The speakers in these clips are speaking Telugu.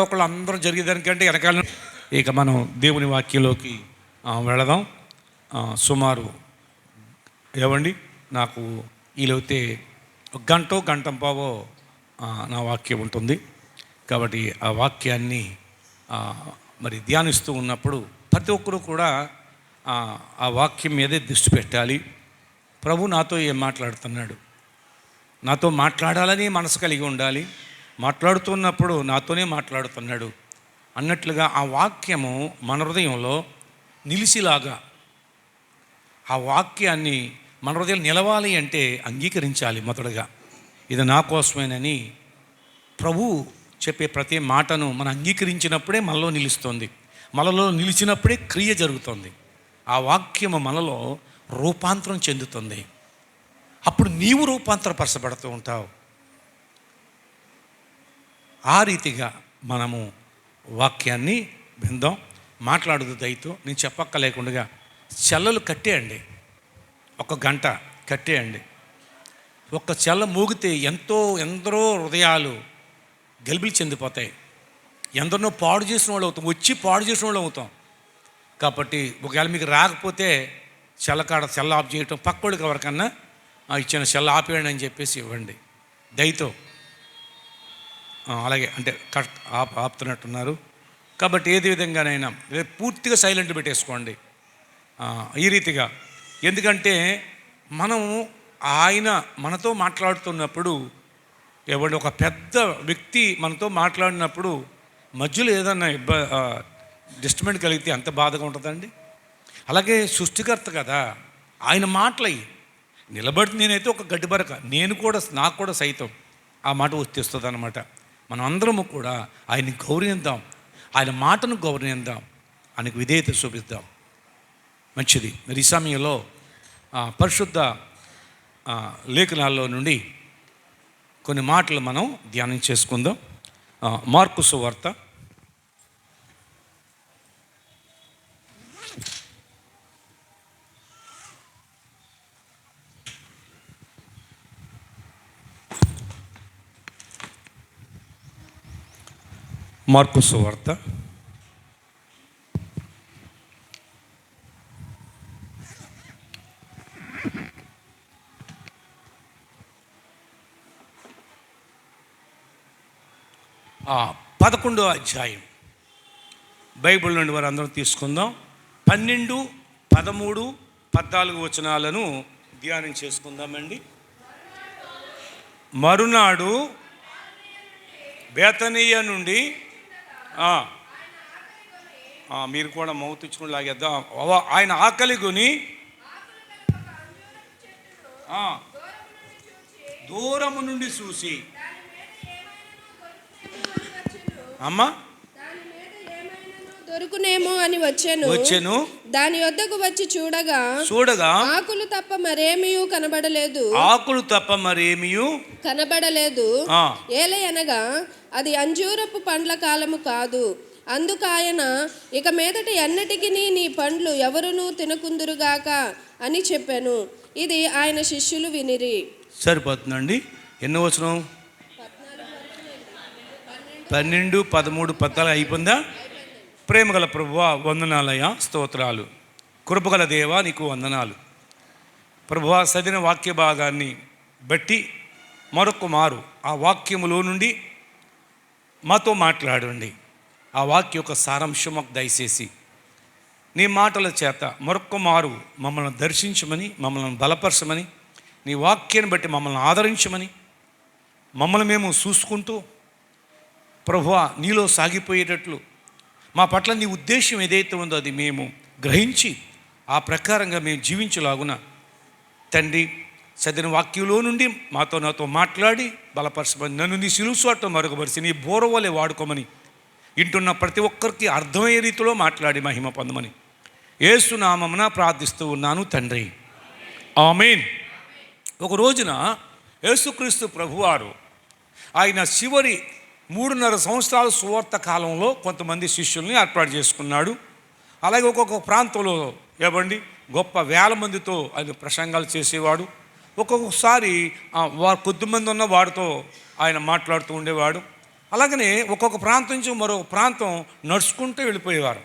ఒకళ్ళు అందరూ జరిగేదానికంటే వెనకాల. ఇక మనం దేవుని వాక్యంలోకి వెళదాం. సుమారు ఏవండి నాకు వీలైతే గంట పావో నా వాక్యం ఉంటుంది. కాబట్టి ఆ వాక్యాన్ని మరి ధ్యానిస్తూ ఉన్నప్పుడు ప్రతి ఒక్కరు కూడా ఆ వాక్యం మీదే దృష్టి పెట్టాలి. ప్రభు నాతో ఏం మాట్లాడుతున్నాడు, నాతో మాట్లాడాలని మనసు కలిగి ఉండాలి. మాట్లాడుతున్నప్పుడు నాతోనే మాట్లాడుతున్నాడు అన్నట్లుగా ఆ వాక్యము మన హృదయంలో నిలిచిలాగా, ఆ వాక్యాన్ని మన హృదయం నిలవాలి అంటే అంగీకరించాలి. మొదటగా ఇది నా కోసమేనని ప్రభు చెప్పే ప్రతి మాటను మనం అంగీకరించినప్పుడే మనలో నిలుస్తుంది. మనలో నిలిచినప్పుడే క్రియ జరుగుతుంది. ఆ వాక్యము మనలో రూపాంతరం చెందుతుంది. అప్పుడు నీవు రూపాంతరపరచబడుతూ ఉంటావు. ఆ రీతిగా మనము వాక్యాన్ని విందాం. మాట్లాడదు దయతో. నేను చెప్పక్క లేకుండా చెల్లలు కట్టేయండి, ఒక గంట కట్టేయండి. ఒక్క చెల్ల మోగితే ఎందరో హృదయాలు గలిబిలి చెందిపోతాయి. ఎందరినో పాడు చేసిన వాళ్ళు అవుతాం, వచ్చి పాడు చేసిన వాళ్ళు అవుతాం. కాబట్టి ఒకవేళ మీకు రాకపోతే చెల్ల ఆఫ్ చేయటం, పక్కోడికి ఎవరికన్నా ఇచ్చిన చెల్ల ఆపేయండి అని చెప్పేసి ఇవ్వండి దయతో. అలాగే అంటే ఆపుతున్నట్టున్నారు. కాబట్టి ఏది విధంగానైనా పూర్తిగా సైలెంట్ పెట్టేసుకోండి ఈ రీతిగా. ఎందుకంటే మనం ఆయన మనతో మాట్లాడుతున్నప్పుడు, ఎవరి ఒక పెద్ద వ్యక్తి మనతో మాట్లాడినప్పుడు మధ్యలో ఏదన్నా డిస్టర్బెంట్ కలిగితే ఎంత బాధగా ఉంటుందండి. అలాగే సృష్టికర్త కదా, ఆయన మాటలయ్యి నిలబడి నేనైతే ఒక గడ్డిబరక, నాకు కూడా సైతం ఆ మాట వచ్చేస్తుంది అన్నమాట. మనం అందరము కూడా ఆయన్ని గౌరవిద్దాం, ఆయన మాటను గౌరవిద్దాం, ఆయనకు విధేయత చూపిద్దాం. మంచిది. మరి ఈ సమయంలో పరిశుద్ధ లేఖనాల్లో నుండి కొన్ని మాటలు మనం ధ్యానం చేసుకుందాం. మార్కు సువార్త 11వ అధ్యాయం బైబిల్ నుండి వారు అందరం తీసుకుందాం. 12, 13, 14 వచనాలను ధ్యానం చేసుకుందామండి. మరునాడు బేతనీయ నుండి మీరు కూడా మౌత్ ఇచ్చుకుని లాగేద్దాం. ఆయన ఆకలి కొని దూరము నుండి చూసి అమ్మా దొరుకునేమో అని వచ్చెను. దాని వద్దకు వచ్చి చూడగా ఆకులు తప్ప మరేమీ కనబడలేదు. ఏలయనగా అది అంజూరపు పండ్ల కాలము కాదు. అందుకాయన ఇక మీదట ఎన్నటికి నీ పండ్లు ఎవరునూ తినకుందురుగాక అని చెప్పాను. ఇది ఆయన శిష్యులు వినిరి. సరిపోతుందండి. ఎన్నో వచనం? 12, 13, 14 అయిపోయిందా? ప్రేమగల ప్రభువా వందనాలయ్యా, స్తోత్రాలు. కృపగల దేవా నీకు వందనాలు ప్రభువా. చదివిన వాక్య భాగాన్ని బట్టి మరొక మారు ఆ వాక్యములో నుండి మాతో మాట్లాడండి. ఆ వాక్య యొక్క సారాంశం మాకు దయచేసి నీ మాటల చేత మరొక మారు మమ్మల్ని దర్శించమని, మమ్మల్ని బలపరచమని, నీ వాక్యాన్ని బట్టి మమ్మల్ని ఆదరించమని, మమ్మల్ని మేము చూసుకుంటూ ప్రభువా నీలో సాగిపోయేటట్లు మా పట్ల నీ ఉద్దేశం ఏదైతే ఉందో అది మేము గ్రహించి ఆ ప్రకారంగా మేము జీవించలాగున తండ్రి చదివిన వాక్యంలో నుండి నాతో మాట్లాడి బలపరచమని, నన్ను నీ సిలుసువాటం మరుగుపరిచి నీ బోరవలే వాడుకోమని, వింటున్న ప్రతి ఒక్కరికి అర్థమయ్యే రీతిలో మాట్లాడి మహిమ పొందమని యేసు నామమున ప్రార్థిస్తూ ఉన్నాను తండ్రి, ఆమేన్. ఒక రోజున యేసుక్రీస్తు ప్రభువారు ఆయన చివరి 3.5 సంవత్సరాల సువార్త కాలంలో కొంతమంది శిష్యుల్ని ఏర్పాటు చేసుకున్నాడు. అలాగే ఒక్కొక్క ప్రాంతంలో గొప్ప వేల మందితో ఆయన ప్రసంగాలు చేసేవాడు. ఒక్కొక్కసారి కొద్దిమంది ఉన్న వాడితో ఆయన మాట్లాడుతూ ఉండేవాడు. అలాగనే ఒక్కొక్క ప్రాంతం నుంచి మరొక ప్రాంతం నడుచుకుంటూ వెళ్ళిపోయేవారు.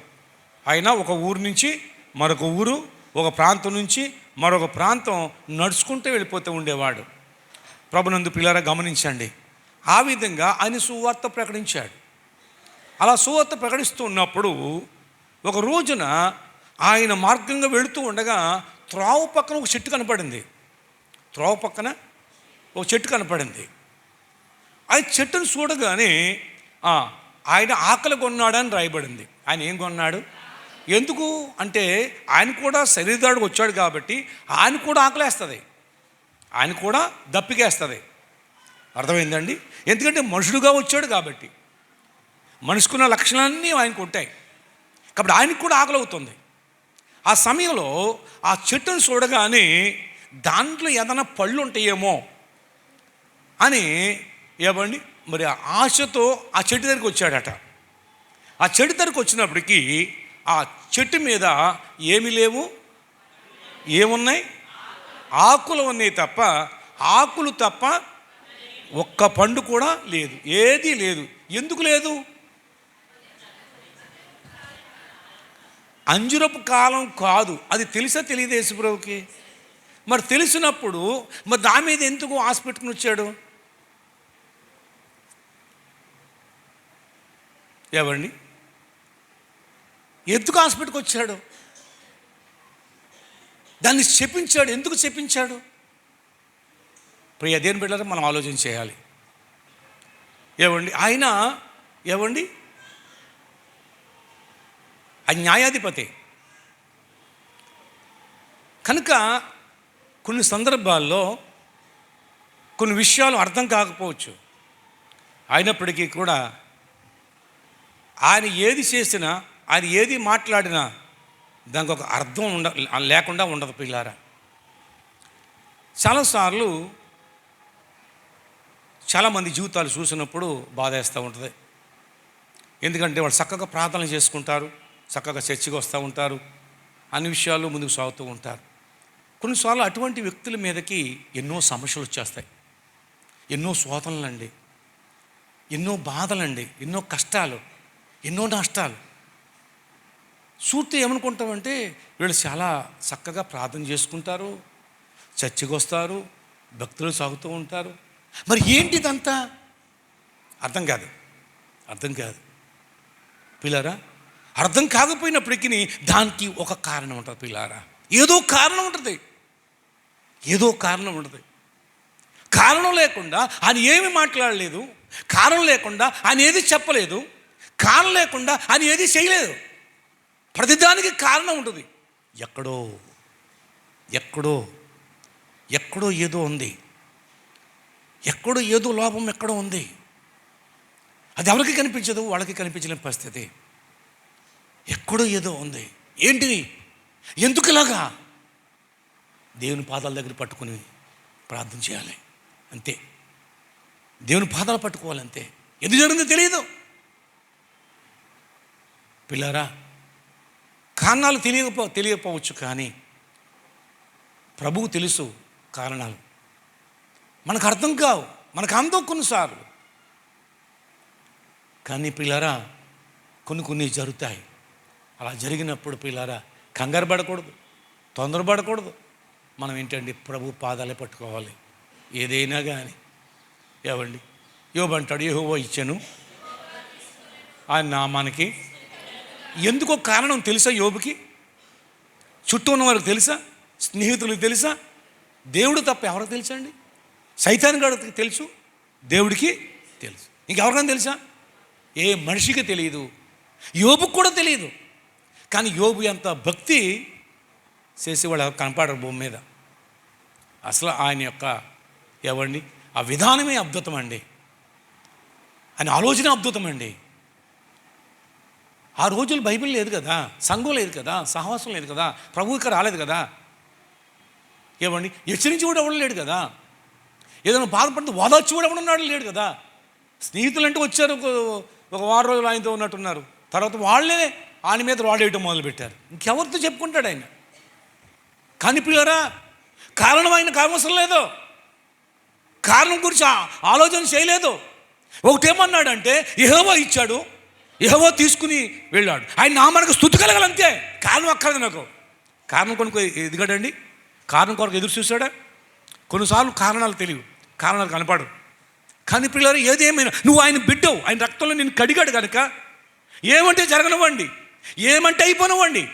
ఆయన ఒక ఊరు నుంచి మరొక ఊరు, ఒక ప్రాంతం నుంచి మరొక ప్రాంతం నడుచుకుంటూ వెళ్ళిపోతూ ఉండేవాడు. ప్రభునందు పిల్లరా గమనించండి, ఆ విధంగా ఆయన సువార్త ప్రకటించాడు. అలా సువార్త ప్రకటిస్తూ ఉన్నప్పుడు ఒక రోజున ఆయన మార్గంగా వెళుతూ ఉండగా త్రోవ పక్కన ఒక చెట్టు కనపడింది. త్రోవ పక్కన ఒక చెట్టు కనపడింది. ఆ చెట్టును చూడగానే ఆయన ఆకలి కొన్నాడని రాయబడింది. ఆయన ఏం కొన్నాడు? ఎందుకు అంటే ఆయన కూడా శరీరదాడికి వచ్చాడు కాబట్టి ఆయన కూడా ఆకలేస్తుంది, ఆయన కూడా దప్పికేస్తుంది. అర్థమైందండి? ఎందుకంటే మనుషుడుగా వచ్చాడు కాబట్టి మనిషికున్న లక్షణాలన్నీ ఆయనకు ఉంటాయి కాబట్టి ఆయనకు కూడా ఆకలి అవుతుంది. ఆ సమయంలో ఆ చెట్టును చూడగానే దాంట్లో ఏదైనా పళ్ళు ఉంటాయేమో అని ఏమండి మరి ఆశతో ఆ చెట్టు దగ్గరికి వచ్చాడట. ఆ చెట్టు దగ్గరికి వచ్చినప్పటికీ ఆ చెట్టు మీద ఏమీ లేవు. ఏమున్నాయి? ఆకులు ఉన్నాయి తప్ప, ఆకులు తప్ప ఒక్క పండు కూడా లేదు, ఏదీ లేదు. ఎందుకు లేదు? అంజురపు కాలం కాదు. అది తెలుసా తెలియదు యేసుప్రభుకి? మరి తెలిసినప్పుడు మరి దాని మీద ఎందుకు ఆశ పెట్టుకుని వచ్చాడు? ఏవండి, ఎందుకు ఆశ పెట్టుకొచ్చాడు? దాన్ని చెప్పించాడు. ఎందుకు చెప్పించాడు? ప్రియ దేని బిడ్డలారా మనం ఆలోచన చేయాలి. ఏవండి, ఆయన ఏవండి ఆ న్యాయాధిపతి కనుక కొన్ని సందర్భాల్లో కొన్ని విషయాలు అర్థం కాకపోవచ్చు. అయినప్పటికీ కూడా ఆయన ఏది చేసినా, ఆయన ఏది మాట్లాడినా దానికి ఒక అర్థం లేకుండా ఉండదు పిల్లారా. చాలాసార్లు చాలామంది జీవితాలు చూసినప్పుడు బాధేస్తూ ఉంటుంది. ఎందుకంటే వాళ్ళు చక్కగా ప్రార్థన చేసుకుంటారు, చక్కగా చర్చికి వస్తూ ఉంటారు, అన్ని విషయాలు ముందుకు సాగుతూ ఉంటారు. కొన్నిసార్లు అటువంటి వ్యక్తుల మీదకి ఎన్నో సమస్యలు వచ్చేస్తాయి, ఎన్నో శోధనలండి, ఎన్నో బాధలండి, ఎన్నో కష్టాలు, ఎన్నో నష్టాలు. చూస్తే ఏమనుకుంటామంటే వీళ్ళు చాలా చక్కగా ప్రార్థన చేసుకుంటారు, చర్చికి వస్తారు, భక్తులు సాగుతూ ఉంటారు. మరి ఏంటిదంతా? అర్థం కాదు పిల్లారా. అర్థం కాకపోయినప్పటికీ దానికి ఒక కారణం ఉంటుంది పిల్లారా. ఏదో కారణం ఉంటుంది. కారణం లేకుండా ఆయన ఏమి మాట్లాడలేదు, కారణం లేకుండా ఆయన ఏది చెప్పలేదు, కారణం లేకుండా ఆయన ఏది చేయలేదు. ప్రతిదానికి కారణం ఉంటుంది. ఎక్కడో ఏదో ఉంది, ఎక్కడో ఏదో లోపం ఎక్కడో ఉంది. అది ఎవరికి కనిపించదు, వాళ్ళకి కనిపించలేని పరిస్థితి. ఎక్కడో ఏదో ఉంది. ఏంటిది? ఎందుకు ఇలాగా? దేవుని పాదాల దగ్గర పట్టుకుని ప్రార్థన చేయాలి అంతే. దేవుని పాదాలు పట్టుకోవాలి అంతే. ఎందుకు జరిగిందో తెలియదు పిల్లారా. కారణాలు తెలియకపోవచ్చు, కానీ ప్రభువు తెలుసు కారణాలు. మనకు అర్థం కావు, మనకు అందం కొన్నిసార్లు. కానీ పిల్లారా కొన్ని జరుగుతాయి. అలా జరిగినప్పుడు పిల్లారా కంగారు పడకూడదు, తొందరపడకూడదు. మనం ఏంటండి ప్రభు పాదాలే పట్టుకోవాలి ఏదైనా కానీ. ఏవండి, యోబు అంటాడు, యెహోవా ఇచ్చెను ఆయన నామానికి. ఎందుకో కారణం తెలుసా యోబుకి? చుట్టూ ఉన్న వారికి తెలుసా? స్నేహితులకు తెలుసా? దేవుడు తప్ప ఎవరికి తెలుసండి? సైతాన్ గాడికి తెలుసు, దేవుడికి తెలుసు. ఇంకెవరికైనా తెలుసా? ఏ మనిషికి తెలియదు, యోబుకు కూడా తెలియదు. కానీ యోబు ఎంత భక్తి చేసేవాళ్ళు కనపడరు భూమి మీద. అసలు ఆయన యొక్క ఏవండి ఆ విధానమే అద్భుతం అండి, ఆయన ఆలోచన అద్భుతం అండి. ఆ రోజులు బైబిల్ లేదు కదా, సంఘం లేదు కదా, సహవాసం లేదు కదా, ప్రభువు ఇక్కడ రాలేదు కదా. ఏమండి హెచ్చరించి కూడా ఎవడు లేడు కదా, ఏదైనా బాధపడితే ఓదార్చి కూడా ఎవడున్నాడు లేడు కదా. స్నేహితులు అంటే వచ్చారు, ఒక వారం రోజులు ఆయనతో ఉన్నట్టున్నారు, తర్వాత వాళ్ళే ఆయన మీద వాడేయటం మొదలుపెట్టారు. ఇంకెవరితో చెప్పుకుంటాడు ఆయన? కానీ పిల్లరా కారణం ఆయనకు అవసరం లేదు, కారణం గురించి ఆలోచన చేయలేదు. ఒకటేమన్నాడంటే యెహోవా ఇచ్చాడు, యెహోవా తీసుకుని వెళ్ళాడు. ఆయన నామానికి స్తుతి కలగాలంతే, కారణం అక్కర్లేదు నాకు. కారణం కొనుక్కో ఎదిగాడండి, కారణం కొరకు ఎదురు చూశాడా? కొన్నిసార్లు కారణాలు తెలియవు, కారణాలు కనపడవు. కానీ పిల్లలు ఏదేమైనా నువ్వు ఆయన బిడ్డవు, ఆయన రక్తంలో నేను కడిగాడు కనుక ఏమంటే జరగనివ్వండి, ఏమంటే అయిపోనివ్వండి,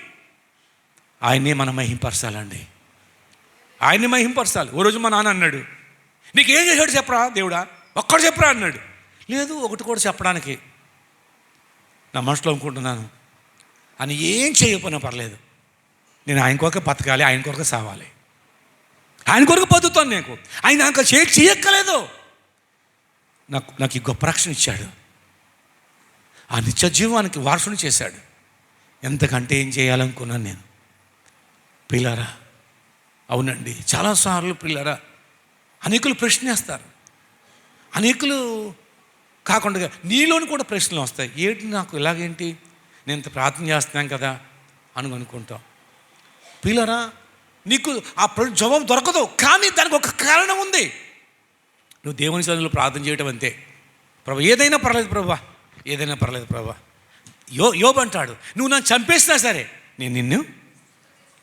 ఆయన్నే మనం మహింపరచాలండి, ఆయన్ని మహింపరచాలి. ఓ రోజు మా నాన్న అన్నాడు, నీకేం చేశాడు చెప్పరా దేవుడా, ఒక్కడు చెప్పరా అన్నాడు. లేదు ఒకటి కూడా చెప్పడానికి నా మనసులో అనుకుంటున్నాను అని, ఏం చేయకపోయినా పర్లేదు, నేను ఆయన కొరకు బతకాలి, ఆయన కొరకు సావాలి, ఆయన కొరకు బతుకుతాను. నేను ఆయన నాకు చేయక్కలేదు, నాకు ఈ గొప్ప రక్షణ ఇచ్చాడు, ఆ నిత్య జీవానికి వారసుని చేశాడు. ఎంతకంటే ఏం చేయాలనుకున్నాను నేను పిల్లరా. అవునండి, చాలాసార్లు పిల్లరా అనేకులు ప్రశ్నిస్తారు, అనేకులు కాకుండా నీలోని కూడా ప్రశ్నలు వస్తాయి. ఏంటి నాకు ఇలాగేంటి, నేను ఇంత ప్రార్థన చేస్తున్నాను కదా అని అనుకుంటాం. పిల్లరా నీకు ఆ జవాబు దొరకదు, కానీ దానికి ఒక కారణం ఉంది. నువ్వు దేవుని సన్నిధిలో ప్రార్థన చేయటం అంతే. ప్రభు ఏదైనా పర్లేదు ప్రభా, ఏదైనా పర్లేదు ప్రభా. యోబు అంటాడు, నువ్వు నన్ను చంపేసినా సరే నేను నిన్ను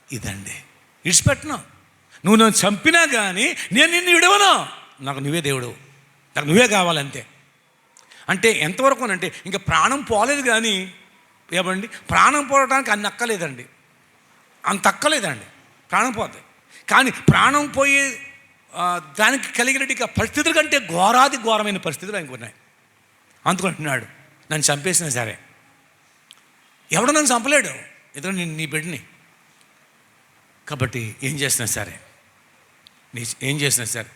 ఇదండి విడిచిపెట్టను, నువ్వు నన్ను చంపినా కానీ నేను నిన్ను విడవను, నాకు నువ్వే దేవుడు, నాకు నువ్వే కావాలంతే. అంటే ఎంతవరకు అంటే ఇంకా ప్రాణం పోలేదు, కానీ ఏమండి ప్రాణం పోవడానికి అన్ని అక్కలేదండి, అంత అక్కలేదండి, ప్రాణం పోతాయి. కానీ ప్రాణం పోయే దానికి కలిగినట్టుగా పరిస్థితుల కంటే ఘోరమైన పరిస్థితులు ఆయనకు ఉన్నాయి. అందుకుంటున్నాడు, నన్ను చంపేసినా సరే, ఎవడో నన్ను చంపలేడు, ఇతను నీ బిడ్డని. కాబట్టి ఏం చేసినా సరే, ఏం చేసినా సరే,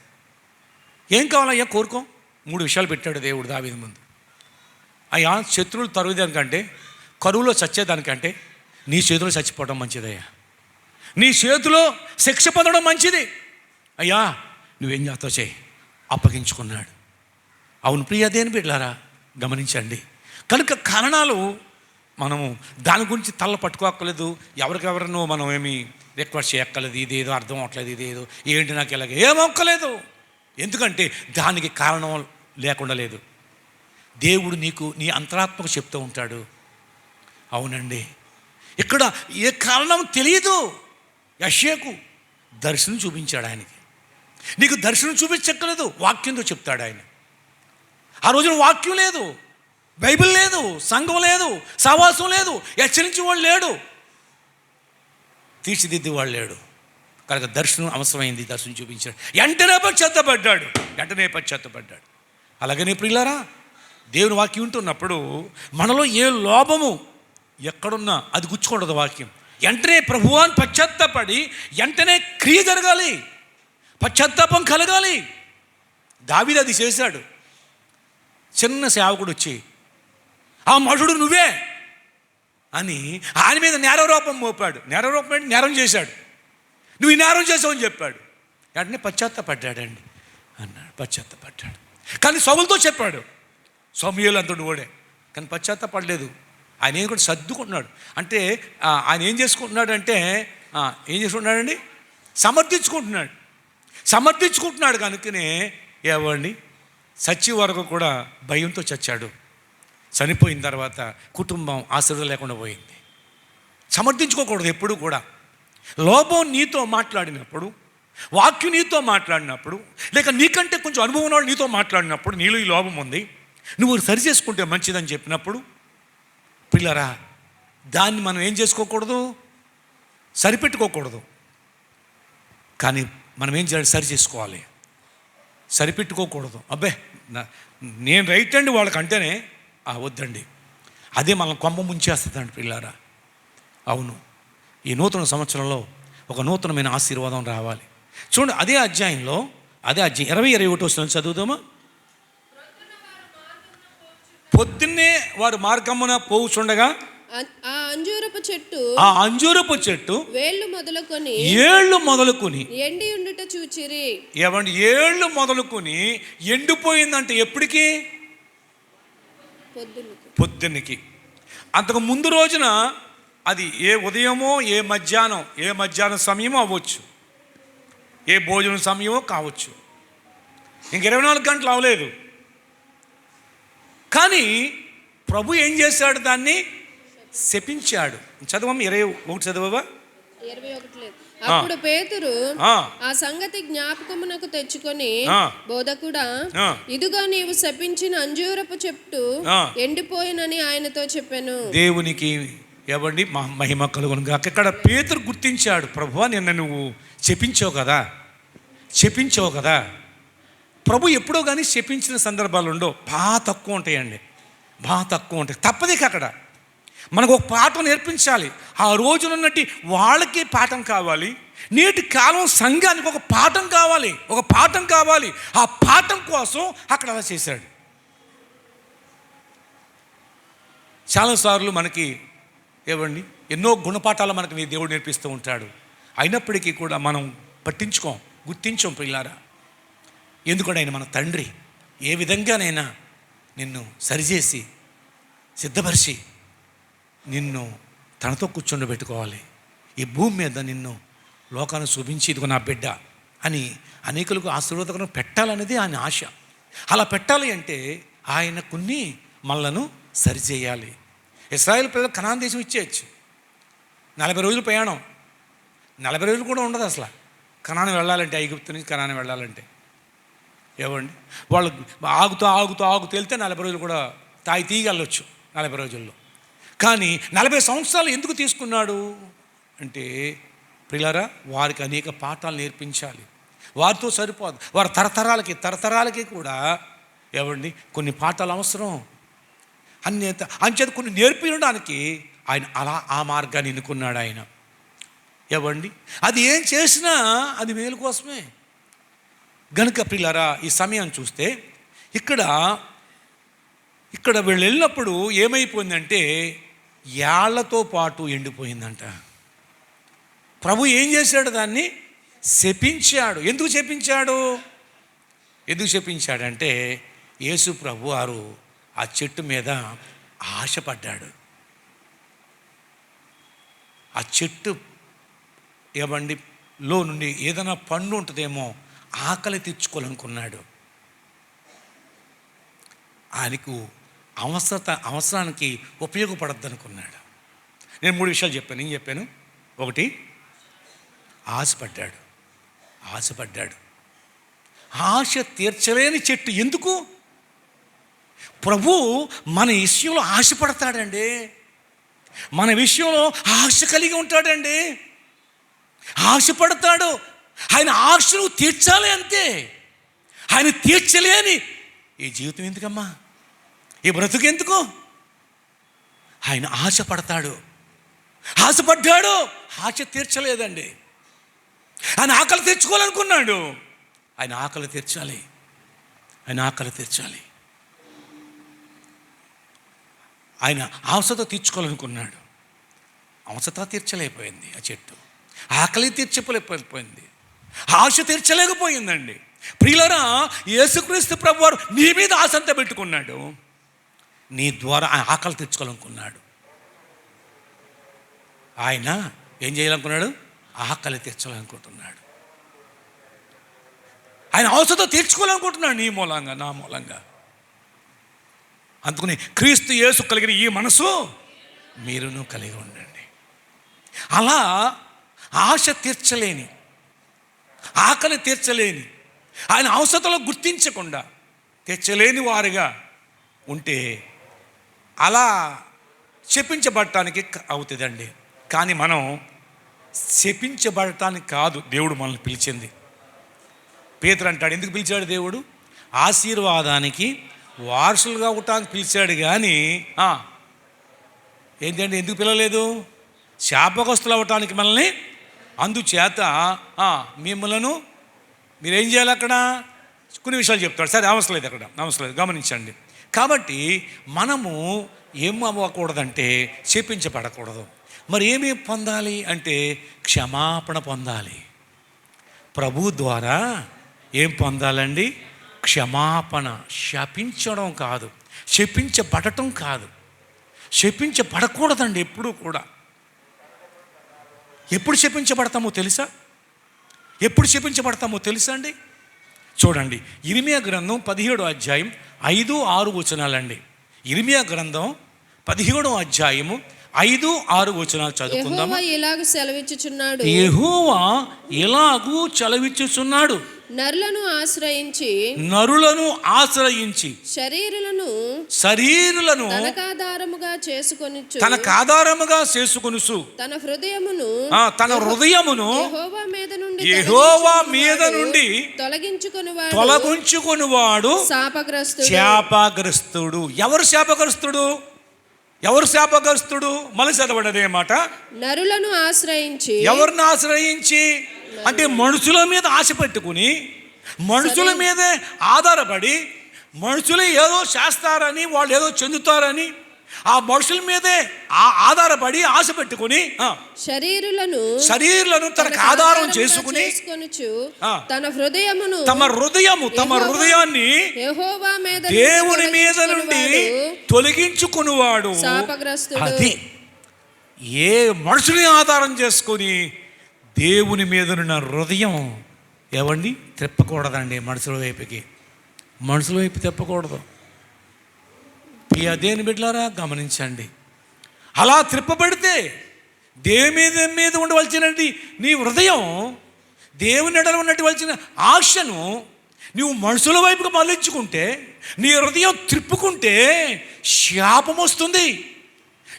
ఏం కావాలయ్యా కోరుకో. 3 విషయాలు పెట్టాడు దేవుడు దావీదు ముందు. అయ్యా, శత్రువులు తరుగుదానికంటే, కరువులో చచ్చేదానికంటే నీ చేతిలో చచ్చిపోవడం మంచిదయ్యా, నీ చేతిలో శిక్ష పొందడం మంచిది. అయ్యా నువ్వేం చేస్తావు చేయి, అప్పగించుకున్నాడు. అవును ప్రియ దేని బిడ్డలారా గమనించండి. కనుక కారణాలు మనము దాని గురించి తల్ల పట్టుకోక్కర్లేదు, ఎవరికెవరినో మనం ఏమి రిక్వెస్ట్ చేయక్కర్లేదు, ఇదేదో అర్థం అవ్వట్లేదు, ఇదేదో ఏంటి నాకు ఇలాగ ఏమొక్కలేదు. ఎందుకంటే దానికి కారణం లేకుండా లేదు. దేవుడు నీకు నీ అంతరాత్మకు చెప్తూ ఉంటాడు. అవునండి, ఇక్కడ ఏ కారణం తెలియదు. యెషయాకు దర్శనం చూపించాడు ఆయనకి. నీకు దర్శనం చూపించక్కర్లేదు, వాక్యంతో చెప్తాడు ఆయన. ఆ రోజున వాక్యం లేదు, బైబిల్ లేదు, సంఘం లేదు, సహవాసం లేదు, హెచ్చరించి వాడు లేడు, తీర్చిదిద్ది వాడు లేడు. కనుక దర్శనం అవసరమైంది, దర్శనం చూపించాడు. వెంటనే పశ్చాత్తపడ్డాడు. అలాగనే ప్రియులారా, దేవుని వాక్యం ఉంటున్నప్పుడు మనలో ఏ లోపము ఎక్కడున్నా అది గుచ్చుకూడదు వాక్యం. వెంటనే ప్రభువాన్ని పశ్చాత్తాపడి వెంటనే క్రియ జరగాలి, పశ్చాత్తాపం కలగాలి. దావీదు అది చేశాడు. చిన్న సేవకుడు వచ్చి ఆ మనుషుడు నువ్వే అని ఆయన మీద నేరారోపం మోపాడు. నేరారోపం అంటే నేరం చేశాడు, నువ్వు ఈ నేరం చేసావని చెప్పాడు. వెంటనే పశ్చాత్తాపడ్డాడండి అన్నాడు, పశ్చాత్తాపడ్డాడు. కానీ సౌలుతో చెప్పాడు, సమూయేలు అంతటి ఓడే, కానీ పశ్చాత్తాపడలేదు. ఆయన ఏం కూడా సర్దుకుంటున్నాడు. అంటే ఆయన ఏం చేసుకుంటున్నాడంటే ఏం చేసుకుంటున్నాడండి, సమర్థించుకుంటున్నాడు కనుకనే ఏవండి చచ్చే వరకు కూడా భయంతో చచ్చాడు. చనిపోయిన తర్వాత కుటుంబం ఆశీర్వాదం లేకుండా పోయింది. సమర్థించుకోకూడదు ఎప్పుడు కూడా. లోపం నీతో మాట్లాడినప్పుడు, వాక్యం నీతో మాట్లాడినప్పుడు, లేక నీకంటే కొంచెం అనుభవం ఉన్నాడు నీతో మాట్లాడినప్పుడు, నీలో ఈ లోపం ఉంది, నువ్వు సరి చేసుకుంటే మంచిదని చెప్పినప్పుడు పిల్లరా దాన్ని మనం ఏం చేసుకోకూడదు, సరిపెట్టుకోకూడదు. కానీ మనం ఏం చేయాలి, సరి చేసుకోవాలి, సరిపెట్టుకోకూడదు. అబ్బే నేను రైట్ అండి వాళ్ళకంటేనే వద్దండి, అదే మనం కొమ్మ ముంచేస్తుందండి పిల్లారా. అవును, ఈ నూతన సంవత్సరంలో ఒక నూతనమైన ఆశీర్వాదం రావాలి. చూడండి, అదే అధ్యాయం 20-21 చదువుదామా. పొద్దున్నే వారు మార్గమున పోవుచుండగా ఆ అంజూరపు చెట్టు ఏళ్ళు మొదలుకొని ఎండి ఉండుట చూచిరి. ఏమండి, ఏళ్ళు మొదలుకొని ఎండిపోయిందంటే ఎప్పటికి? పొద్దున్నకి. అంతకు ముందు రోజున అది ఏ ఉదయమో ఏ మధ్యాహ్నం సమయమో అవ్వచ్చు, ఏ భోజనం సమయమో కావచ్చు. ఇంక 24 గంటలు అవ్వలేదు. కానీ ప్రభు ఏం చేశాడు? దాన్ని శపించాడు. చదవమ్మ 21 చదవవా? 21 లేదు. అప్పుడు పేతురు ఆ సంగతి జ్ఞాపకమునకు తెచ్చుకొని, బోధకుడా, ఇదిగో నీవు శపించిన అంజూరపు చెట్టు ఎండిపోయినని ఆయనతో చెప్పాను. దేవునికి ఏవండి మహిమ కలుగును గాక. ఇక్కడ పేతురు గుర్తించాడు, ప్రభువా నిన్న నువ్వు శపించావు కదా. ప్రభు ఎప్పుడో కానీ శపించిన సందర్భాలు ఉండవు, బాగా తక్కువ ఉంటాయండి, బాగా తక్కువ ఉంటాయి. తప్పదిక అక్కడ మనకు ఒక పాఠం నేర్పించాలి. ఆ రోజునున్నట్టు వాళ్ళకి పాఠం కావాలి, నేటి కాలం సంఘానికి ఒక పాఠం కావాలి. ఆ పాఠం కోసం అక్కడ అలా చేశాడు. చాలాసార్లు మనకి ఏవండి ఎన్నో గుణపాఠాలు మనకు నీ దేవుడు నేర్పిస్తూ ఉంటాడు. అయినప్పటికీ కూడా మనం గుర్తించం పిల్లారా. ఎందుకంటే ఆయన మన తండ్రి. ఏ విధంగానైనా నిన్ను సరిచేసి సిద్ధపరిచి నిన్ను తనతో కూర్చోబెట్టుకోవాలి. ఈ భూమి మీద నిన్ను లోకాన్ని చూపించి ఇదిగో నా బిడ్డ అని అనేకులకు ఆశీర్వాదకరం పెట్టాలనేది ఆయన ఆశ. అలా పెట్టాలి అంటే ఆయన కొన్ని మనలను సరిచేయాలి. ఇశ్రాయేలు ప్రజలు కనాన్ దేశం ఇచ్చేయచ్చు. 40 రోజులు ప్రయాణం, 40 రోజులు కూడా ఉండదు అసలు కనాను వెళ్ళాలంటే, ఐగుప్తు నుంచి కనాను వెళ్ళాలంటే. ఏవండి వాళ్ళు ఆగుతూ వెళ్తే 40 రోజులు కూడా తీగలొచ్చు 40 రోజుల్లో. కానీ 40 సంవత్సరాలు ఎందుకు తీసుకున్నాడు అంటే, ప్రియులారా, వారికి అనేక పాఠాలు నేర్పించాలి. వారితో సరిపోదు, వారి తరతరాలకి కూడా ఏవండి కొన్ని పాఠాలు అవసరం. అంచేత కొన్ని నేర్పించడానికి ఆయన అలా ఆ మార్గాన్ని ఎన్నుకున్నాడు ఆయన. ఏవండి అది ఏం చేసినా అది మేలు కోసమే. గనుక ప్రియులారా, ఈ సమయం చూస్తే ఇక్కడ వీళ్ళు వెళ్ళినప్పుడు ఏమైపోయిందంటే యాళ్లతో పాటు ఎండిపోయిందంట. ప్రభు ఏం చేశాడు? దాన్ని శపించాడు. ఎందుకు శపించాడంటే యేసు ప్రభు వారు ఆ చెట్టు మీద ఆశపడ్డాడు. ఆ చెట్టు ఏమండి లో నుండి ఏదైనా పండు ఉంటుందేమో ఆకలి తీర్చుకోవాలనుకున్నాడు. ఆయనకు అవసరానికి ఉపయోగపడద్దు అనుకున్నాడు. నేను 3 విషయాలు చెప్పాను. ఏం చెప్పాను? 1, ఆశపడ్డాడు. ఆశ తీర్చలేని చెట్టు ఎందుకు? ప్రభు మన విషయంలో ఆశపడతాడండి, మన విషయంలో ఆశ కలిగి ఉంటాడండి, ఆశపడతాడు. ఆయన ఆశను తీర్చాలి అంతే. ఆయన తీర్చలేని ఈ జీవితం ఎందుకమ్మా, ఈ బ్రతుకు ఎందుకు? ఆయన ఆశపడతాడు. ఆశపడ్డాడు, ఆశ తీర్చలేదండి. ఆయన ఆకలి తీర్చుకోవాలనుకున్నాడు. ఆయన ఆకలి తీర్చాలి. ఆయన అవసరత తీర్చుకోవాలనుకున్నాడు. అవసరత తీర్చలేకపోయింది ఆ చెట్టు. ఆకలి తీర్చలేకపోయింది. ఆశ తీర్చలేకపోయిందండి. ప్రియులారా, యేసుక్రీస్తు ప్రభువారు నీ మీద ఆశ అంతా పెట్టుకున్నాడు. నీ ద్వారా ఆకలి తీర్చుకోవాలనుకున్నాడు. ఆయన ఏం చేయాలనుకున్నాడు? ఆకలి తీర్చాలనుకుంటున్నాడు. ఆయన అవసరత తీర్చుకోవాలనుకుంటున్నాడు నీ మూలంగా, నా మూలంగా. అందుకని క్రీస్తు యేసు కలిగిన ఈ మనసు మీరును కలిగి ఉండండి. అలా ఆశ తీర్చలేని, ఆకలి తీర్చలేని, ఆయన అవసరతలో గుర్తించకుండా తీర్చలేని వారుగా ఉంటే అలా శపించబడటానికి అవుతుందండి. కానీ మనం శపించబడటానికి కాదు దేవుడు మనల్ని పిలిచింది. పేతురు అంటాడు, ఎందుకు పిలిచాడు దేవుడు? ఆశీర్వాదానికి వారసులుగా ఉండటానికి పిలిచాడు. కానీ ఏంటంటే ఎందుకు పిలవలేదు? శాపగ్రస్తులు అవ్వటానికి మనల్ని. అందుచేత మిమ్మలను మీరేం చేయాలి? అక్కడ కొన్ని విషయాలు చెప్తాడు. సరే, అవసరం లేదు, గమనించండి. కాబట్టి మనము ఏం అవ్వకూడదంటే శపించబడకూడదు. మరి ఏమి పొందాలి అంటే క్షమాపణ పొందాలి. ప్రభు ద్వారా ఏం పొందాలండి? క్షమాపణ. శపించడం కాదు, శపించబడటం కాదు, శపించబడకూడదండి ఎప్పుడూ కూడా. ఎప్పుడు శపించబడతామో తెలుసా అండి? చూడండి, ఇర్మియా గ్రంథం 17వ అధ్యాయం 5-6 వచనాలండి. ఇర్మియా గ్రంథం 17వ అధ్యాయము 5-6 వచనాలు చదువుకుందాం. యెహోవా ఇలాగు సెలవిచ్చుచున్నాడు, యెహోవా ఇలాగూ సెలవిచ్చుచున్నాడు, నరులను ఆశ్రయించి శరీరులను తనకాధారముగా చేసుకొనుచు తన హృదయమును యెహోవా మీద నుండి తొలగించుకొనువాడు శాపగ్రస్తుడు. ఎవరు శాపగ్రస్తుడు? మళ్ళీ చదవడదే మాట. నరులను ఆశ్రయించి. ఎవరిని ఆశ్రయించి అంటే మనుషుల మీద ఆశ పెట్టుకుని, మనుషుల మీదే ఆధారపడి, మనుషులు ఏదో చేస్తారని, వాళ్ళు ఏదో చెందుతారని ఆ మనుషుల మీదే ఆధారపడి ఆశ పెట్టుకుని శరీరులను తనకు ఆధారం చేసుకుని తమ హృదయాన్ని దేవుని మీద నుండి తొలగించుకునేవాడు అది. ఏ మనుషుని ఆధారం చేసుకొని దేవుని మీద ఉన్న హృదయం ఏవండి తిప్పకూడదండి. మనుషుల వైపు తిప్పకూడదు. ప్రియ దేవుని బిడ్డలారా గమనించండి. అలా త్రిప్పబడితే దేవుని మీద ఉండవలసినది నీ హృదయం, దేవుని ఎడల ఉన్నటువంటి ఆశను నువ్వు మనుషుల వైపుకు మళ్ళించుకుంటే, నీ హృదయం త్రిప్పుకుంటే శాపం వస్తుంది.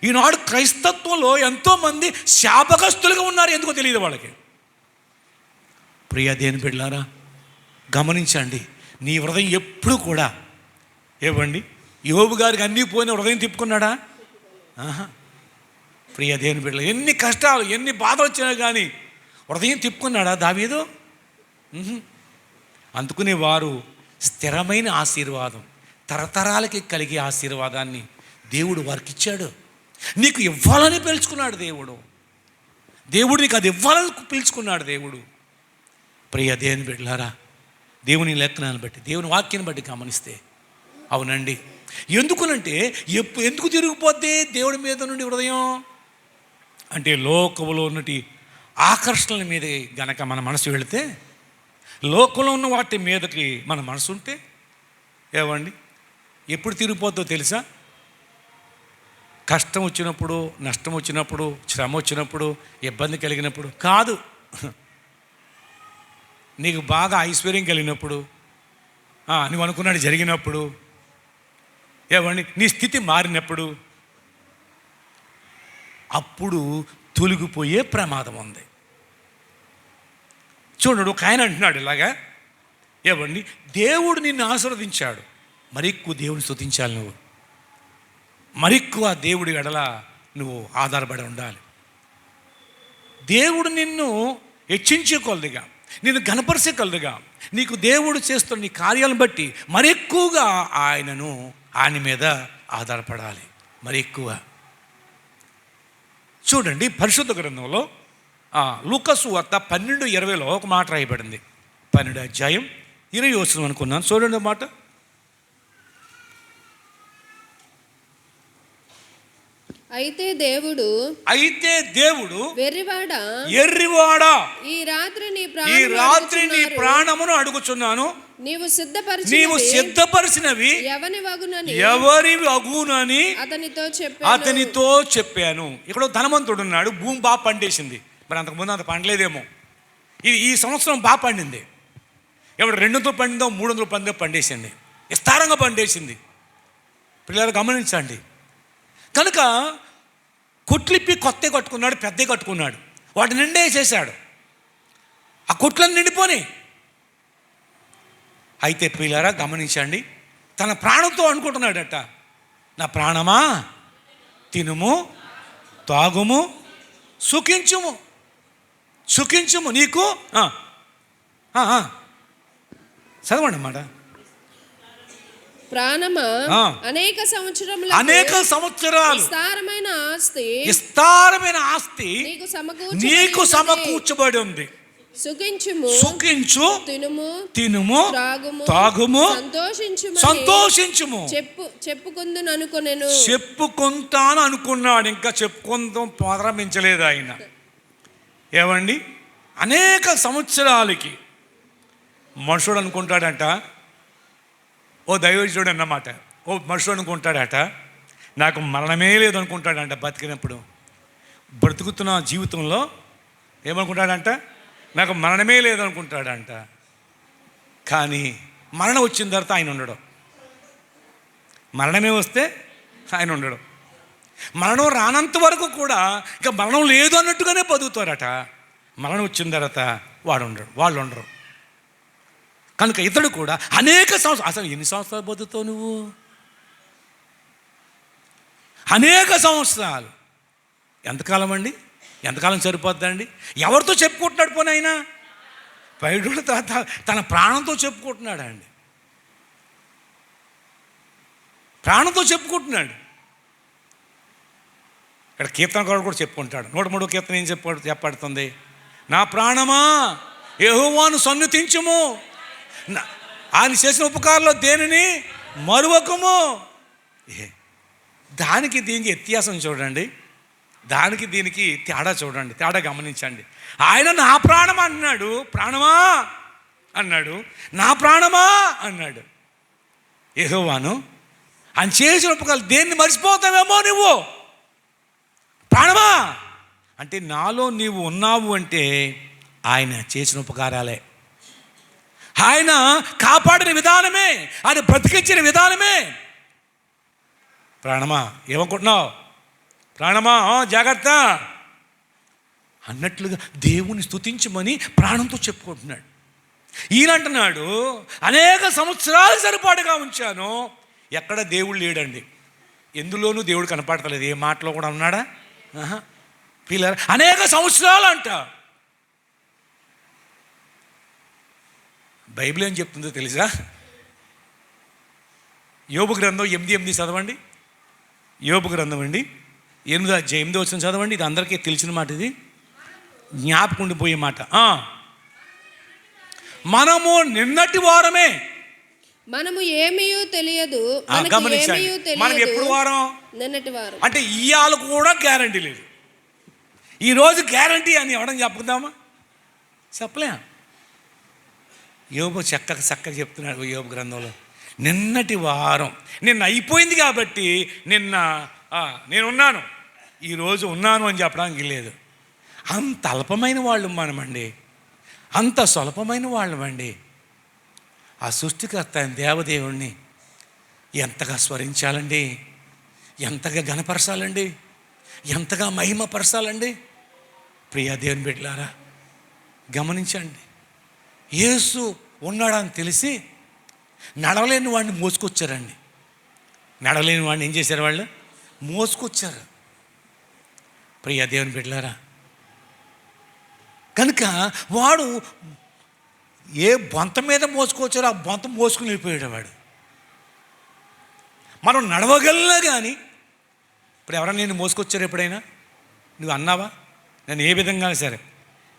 ఈనాడు క్రైస్తత్వంలో ఎంతోమంది శాపగ్రస్తులుగా ఉన్నారు. ఎందుకో తెలియదు వాళ్ళకి. ప్రియ దేవుని బిడ్డలారా గమనించండి. నీ హృదయం ఎప్పుడు కూడా ఏవండి యోబు గారికి అన్నీ పోయిన హృదయం తిప్పుకున్నాడా? ప్రియ దేవుని బిడ్డలు, ఎన్ని కష్టాలు ఎన్ని బాధలు వచ్చినా కానీ హృదయం తిప్పుకున్నాడా దావీదు? అందుకునే వారు స్థిరమైన ఆశీర్వాదం, తరతరాలకి కలిగే ఆశీర్వాదాన్ని దేవుడు వారికి ఇచ్చాడు. నీకు ఇవ్వాలని పిలుచుకున్నాడు దేవుడు నీకు అది ఇవ్వాలని పిలుచుకున్నాడు దేవుడు. ప్రియ దేవుని బిడ్డలారా, దేవుని లేఖనాన్ని బట్టి, దేవుని వాక్యాన్ని బట్టి గమనిస్తే అవునండి. ఎందుకునంటే ఎందుకు తిరిగిపోద్ది దేవుడి మీద నుండి హృదయం అంటే, లోకంలో ఉన్నటి ఆకర్షణల మీద గనక మన మనసు వెళితే, లోకంలో ఉన్న వాటి మీదకి మన మనసు ఉంటే ఏవండి ఎప్పుడు తిరిగిపోద్దో తెలుసా? కష్టం వచ్చినప్పుడు, నష్టం వచ్చినప్పుడు, శ్రమ వచ్చినప్పుడు, ఇబ్బంది కలిగినప్పుడు కాదు. నీకు బాగా ఐశ్వర్యం కలిగినప్పుడు, నువ్వు అనుకున్నాడు జరిగినప్పుడు, ఏమండి నీ స్థితి మారినప్పుడు, అప్పుడు తొలగిపోయే ప్రమాదం ఉంది. చూడండి, ఒక ఆయన అంటున్నాడు ఇలాగా, ఏమండి దేవుడు నిన్ను ఆశీర్వదించాడు, మరి ఎక్కువ దేవుని స్తుతించాలి, నువ్వు మరెక్కువ దేవుడి ఎడల నువ్వు ఆధారపడి ఉండాలి. దేవుడు నిన్ను హెచ్చించే కొలదిగా, నిన్ను గణపరిచే కొలదిగా, నీకు దేవుడు చేస్తున్న నీ కార్యాలను బట్టి మరెక్కువగా ఆయన మీద ఆధారపడాలి. మరి ఎక్కువ చూడండి, పరిశుద్ధ గ్రంథంలో లూకా సువార్త 12:20 ఒక మాట రాయబడింది. 12వ అధ్యాయం 20 వచనం అనుకున్నాను. చూడండి మాట. అయితే దేవుడు ఎర్రివాడా, ఈ రాత్రి నీ ప్రాణమును అడుగుచున్నాను, నీవు సిద్ధపరిచినవి ఎవరి అగునని అతనితో చెప్పాను. ఇక్కడ ధనవంతుడు ఉన్నాడు, భూమి బాగా పండేసింది. మరి అంతకుముందు అంత పండలేదేమో, ఇది ఈ సంవత్సరం బాగా పండింది. ఎవడు 200 పండిందో 300 పండిందో పండేసింది, విస్తారంగా పండేసింది. పిల్లలు గమనించండి. కనుక కొట్లిప్పి కొత్త కట్టుకున్నాడు, పెద్ద కట్టుకున్నాడు, వాటి నిండే చేశాడు. ఆ కొట్లను నిండిపోని. అయితే పిల్లరా గమనించండి, తన ప్రాణంతో అనుకుంటున్నాడట, నా ప్రాణమా తినుము, తాగుము, సుఖించుము నీకు చదవండి అన్నమాట. ప్రాణమా అనేక సంవత్సరాలు విస్తారమైన ఆస్తి నీకు సమకూర్చబడి ఉంది. సుఖించు, తినుము, తాగుము, సంతోషించుము. చెప్పుకుంటాను అనుకున్నాడు, ఇంకా చెప్పుకుంటాం ప్రారంభించలేదు ఆయన. ఏమండి అనేక సంవత్సరాలకి మనుషుడు అనుకుంటాడంట, ఓ దైవజనుడు అన్నమాట, ఓ ఓ మనుషుడు అనుకుంటాడట, నాకు మరణమే లేదు అనుకుంటాడంట. బతికినప్పుడు బ్రతుకుతున్న జీవితంలో ఏమనుకుంటాడంట, నాకు మరణమే లేదు అనుకుంటాడంట. కానీ మరణం వచ్చిన తర్వాత ఆయన ఉండడం, మరణమే వస్తే ఆయన ఉండడం, మరణం రానంత వరకు కూడా ఇక మరణం లేదు అన్నట్టుగానే బతుకుతారట. మరణం వచ్చిన తర్వాత వాళ్ళు ఉండరు. కనుక ఇతడు కూడా అనేక సంవత్సరాలు, అసలు ఎన్ని సంవత్సరాలు బతుకుతావు నువ్వు? అనేక సంవత్సరాలు. ఎంతకాలం అండి? ఎంతకాలం సరిపోద్దండి? ఎవరితో చెప్పుకుంటున్నాడు పోనీ అయినా? బయట తన ప్రాణంతో చెప్పుకుంటున్నాడు అండి, ప్రాణంతో చెప్పుకుంటున్నాడు. ఇక్కడ కీర్తనకారుడు కూడా చెప్పుకుంటాడు. 103వ కీర్తన ఏం చెప్పబడుతుంది? నా ప్రాణమా యెహోవాను సన్నుతించుము, ఆయన చేసిన ఉపకారంలో దేనిని మరువకము. దానికి దీనికి వ్యత్యాసం చూడండి, దానికి దీనికి తేడా చూడండి, తేడా గమనించండి. ఆయన నా ప్రాణమా అన్నాడు, ప్రాణమా అన్నాడు, నా ప్రాణమా అన్నాడు. యెహోవాను ఆయన చేసిన ఉపకారాలు దేన్ని మర్చిపోతావేమో నువ్వు. ప్రాణమా అంటే నాలో నీవు ఉన్నావు అంటే ఆయన చేసిన ఉపకారాలే, ఆయన కాపాడిన విధానమే, ఆయన బ్రతికించిన విధానమే. ప్రాణమా ఏమనుకుంటున్నావు? ప్రాణమా జాగ్రత్త అన్నట్లుగా దేవుని స్తుతించమని ప్రాణంతో చెప్పుకుంటున్నాడు. ఈయన అంటున్నాడు, అనేక సంవత్సరాలు సరిపాటుగా ఉంచాను. ఎక్కడ దేవుడు లేడండి, ఎందులోనూ దేవుడు కనపడతలేదు. ఏ మాటలో కూడా ఉన్నాడా? పిల్లలు అనేక సంవత్సరాలు అంట. బైబిల్ ఏం చెప్తుందో తెలుసా? యోబు గ్రంథం 8:8 చదవండి. యోబు గ్రంథం అండి 8:8 చదవండి. ఇది అందరికీ తెలిసిన మాట, ఇది జ్ఞాపకం ఉండిపోయే మాట. మనము నిన్నటి వారమే, మనము ఏమీయూ తెలియదు. గమనించండి, మనం ఎప్పుడు వారం? నిన్నటి వారం. అంటే ఇవాళ కూడా గ్యారంటీ లేదు. ఈరోజు గ్యారంటీ అని ఎవడని చెప్పుకుందామా? చెప్పలే. యోబు చక్కగా చెప్తున్నాడు యోబు గ్రంథంలో, నిన్నటి వారం, నిన్న అయిపోయింది కాబట్టి నిన్న నేనున్నాను, ఈరోజు ఉన్నాను అని చెప్పడానికి లేదు. అంత అల్పమైన వాళ్ళు మనమండి, అంత స్వల్పమైన వాళ్ళమండి. ఆ సృష్టికర్త అయిన దేవదేవుణ్ణి ఎంతగా స్మరించాలండి, ఎంతగా ఘనపరచాలండి, ఎంతగా మహిమపరచాలండి. ప్రియా దేవుని బిడ్డలారా గమనించండి. యేసు ఉన్నాడని తెలిసి నడవలేని వాడిని మోసుకొచ్చారండి. నడవలేని వాడిని ఏం చేశారు? వాళ్ళు మోసుకొచ్చారు. ప్రియా దేవుని బిడ్డలారా, కనుక వాడు ఏ బొంత మీద మోసుకొచ్చారో ఆ బొంత మోసుకుని వెళ్ళిపోయాడు వాడు. మనం నడవగలనా కానీ, ఇప్పుడు ఎవరైనా నేను మోసుకొచ్చారు ఎప్పుడైనా? నువ్వు అన్నావా? నేను ఏ విధంగా సరే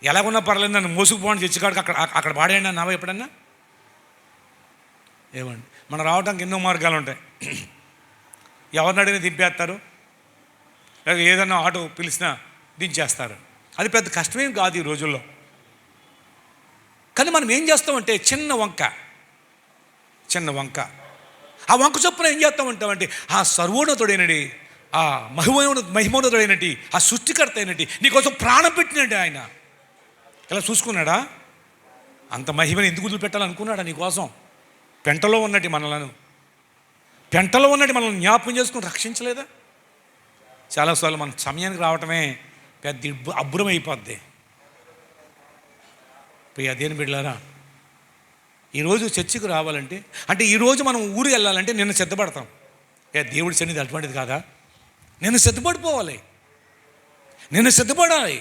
ఎలాగున్నా పర్లేదు నన్ను మోసుకుపోవడానికి చచ్చికాడికి అక్కడ పాడేయండి అన్నావా ఎప్పుడన్నా? ఏమండి, మనం రావడానికి ఎన్నో మార్గాలు ఉంటాయి. ఎవరిని అడిగినా దింపేస్తారు, లేదా ఏదన్నా ఆటో పిలిచినా దించేస్తారు. అది పెద్ద కష్టమేం కాదు ఈ రోజుల్లో. కానీ మనం ఏం చేస్తామంటే చిన్న వంక ఆ వంక చొప్పున ఏం చేస్తామంటామంటే ఆ సర్వోన్నతుడైనటి, ఆ మహిమోన్నతుడైనటి, ఆ సృష్టికర్త అయినటి నీకోసం ప్రాణం పెట్టినట్టు ఆయన ఇలా చూసుకున్నాడా? అంత మహిమని ఎందుకు వదిలిపెట్టాలనుకున్నాడా నీకోసం? పెంటలో ఉన్నట్టు మనల్ని జ్ఞాపకం చేసుకుని రక్షించలేదా? చాలాసార్లు మన సమయానికి రావటమే పెద్ద అబ్బురం అయిపోద్ది. ప్రియా దేవుని బిడ్డలారా, ఈరోజు చర్చికి రావాలంటే, అంటే ఈరోజు మనం ఊరు వెళ్ళాలంటే నిన్న సిద్ధపడతాం. దేవుడి సన్నిధి అటువంటిది కాదా? నిన్ను సిద్ధపడిపోవాలి, నిన్ను సిద్ధపడాలి.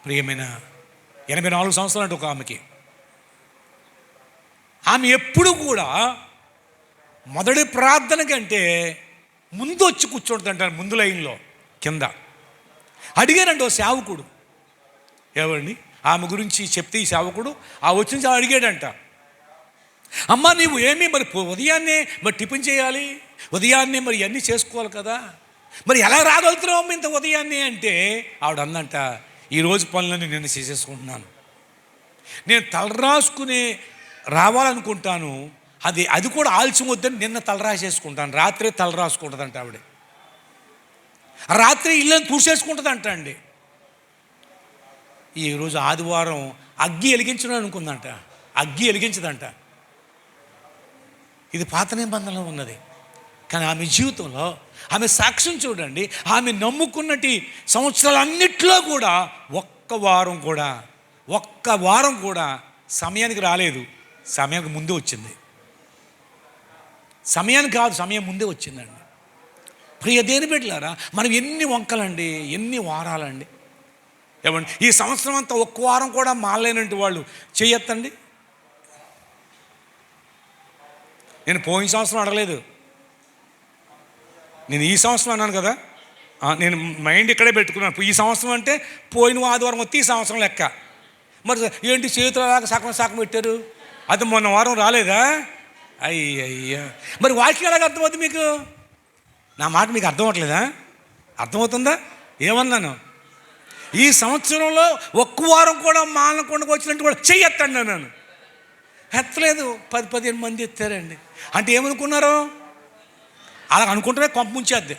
ప్రియమైన 84 సంవత్సరాలు అంటే ఒక ఆమెకి, ఆమె ఎప్పుడు కూడా మొదటి ప్రార్థన కంటే ముందు వచ్చి కూర్చోంటుంటారు, ముందు లైన్లో కింద. అడిగారండి ఓ సేవకుడు, ఎవరిని ఆమె గురించి చెప్తే ఈ సేవకుడు వచ్చిన అడిగాడంట, అమ్మ నీవు ఏమీ మరి ఉదయాన్నే మరి టిఫిన్ చేయాలి, ఉదయాన్నే మరి ఇవన్నీ చేసుకోవాలి కదా, మరి ఎలా రాగలుగుతున్నావు ఇంత ఉదయాన్నే అంటే ఆవిడ అందంట, ఈరోజు పనులన్నీ నేను చేసేసుకుంటున్నాను, నేను తలరాసుకునే రావాలనుకుంటాను, అది కూడా ఆలస్యం వద్దని నిన్న తలరాసేసుకుంటాను. రాత్రి తల రాసుకుంటుందంట ఆవిడ. రాత్రి ఇల్లు తూసేసుకుంటుందంట అండి. ఈరోజు ఆదివారం అగ్గి వెలిగించడం అనుకుందంట, అగ్గి వెలిగించదంట. ఇది పాత నిబంధనలో ఉన్నది. కానీ ఆమె జీవితంలో ఆమె సాక్ష్యం చూడండి. ఆమె నమ్ముకున్నటి సంవత్సరాలన్నిట్లో కూడా ఒక్క వారం కూడా సమయానికి రాలేదు. సమయానికి ముందే వచ్చింది. సమయానికి కాదు, సమయం ముందే వచ్చిందండి. ప్రియ దేని బిడ్డలారా, మనం ఎన్ని వంకలండి, ఎన్ని వారాలండి. ఏమండి, ఈ సంవత్సరం అంతా ఒక్క వారం కూడా మాలేనంటి వాళ్ళు చేయొద్దండి. నేను పోయిన సంవత్సరం అడగలేదు, నేను ఈ సంవత్సరం అన్నాను కదా. నేను మైండ్ ఇక్కడే పెట్టుకున్నాను. ఈ సంవత్సరం అంటే పోయిన ఆదివారం వస్తే ఈ సంవత్సరం లెక్క. మరి ఏంటి చేతులలాగా సగం పెట్టారు? అది మొన్న వారం రాలేదా? అయ్యయ్యా, మరి వాక్యం ఎలాగ అర్థమవుతుంది మీకు? నా మాట మీకు అర్థం అవ్వట్లేదా? అర్థమవుతుందా? ఏమన్నాను? ఈ సంవత్సరంలో ఒక్క వారం కూడా మానకుండా వచ్చినట్టు కూడా చెయ్యొద్దండి అన్నాను. ఎత్తలేదు. 10-15 మంది ఎత్తారండి. అంటే ఏమనుకున్నారు? అలా అనుకుంటే కొంప ముంచేద్ది.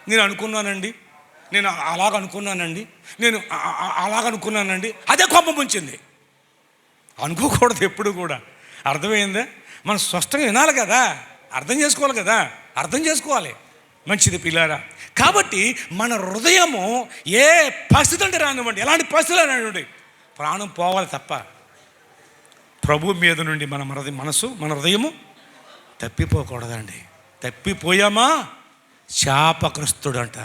నేను అనుకున్నానండి, నేను అలాగనుకున్నానండి, నేను అలాగనుకున్నానండి, అదే కొంప ముంచింది. అనుకోకూడదు ఎప్పుడు కూడా. అర్థమైందా? మనం స్పష్టంగా వినాలి కదా, అర్థం చేసుకోవాలి కదా, అర్థం చేసుకోవాలి. మంచిది పిల్లారా. కాబట్టి మన హృదయము ఏ పరిస్థితి అంటే రానివ్వండి, ఎలాంటి పరిస్థితులు రానివ్వండి, ప్రాణం పోవాలి తప్ప ప్రభు మీద నుండి మన మనసు, మన హృదయము తప్పిపోకూడదండి. తప్పిపోయామా శాపగ్రస్తుడు అంట.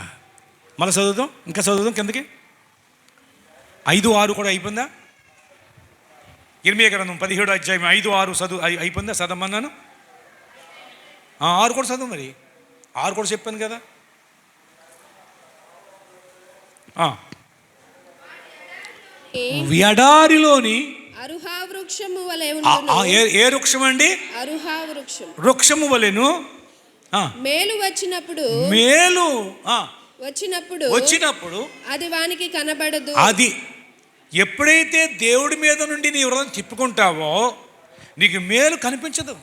మళ్ళీ చదువుదాం, ఇంకా చదువుదాం కిందకి. 5:6 కూడా అయిపోయిందా? ఇర్మీయా గ్రంథం 17వ అధ్యాయం 5:6 చదువు అయిపోయిందా? చదవమన్నాను. 6 కూడా చదువు. మరి 6 కూడా చెప్పాను కదా. ఎడారిలోని అరుహా వృక్షము వలె ఏ వృక్షం అండి? అరుహా వృక్షం. వృక్షము వలెను. మేలు వచ్చినప్పుడు వచ్చినప్పుడు అది వానికి కనబడదు. అది ఎప్పుడైతే దేవుడి మీద నుండి నీ హృదయం తిప్పుకుంటావో నీకు మేలు కనిపించదు,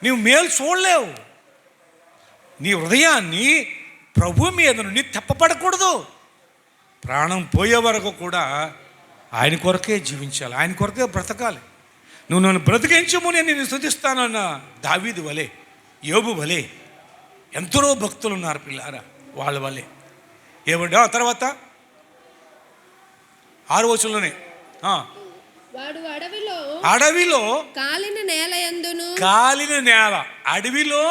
నీవు మేలు చూడలేవు. నీ హృదయాన్ని ప్రభు మీద నుండి తప్పపడకూడదు. ప్రాణం పోయే వరకు కూడా ఆయన కొరకే జీవించాలి, ఆయన కొరకే బ్రతకాలి. నువ్వు నన్ను బ్రతికించము, నేను నిన్ను స్తుతిస్తానన్న దావీదు వలె, యోబు వలె ఎందరో భక్తులు ఉన్నారు పిల్లారా, వాళ్ళ వలె. ఏమంటే తర్వాత 6వ వచనంలోనే వాడు అడవిలో కాలిన నేల యందును, కాలిన నేల, అడవిలో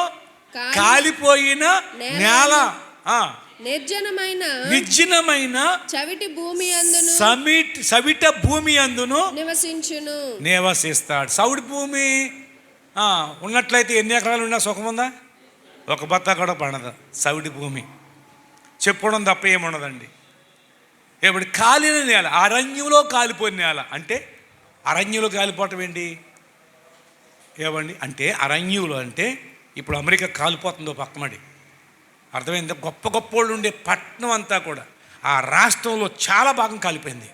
కాలిపోయిన నేల, నిర్జనమైన చవిటి భూమి అందును, సవిట భూమి అందును నివసిస్తాడు. సౌడి భూమి ఉన్నట్లయితే ఎన్ని ఎకరాలు ఉన్నా సుఖం ఉందా? ఒక బత్త కూడా పడదు. సౌడి భూమి చెప్పడం తప్ప ఏముండదండి. ఇప్పుడు కాలిన నేల, అరణ్యంలో కాలిపోయిన నేల అంటే అరణ్యంలో కాలిపోవటం ఏంటి? ఏమండి అంటే అరణ్యంలో అంటే ఇప్పుడు అమెరికా కాలిపోతుందో పక్కమడి, అర్థమైంది? గొప్ప వాళ్ళు ఉండే పట్టణం అంతా కూడా ఆ రాష్ట్రంలో చాలా భాగం కాలిపోయింది.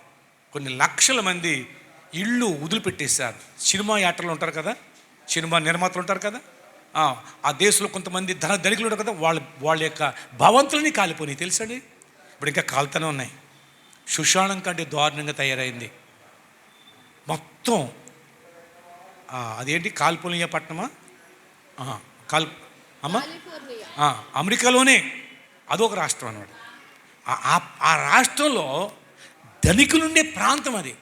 కొన్ని లక్షల మంది ఇళ్ళు వదిలిపెట్టేశారు. సినిమా యాత్రలు ఉంటారు కదా, సినిమా నిర్మాతలు ఉంటారు కదా, ఆ దేశంలో కొంతమంది ధనికులు ఉంటారు కదా, వాళ్ళ యొక్క భవంతులని కాలిపోయినాయి తెలుసండి. ఇప్పుడు ఇంకా కాలుతూనే ఉన్నాయి. సుశాణం కంటే దారుణంగా తయారైంది మొత్తం. అదేంటి కాలిపోయిన పట్టణమా? అమెరికాలోనే అదొక రాష్ట్రం అన్నమాట. ఆ రాష్ట్రంలో ధనికులుండే ప్రాంతం అది.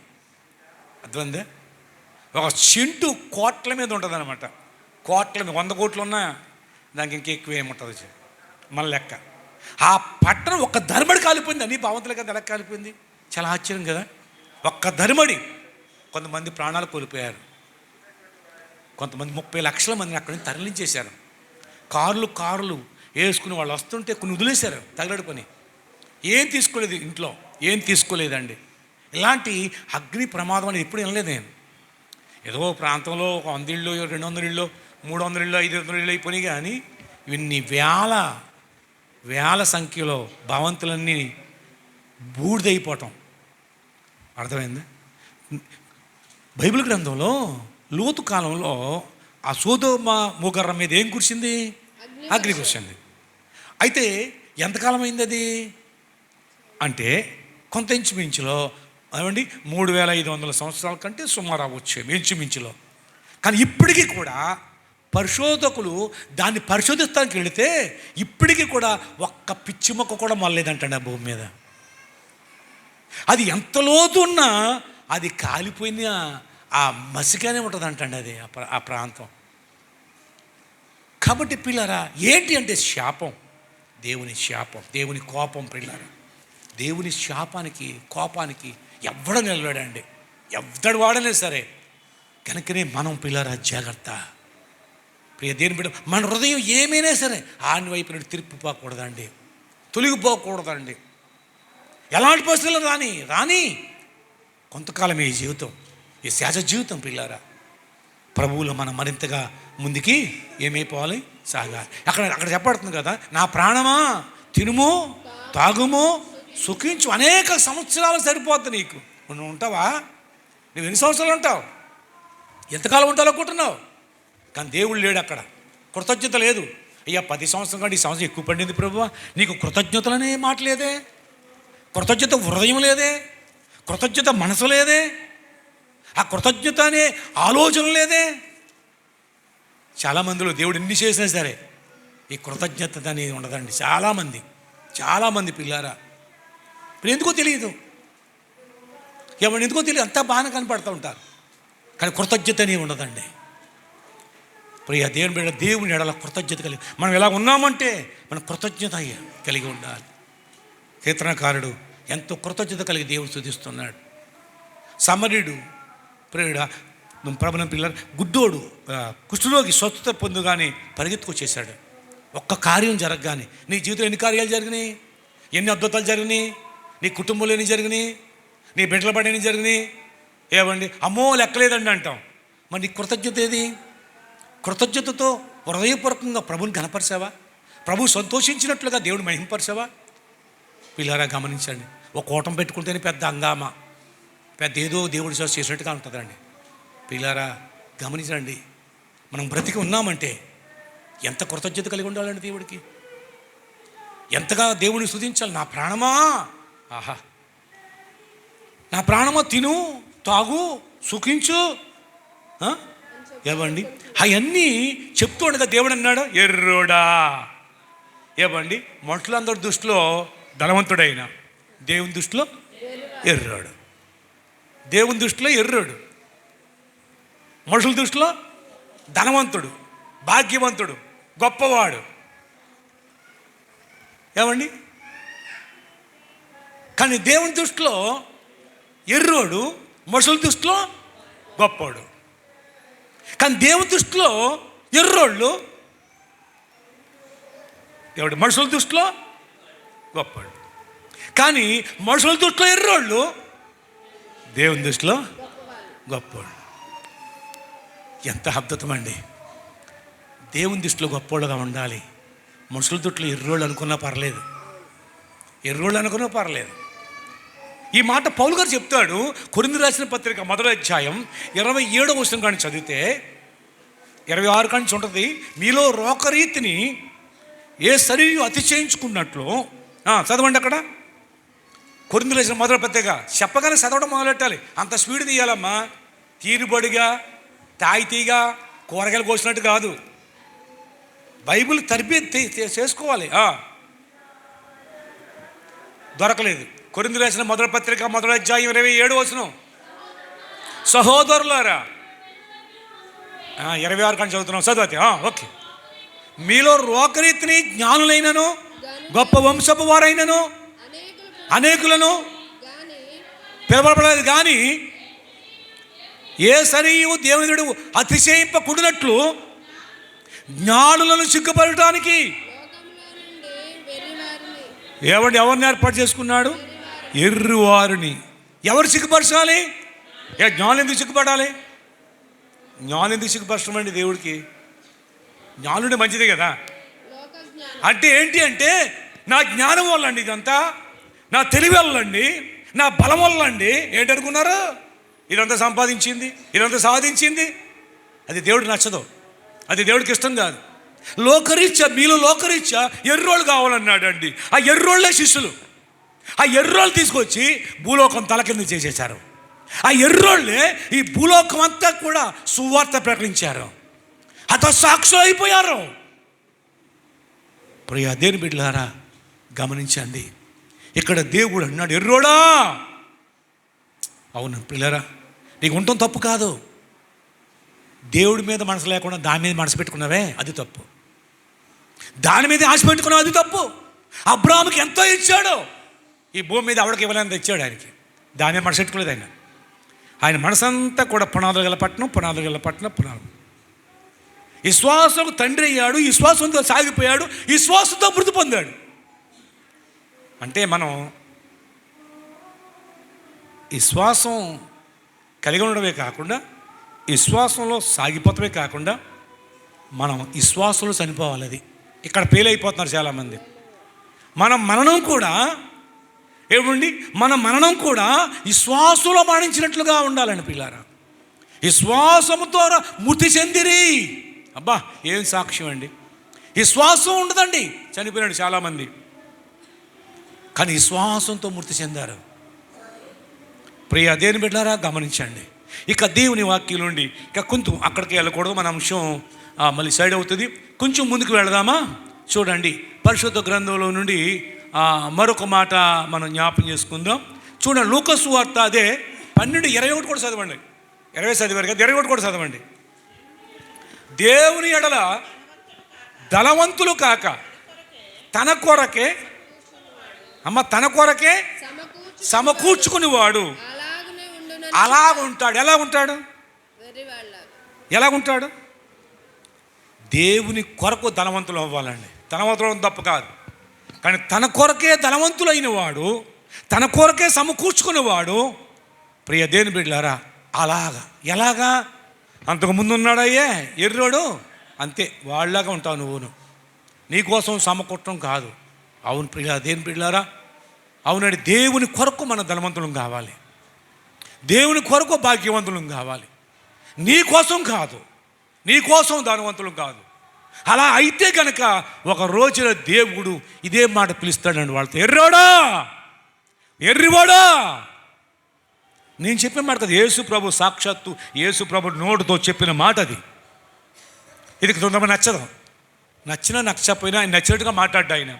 అర్థమైందా? ఒక సెంటు కోట్ల మీద ఉంటుంది అనమాట. కోట్ల మీద 100 కోట్లు ఉన్నా దానికి ఇంకా ఎక్కువ ఏముంటుంది మన లెక్క. ఆ పట్టణం ఒక్క ధర్మడి కాలిపోయింది. అన్ని భావంతుల కదా ఎలా కాలిపోయింది? చాలా ఆశ్చర్యం కదా. ఒక్క ధర్మడి కొంతమంది ప్రాణాలు కోల్పోయారు. కొంతమంది 30 లక్షల మందిని అక్కడి నుంచి తరలించేశారు. కార్లు వేసుకుని వాళ్ళు వస్తుంటే కొన్ని వదిలేశారు తగలడి పని. ఏం తీసుకోలేదు, ఇంట్లో ఏం తీసుకోలేదండి. ఇలాంటి అగ్ని ప్రమాదం అనేది ఎప్పుడు వినలేదు నేను. ఏదో ప్రాంతంలో 100 ఇళ్ళు, 200 ఇళ్ళు, 300 ఇళ్ళు, 500 ఇళ్ళు అయిపోయినాయి. కానీ ఇన్ని వేల సంఖ్యలో భవంతులన్నీ బూడిదైపోవటం. అర్థమైందా? బైబిల్ గ్రంథంలో లోతు కాలంలో ఆ సొదొమ గొమొర్రా మీద ఏం కురిసింది? అగ్ని కురిసింది. అయితే ఎంతకాలం అయింది అది అంటే కొంత ఇంచుమించులో అవండి 3500 సంవత్సరాల కంటే సుమారు అవ్వచ్చు ఇంచుమించులో. కానీ ఇప్పటికీ కూడా పరిశోధకులు దాన్ని పరిశోధిస్తానికి వెళితే ఇప్పటికీ కూడా ఒక్క పిచ్చి మొక్క కూడా మొలలేదంటండి ఆ భూమి మీద. అది ఎంత లోతు ఉన్నా అది కాలిపోయిన ఆ మసిగానే ఉంటుంది అంటండి అది ఆ ప్రాంతం. కాబట్టి పిల్లరా ఏంటి అంటే శాపం, దేవుని శాపం, దేవుని కోపం. పిల్లరా దేవుని శాపానికి కోపానికి ఎవ్వడ నిలబడండి, ఎవ్వడు వాడలే సరే. కనుకనే మనం పిల్లరా జాగ్రత్త. ప్రియ దేవుని బిడ్డ, మన హృదయం ఏమైనా సరే ఆని వైపు నుండి తిరిగిపోకూడదండి, తొలగిపోకూడదండి. ఎలాంటి పరిస్థితులు రాని కొంతకాలం ఈ జీవితం, ఈ సహజ జీవితం పిల్లారా. ప్రభువులో మనం మరింతగా ముందుకి ఏమైపోవాలి, సాగాలి. అక్కడ చెప్పబడుతుంది కదా, నా ప్రాణమా తినుము తాగుము సుఖించు. అనేక సంవత్సరాలు సరిపోద్ది నీకు. నువ్వు ఉంటావా? నువ్వు ఎన్ని సంవత్సరాలు ఉంటావు? ఎంతకాలం ఉంటావు అనుకుంటున్నావు? కానీ దేవుడు లేడు అక్కడ. కృతజ్ఞత లేదు. అయ్యా 10 సంవత్సరం కంటే ఈ సంవత్సరం ఎక్కువ పడింది ప్రభువా, నీకు కృతజ్ఞతలనే మాట లేదే, కృతజ్ఞత హృదయం లేదే, కృతజ్ఞత మనసు లేదే, ఆ కృతజ్ఞత అనే ఆలోచన లేదే. చాలామందిలో దేవుడు ఎన్ని చేసినా సరే ఈ కృతజ్ఞత అనేది ఉండదండి. చాలామంది పిల్లారా. ఇప్పుడు ఎందుకో తెలియదు, ఎవరు ఎందుకో తెలియదు, అంతా బాగానే కనపడుతూ ఉంటారు, కానీ కృతజ్ఞత అనేవి ఉండదండి. ప్రియ దేవుని బిడ్డ, దేవుని ఎడల కృతజ్ఞత కలిగి మనం ఎలా ఉన్నామంటే మనం కృతజ్ఞత కలిగి ఉండాలి. కీర్తనకారుడు ఎంతో కృతజ్ఞత కలిగి దేవుడు స్తుతిస్తున్నాడు. సమరీయుడు ప్రియుడ ప్రభుత్వం పిల్లలు గుడ్డోడు కుష్ఠరోగి స్వస్థత పొందుగానే పరిగెత్తుకొచ్చేసాడు. ఒక్క కార్యం జరగగానే నీ జీవితంలో ఎన్ని కార్యాలు జరిగినాయి, ఎన్ని అద్భుతాలు జరిగినాయి, నీ కుటుంబంలో ఎన్ని జరిగినాయి, నీ బిడ్డల పడి ఎన్ని జరిగినాయి. ఏమండి అమ్మో లెక్కలేదండి అంటాం. మరి నీ కృతజ్ఞత ఏది? కృతజ్ఞతతో హృదయపూర్వకంగా ప్రభుని కనపరిచావా? ప్రభు సంతోషించినట్లుగా దేవుడు మహింపరిచావా? పిల్లారా గమనించండి. ఒక కూటం పెట్టుకుంటేనే పెద్ద హంగామా, పెద్ద ఏదో దేవుడి సేవ చేసినట్టుగా ఉంటుందండి. పిల్లారా గమనించండి, మనం బ్రతికి ఉన్నామంటే ఎంత కృతజ్ఞత కలిగి ఉండాలండి దేవుడికి, ఎంతగా దేవుడిని స్తుతించాలి. నా ప్రాణమా, ఆహా నా ప్రాణమా తిను తాగు సుఖించు. ఏవండి అవన్నీ చెప్తూ ఉండగా దేవుడు అన్నాడు ఎర్రోడా. ఏవండి మనుషులందరి దృష్టిలో ధనవంతుడైన దేవుని దృష్టిలో ఎర్రోడు, దేవుని దృష్టిలో ఎర్రోడు, మనుషుల దృష్టిలో ధనవంతుడు, భాగ్యవంతుడు, గొప్పవాడు. ఏమండి కానీ దేవుని దృష్టిలో ఎర్రోడు, మనుషుల దృష్టిలో గొప్పవాడు. కానీ దేవుని దృష్టిలో ఎర్రోళ్ళు, ఎవడు మనుషుల దృష్టిలో గొప్పవాడు. కానీ మనుషుల దృష్టిలో ఎర్రోళ్ళు, దేవుని దృష్టిలో గొప్పవాడు. ఎంత అద్భుతమండి. దేవుని దృష్టిలో గొప్పవాడుగా ఉండాలి. మనుషుల దృష్టిలో ఎర్రోళ్ళు అనుకున్నా పర్లేదు, ఎర్రోళ్ళు అనుకున్నా పర్లేదు. ఈ మాట పౌలు గారు చెప్తాడు. కొరింథీ రాసిన పత్రిక 1వ అధ్యాయం 27వ వచనం కానీ చదివితే 26 కానీ ఉంటుంది. మీలో రోకరీతిని ఏ శరీరం అతిశయించుకున్నట్లు. చదవండి అక్కడ. కొరింథీ రాసిన 1వ పత్రిక చెప్పగానే చదవడం మొదలెట్టాలి. అంత స్పీడ్ తీయాలమ్మా. తీరుబడిగా తాయితీగా కూరగాయలు కోసినట్టు కాదు. బైబిల్ తరిపి చేసుకోవాలి. దొరకలేదు. కొరింథీ రాసిన 1వ పత్రిక 1వ అధ్యాయం 27వ వచనం. సహోదరులారా 26 కానీ చదువుతున్నాం, చదివితే ఓకే. మీలో రోకరీతిని జ్ఞానులైనను గొప్ప వంశపు వారైనను అనేకులను పిలవబడలేదు. కానీ ఏ శరీరము దేవుడు అతిశయింపకూడనట్లు జ్ఞానులను సిగ్గుపడటానికి ఎవరిని ఏర్పాటు చేసుకున్నాడు? ఎర్రివారిని. ఎవరు సిగ్గుపరచాలి? జ్ఞానం ఎందుకు సిగ్గుపడాలి? జ్ఞానం ఎందుకు సిగ్గుపరచడం అండి దేవుడికి? జ్ఞానుడే మంచిదే కదా. అంటే ఏంటి అంటే నా జ్ఞానం వల్ల అండి, ఇదంతా నా తెలివి వల్ల అండి, నా బలం వల్ల అండి. ఏంటనుకున్నారు? ఇదంతా సంపాదించింది, ఇదంతా సాధించింది, అది దేవుడికి నచ్చదు, అది దేవుడికి ఇష్టం కాదు. లోకరీత్యా, మీలో లోకరీత్యా ఎర్రోళ్ళు కావాలన్నాడు అండి. ఆ ఎర్రోళ్ళే శిష్యులు. ఆ ఎర్రోళ్ళు తీసుకొచ్చి భూలోకం తల కింద చేసేశారు. ఆ ఎర్రోళ్ళే ఈ భూలోకం అంతా కూడా సువార్త ప్రకటించారు, హతసాక్షులు అయిపోయారు. ప్రియ దేవుని బిడ్డలారా, గమనించండి, ఇక్కడ దేవుడు అన్నాడు, ఎర్రోడా. అవును పిల్లరా, నీకు ఉండటం తప్పు కాదు. దేవుడి మీద మనసు లేకుండా దాని మీద మనసు పెట్టుకున్నావే, అది తప్పు. దాని మీద ఆశ పెట్టుకున్నావు, అది తప్పు. అబ్రాహాముకి ఎంతో ఇచ్చాడు, ఈ భూమి మీద ఆవిడకి ఇవ్వలేంత ఇచ్చాడు ఆయనకి. దాని మీద మనసు పెట్టుకోలేదు ఆయన. ఆయన మనసంతా కూడా పునాదులు గల పట్టణం, పునాదులు గల పట్టణం, పునాదులు. ఈ శ్వాసకు తండ్రి అయ్యాడు, ఈ శ్వాసంతో సాగిపోయాడు, ఈ శ్వాసంతో మృతి పొందాడు. అంటే మనం ఈ శ్వాసం కలిగి ఉండడమే కాకుండా, ఈ శ్వాసంలో సాగిపోతమే కాకుండా, మనం ఈ శ్వాసంలో చనిపోవాలి. అది ఇక్కడ ఫెయిల్ అయిపోతున్నారు చాలామంది. మన మరణం కూడా ఏమండి, మన మరణం కూడా ఈ శ్వాసంలో మరణించినట్లుగా ఉండాలండి పిల్లారా. ఈ శ్వాసము ద్వారా మృతి చెందిరి. అబ్బా, ఏం సాక్ష్యం అండి. ఈ శ్వాసం ఉండదండి, చనిపోయినాడు చాలామంది, కానీ ఈ శ్వాసంతో మృతి చెందారు. ప్రియ దేవుని బిడ్డలారా, గమనించండి. ఇక దేవుని వాక్యం నుండి ఇక కొంచెం అక్కడికి వెళ్ళకూడదు, మన అంశం మళ్ళీ సైడ్ అవుతుంది. కొంచెం ముందుకు వెళదామా? చూడండి, పరిశుద్ధ గ్రంథంలో నుండి మరొక మాట మనం జ్ఞాపం చేసుకుందాం. చూడండి, లూకా సువార్త అదే 12:21 కూడా చదవండి. 20 చదివారు కదా, 21 కూడా చదవండి. దేవుని ఎడల ధనవంతులు కాక తన కొరకే, అమ్మ, తన కొరకే సమకూర్చుకునేవాడు అలా ఉంటాడు. ఎలా ఉంటాడు? ఎలా ఉంటాడు? దేవుని కొరకు ధనవంతులు అవ్వాలండి. ధనవంతులు తప్పు కాదు, కానీ తన కొరకే ధనవంతులు అయిన వాడు, తన కొరకే సమకూర్చుకునేవాడు. ప్రియ దేవుని బిడ్డలారా, అలాగా. ఎలాగా? అంతకుముందు ఉన్నాడయ్యే ఎర్రోడు, అంతే వాళ్ళలాగా ఉంటావు నువ్వును. నీకోసం సమకూర్చడం కాదు. అవును ప్రియ దేవుని బిడ్డలారా, అవునండి. దేవుని కొరకు మన ధనవంతులం కావాలి, దేవుని కొరకు భాగ్యవంతులం కావాలి. నీ కోసం కాదు, నీ కోసం ధనవంతులం కాదు. అలా అయితే కనుక ఒక రోజున దేవుడు ఇదే మాట పిలుస్తాడండి వాళ్ళతో, ఎర్రోడా, ఎర్రివాడా. నేను చెప్పిన మాట కదా, యేసు ప్రభు సాక్షాత్తు యేసు ప్రభు నోటితో చెప్పిన మాట అది. ఇది కొంతమంది నచ్చదు, నచ్చినా నచ్చకపోయినా ఆయన నచ్చినట్టుగా మాట్లాడ్డా, ఆయన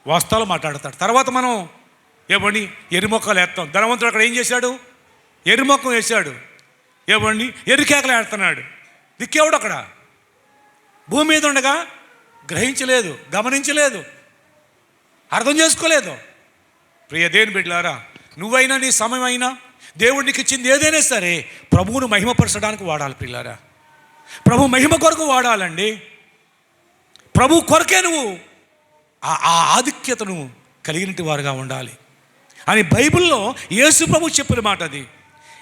వాస్తవాలు మాట్లాడతాడు. తర్వాత మనం ఏమండి ఎర్రి మొక్కలు వేస్తాం. ధనవంతుడు అక్కడ ఏం చేశాడు? ఎర్రి మొక్కం వేశాడు. ఏమండి ఎర్రికేకలు వేస్తున్నాడు. దిక్కేవాడు అక్కడ భూమి మీద ఉండగా గ్రహించలేదు, గమనించలేదు, అర్థం చేసుకోలేదు. ప్రియ దేవుని బిడ్డలారా, నువ్వైనా నీ సమయం అయినా దేవుడు నీకు ఇచ్చింది ఏదైనా సరే ప్రభువును మహిమపరచడానికి వాడాలి పిల్లారా. ప్రభు మహిమ కొరకు వాడాలండి. ప్రభు కొరకే నువ్వు ఆ ఆధిక్యతను కలిగినటి వారుగా ఉండాలి అని బైబిల్లో యేసు ప్రభు చెప్పిన మాట అది.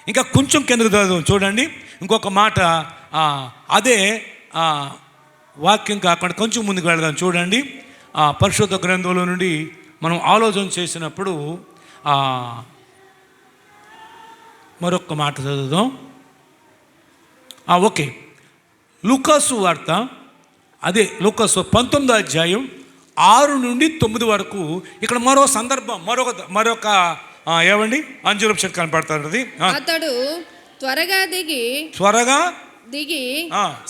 ఇంకా కొంచెం కిందకు చదువు చూడండి, ఇంకొక మాట అదే వాక్యం కాకుండా కొంచెం ముందుకు వెళదాం. చూడండి, పరిశుద్ధ గ్రంథంలో నుండి మనం ఆలోచన చేసినప్పుడు మరొక మాట చదువుదాం. ఓకే, లూకాసు వార్త, అదే లూకాసు 19వ అధ్యాయం 6 నుండి 9 వరకు. ఇక్కడ మరో సందర్భం, మరొక ఏమండి అంజురపు చెట్టు కనపడుతుంది. అతడు త్వరగా దిగి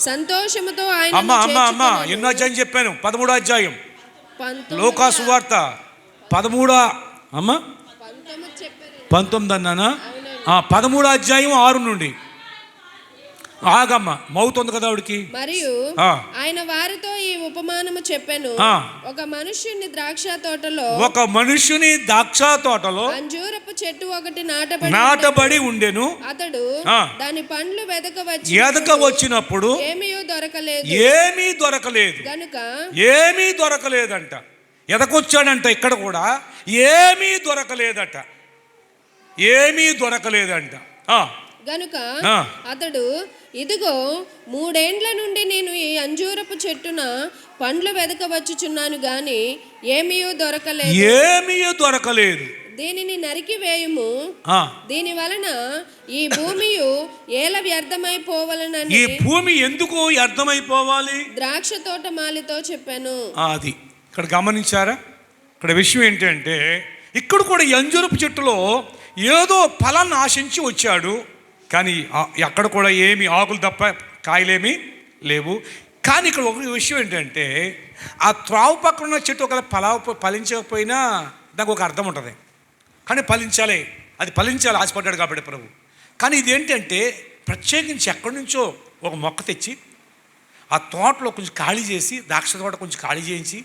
సంతోషముతో అమ్మా ఎన్నో అధ్యాయం చెప్పాను? 13వ అధ్యాయం లూకాసు వార్త 13 అమ్మా 19 అన్నానా? 13వ అధ్యాయం 6 నుండి. ఆగమ్మ, మౌతుంది కదా ఆవిడికి. మరియు ఆయన వారితో ఈ ఉపమానము చెప్పెను. ఒక మనుష్యుని ద్రాక్ష తోటలో అంజూరపు చెట్టు ఒకటి నాటబడి ఉండెను. అతడు దాని పండ్లు వెదక వచ్చినప్పుడు ఏమీ దొరకలేదు గనుక ఏమీ దొరకలేదంట. ఎదకొచ్చాడంట, ఇక్కడ కూడా ఏమీ దొరకలేదంట. గనుక అతడు, ఇదిగో 3 ఏండ్ల నుండి నేను ఈ అంజూరపు చెట్టున పండ్లు వెదకవచ్చుచున్నాను గాని ఏమీ దొరకలేదు. దీనిని నరికి వేయుము, దీని వలన ఈ భూమి ఏల వ్యర్థమైపోవాలని. ఈ భూమి ఎందుకు వ్యర్థమైపోవాలి? ద్రాక్ష తోట మాలితో చెప్పాను. అది ఇక్కడ గమనించారా? ఇక్కడ విషయం ఏంటంటే, ఇక్కడ కూడా అంజూరపు చెట్టులో ఏదో ఫలాన్ని ఆశించి వచ్చాడు, కానీ అక్కడ కూడా ఏమి ఆకులు తప్ప కాయలేమి లేవు. కానీ ఇక్కడ ఒక విషయం ఏంటంటే, ఆ త్రావు పక్కన ఉన్న చెట్టు ఒక ఫలించకపోయినా దానికి ఒక అర్థం ఉంటుంది. కానీ ఫలించాలి, అది ఫలించాలి ఆశపడ్డాడు కాబట్టి ప్రభు. కానీ ఇదేంటంటే ప్రత్యేకించి ఎక్కడి నుంచో ఒక మొక్క తెచ్చి ఆ తోటలో కొంచెం ఖాళీ చేసి, ద్రాక్ష తోట కొంచెం ఖాళీ చేయించి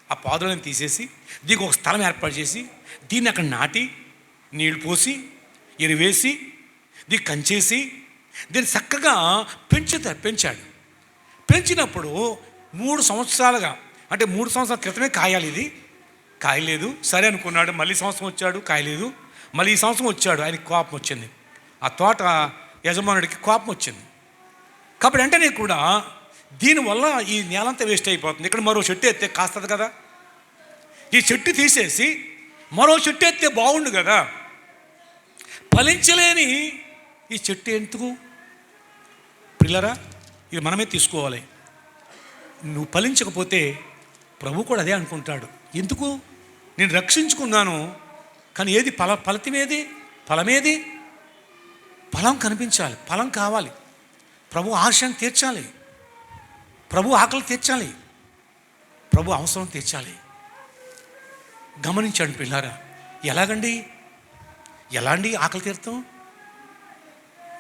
ఆ పాదులను తీసేసి దీనికి ఒక స్థలం ఏర్పాటు చేసి దీన్ని అక్కడ నాటి నీళ్లు పోసి ఎరువేసి దీన్ని కంచేసి దీన్ని చక్కగా పెంచాడు. పెంచినప్పుడు 3 సంవత్సరాలుగా, అంటే 3 సంవత్సరాల క్రితమే కాయాలి, ఇది కాయలేదు. సరే అనుకున్నాడు. మళ్ళీ సంవత్సరం వచ్చాడు, కాయలేదు. మళ్ళీ ఈ సంవత్సరం వచ్చాడు, ఆయనకి కోపం వచ్చింది. ఆ తోట యజమానుడికి కోపం వచ్చింది. కాబట్టి వెంటనే కూడా దీనివల్ల ఈ నేలంతా వేస్ట్ అయిపోతుంది. ఇక్కడ మరో చెట్టు ఎత్తే కాస్తుంది కదా, ఈ చెట్టు తీసేసి మరో చెట్టు ఎత్తే బాగుండు కదా. ఫలించలేని ఈ చెట్టు ఎందుకు పిల్లరా? ఇది మనమే తీసుకోవాలి. నువ్వు ఫలించకపోతే ప్రభు కూడా అదే అనుకుంటాడు. ఎందుకు? నేను రక్షించుకున్నాను, కానీ ఏది ఫలమేది? ఫలం కనిపించాలి, ఫలం కావాలి. ప్రభు ఆశను తీర్చాలి, ప్రభు ఆకలి తీర్చాలి, ప్రభు అవసరం తీర్చాలి. గమనించండి పిల్లారా, ఎలాంటి ఆకలి తీరుతాం?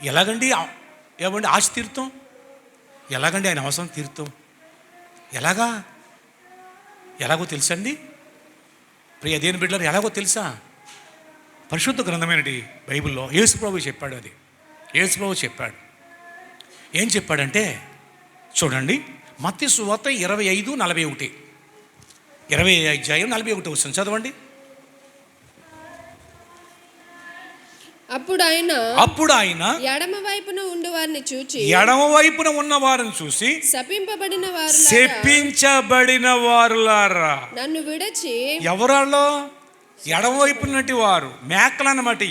ఎలాగండి ఆశ తీరుతాం? ఎలాగండి ఆయన అవసరం తీరుతాం? ఎలాగో తెలుసండి ప్రియ దేని బిడ్డలారా, ఎలాగో తెలుసా? పరిశుద్ధ గ్రంథమైనది బైబిల్లో యేసు ప్రభు చెప్పాడు. అది యేసు ప్రభు చెప్పాడు. ఏం చెప్పాడంటే చూడండి, మత్తయి సువార్త 25:41, 20:41 వస్తుంది, చదవండి. అప్పుడు ఆయన ఎడమ వైపున ఉన్న వారిని చూచి శపించబడిన వారులారా నన్ను విడిచి. ఎవరాలో? ఎడమ వైపునటి వారు, మేకలు అన్నమాట.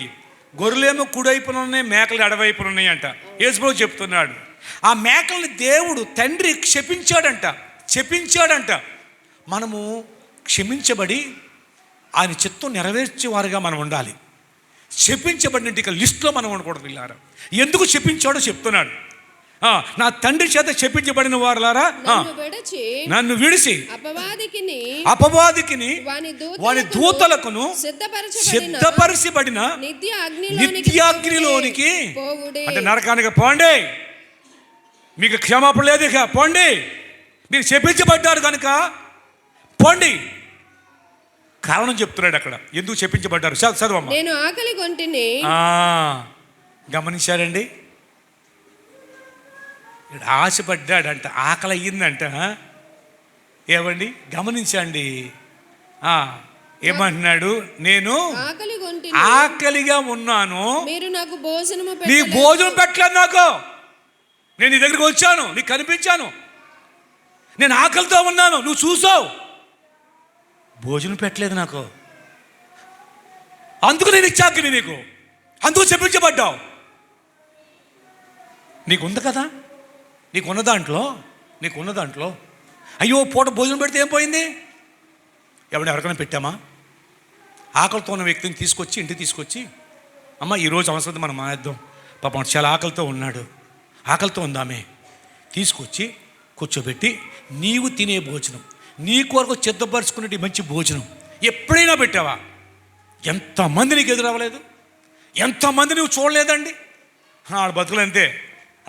గొర్రెలేమో కుడివైపున ఉన్నాయి, మేకలు ఎడవైపున ఉన్నాయంట. యేసుప్రభు చెప్తున్నాడు, ఆ మేకల్ని దేవుడు తండ్రి చెప్పించాడంట. మనము క్షమించబడి ఆయన చిత్తం నెరవేర్చేవారుగా మనం ఉండాలి. చెప్పించబడిన లిస్టులో మనం ఉండకూడదు. పిల్లారా, ఎందుకు చెప్పించాడో చెప్తున్నాడు. నా తండ్రి చేత చెప్పించబడిన వారులారా నన్ను విడిచి అపవాదికిని వాని దూతలకును సిద్ధపరచబడిన నిత్యాగ్నిలోనికి, అంటే నరకానికి పోండి, మీకు క్షమాపణ లేదు, ఇక పోండి. మీరు చెప్పించబడ్డారు కనుక పోండి. కారణం చెప్తున్నాడు అక్కడ, ఎందుకు చెప్పించబడ్డారు. చదవమ్మా. నేను ఆకలి కొంటిని. గమనించారండి, ఆశపడ్డాడంట, ఆకలి అయ్యిందంట. ఏమండి గమనించండి, ఏమంటున్నాడు? నేను ఆకలిగా ఉన్నాను, నీ భోజనం పెట్టలేదు నాకు. నేను నీ దగ్గరికి వచ్చాను, నీకు కనిపించాను, నేను ఆకలితో ఉన్నాను, నువ్వు చూసావు, భోజనం పెట్టలేదు నాకు. అందుకు నేను ఇచ్చాక నీకు, అందుకు చెప్పించబడ్డావు. నీకుంది కదా, నీకున్న దాంట్లో అయ్యో పూట భోజనం పెడితే ఏం పోయింది? ఎవరికైనా పెట్టామా? ఆకలితో ఉన్న వ్యక్తిని తీసుకొచ్చి ఇంటికి తీసుకొచ్చి, అమ్మ ఈరోజు అవసరం మనం మానేద్దాం, పాపం చాలా ఆకలితో ఉన్నాడు, ఆకలితో ఉందామే, తీసుకొచ్చి కూర్చోబెట్టి నీవు తినే భోజనం, నీ కొరకు సిద్ధపరుచుకునే మంచి భోజనం ఎప్పుడైనా పెట్టావా? ఎంతమంది నీకు ఎదురవ్వలేదు? ఎంతమంది నువ్వు చూడలేదండి? ఆడ బతుకులు అంతే,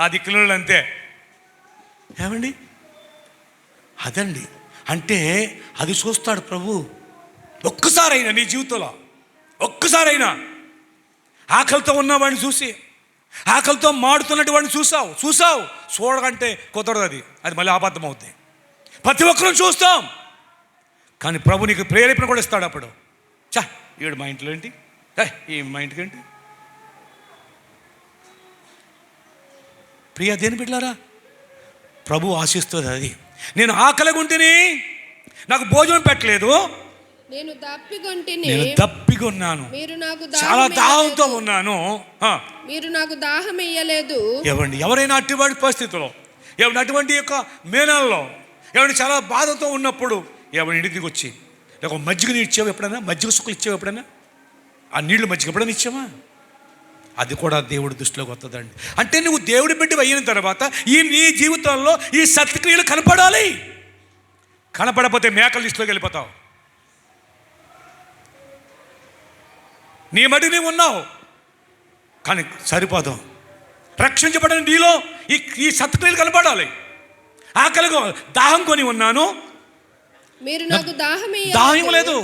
ఆ దిక్కులు అంతే. ఏమండి అదండి, అంటే అది చూస్తాడు ప్రభు. ఒక్కసారైనా నీ జీవితంలో ఒక్కసారైనా ఆకలితో ఉన్నవాడిని చూసి, ఆకలితో మాడుతున్నట్టు వాడిని చూసావు చూడకంటే కుదరదు, అది మళ్ళీ అబద్ధం అవుతాయి. ప్రతి ఒక్కరూ చూస్తాం, కానీ ప్రభు నీకు ప్రేరేపణ కూడా ఇస్తాడు. అప్పుడు ఈడు మా ఇంట్లో ఏంటి, ఈ మా ఇంటికి ఏంటి? ప్రియ దేని బిడ్డలారా, ప్రభు ఆశిస్తుంది అది. నేను ఆకలిగా ఉంటేనే నాకు భోజనం పెట్టలేదు, నేను దప్పికొంటిని, నేను దప్పిగా ఉన్నాను, మీరు నాకు చాలా దాహంతో దాహం ఉన్నాను. మీరు నాకు దాహం ఇయ్యలేదు. ఎవరైనా అటువంటి పరిస్థితిలో, అటువంటి యొక్క మేనల్లో, చాలా బాధతో ఉన్నప్పుడు ఇంటికి వచ్చి ఒక మజ్జిగ నీళ్ళు ఇచ్చావు ఎప్పుడైనా? మజ్జిగ సుక్కలు ఇచ్చావు ఎప్పుడైనా? ఆ నీళ్లు మజ్జిగ ఎప్పుడైనా ఇచ్చావా? అది కూడా దేవుడి దృష్టిలోకి వస్తుందండి. అంటే నువ్వు దేవుడి బిడ్డ అయిన తర్వాత నీ జీవితంలో ఈ సత్క్రియలు కనపడాలి. కనపడకపోతే మేకల లిస్టులోకి వెళ్ళిపోతావు. నీ మడి నీవు ఉన్నావు కానీ సరిపోదు. రక్షించబడిన నీలో ఈ సత్క్రియలు కనపడాలి. ఆకలిగా దాహం కొని ఉన్నాను, మీరు నాకు దాహం దాహం లేదు.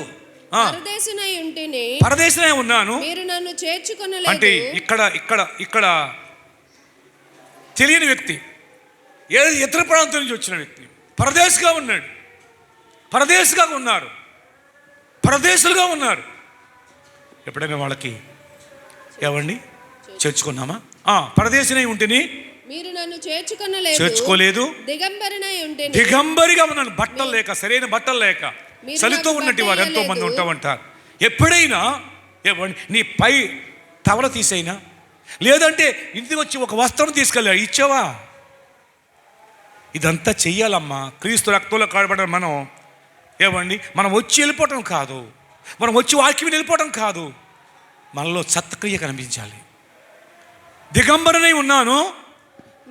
పరదేశినై ఉన్నాను, మీరు నన్ను చేర్చుకొనలేదు. అంటే ఇక్కడ తెలియని వ్యక్తి, ఇతర ప్రాంతం నుంచి వచ్చిన వ్యక్తి పరదేశిగా ఉన్నాడు, పరదేశులుగా ఉన్నారు. ఎప్పుడైనా వాళ్ళకి చేర్చుకున్నామా? పరదేశినై ఉంటేని మీరు నన్ను చేర్చుకోలేదు. దిగంబరిగా ఉన్నాను, బట్టలు లేక, సరైన బట్టలు లేక, చలితో ఉన్నట్టు వారు ఎంతో మంది ఉంటామంటారు. ఎప్పుడైనా నీ పై టవల తీసైనా, లేదంటే ఇంటికి వచ్చి ఒక వస్త్రం తీసుకెళ్ళా, ఇచ్చావా? ఇదంతా చెయ్యాలమ్మా. క్రీస్తు రక్తంలో కాడబడిన మనం వచ్చి వెళ్ళిపోవటం కాదు, మనం వచ్చి వాక్యం వెళ్ళిపోవటం కాదు, మనలో సత్క్రియ కనిపించాలి. దిగంబరనై ఉన్నాను,